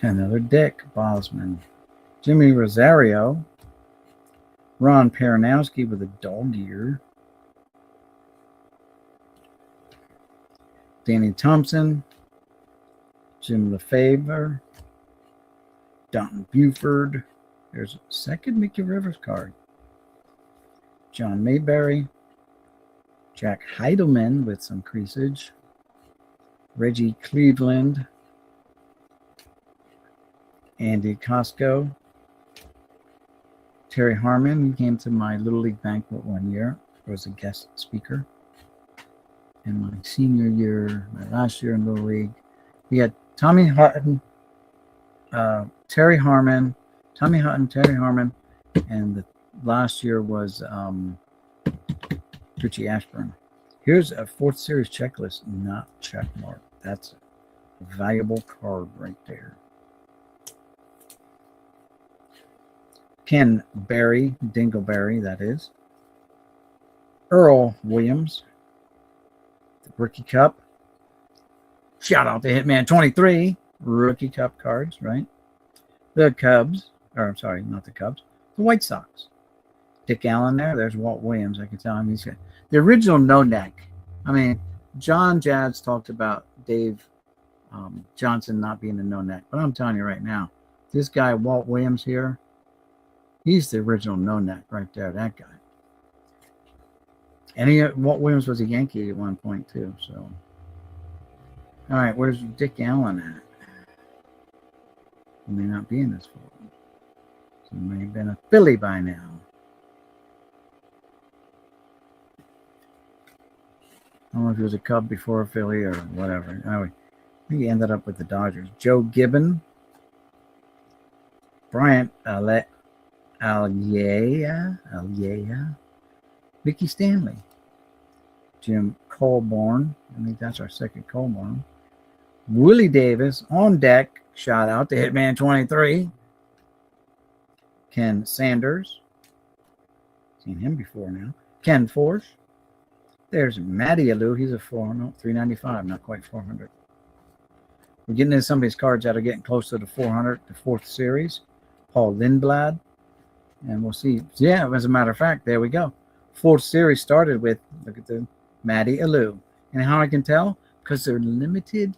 Another Dick Bosman. Jimmy Rosario. Ron Peronowski with a dog ear. Danny Thompson. Jim LeFevre. Don Buford. There's a second Mickey Rivers card. John Mayberry. Jack Heidelman with some creasage. Reggie Cleveland. Andy Costco. Terry Harmon. He came to my Little League banquet one year. Was a guest speaker. In my senior year, my last year in Little League. We had Tommy Hutton, Terry Harmon, Tommy Hutton, Terry Harmon, and the last year was Richie Ashburn. Here's a fourth series checklist, not checkmark. That's a valuable card right there. Ken Berry, Dingleberry, that is. Earl Williams, the Rookie Cup. Shout out to Hitman 23, Rookie Cup cards, right? The Cubs, or I'm sorry, not the Cubs, the White Sox. Dick Allen there. There's Walt Williams. I can tell him he's got the original no neck. I mean, John Jads talked about Dave Johnson not being a no neck, but I'm telling you right now, this guy Walt Williams here, he's the original no neck right there. That guy. And Walt Williams was a Yankee at one point too. So, all right, where's Dick Allen at? He may not be in this photo. So he may have been a Philly by now. I don't know if he was a Cub before a Philly or whatever. Anyway, he ended up with the Dodgers. Joe Gibbon. Bryant Alyea. Mickey Stanley. Jim Colborn. I think that's our second Colborn. Willie Davis on deck. Shout out to Hitman 23. Ken Sanders. Seen him before now. Ken Force. There's Matty Alou. He's a 395, not quite 400. We're getting into some of these cards that are getting close to the 400, the fourth series. Paul Lindblad. And we'll see. Yeah, as a matter of fact, there we go. Fourth series started with, look at the Matty Alou. And how I can tell? Because they're limited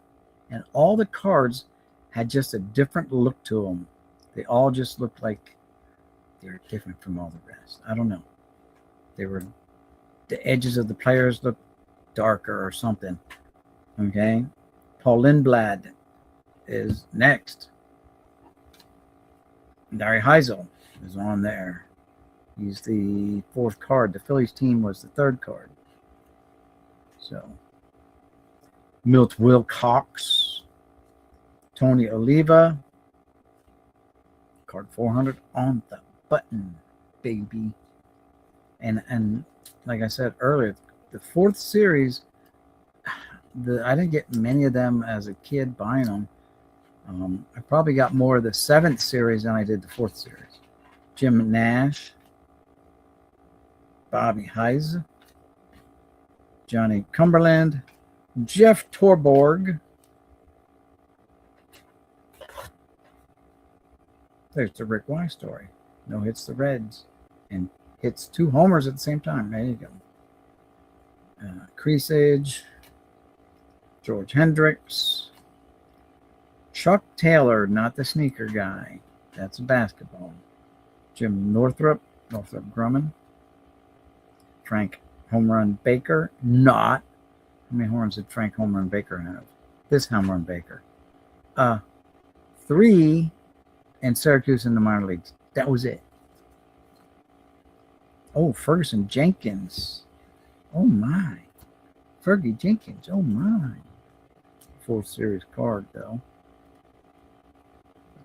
and all the cards had just a different look to them. They all just looked like they're different from all the rest. I don't know. They were, the edges of the players looked darker or something. Okay. Paul Lindblad is next. Larry Heisel is on there. He's the fourth card. The Phillies team was the third card. So, Milt Wilcox, Tony Oliva, card 400 on the button, baby. And like I said earlier, the fourth series, I didn't get many of them as a kid buying them. I probably got more of the seventh series than I did the fourth series. Jim Nash, Bobby Heise, Johnny Cumberland, Jeff Torborg. There's the Rick Y story. No hits the Reds and hits 2 homers at the same time. There you go. Creasage, George Hendricks, Chuck Taylor, not the sneaker guy. That's a basketball. Jim Northrup Grumman, Frank Home Run Baker, not. How many horns did Frank Home Run Baker have? This Home Run Baker. 3 in Syracuse in the minor leagues. That was it. Oh, Ferguson Jenkins. Oh, my. Fergie Jenkins. Oh, my. Full series card, though.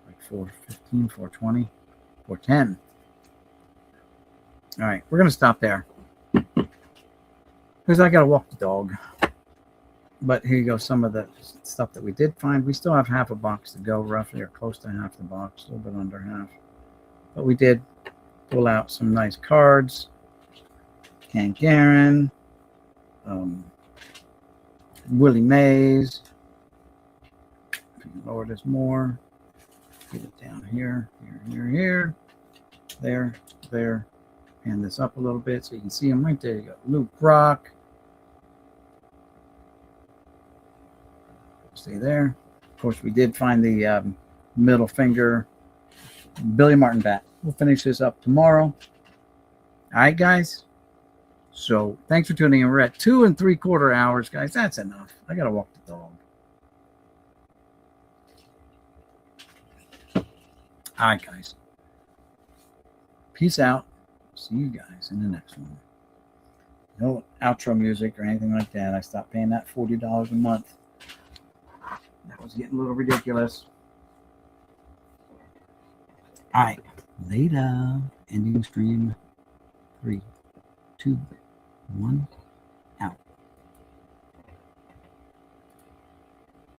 Like 415, 420, 410. All right, we're gonna stop there because I gotta walk the dog. But here you go, some of the stuff that we did find. We still have half a box to go, roughly, or close to half the box, a little bit under half. But we did pull out some nice cards. Hank Aaron, Willie Mays. Lower this more. Get it down here, here, there. And this up a little bit so you can see them right there. You got Luke Brock. Stay there. Of course, we did find the middle finger Billy Martin bat. We'll finish this up tomorrow. All right, guys. So thanks for tuning in. We're at 2 3/4 hours, guys. That's enough. I gotta walk the dog. All right, guys. Peace out. See you guys in the next one. No outro music or anything like that. I stopped paying that $40 a month. That was getting a little ridiculous. All right. Later. Ending stream. 3, 2, 1.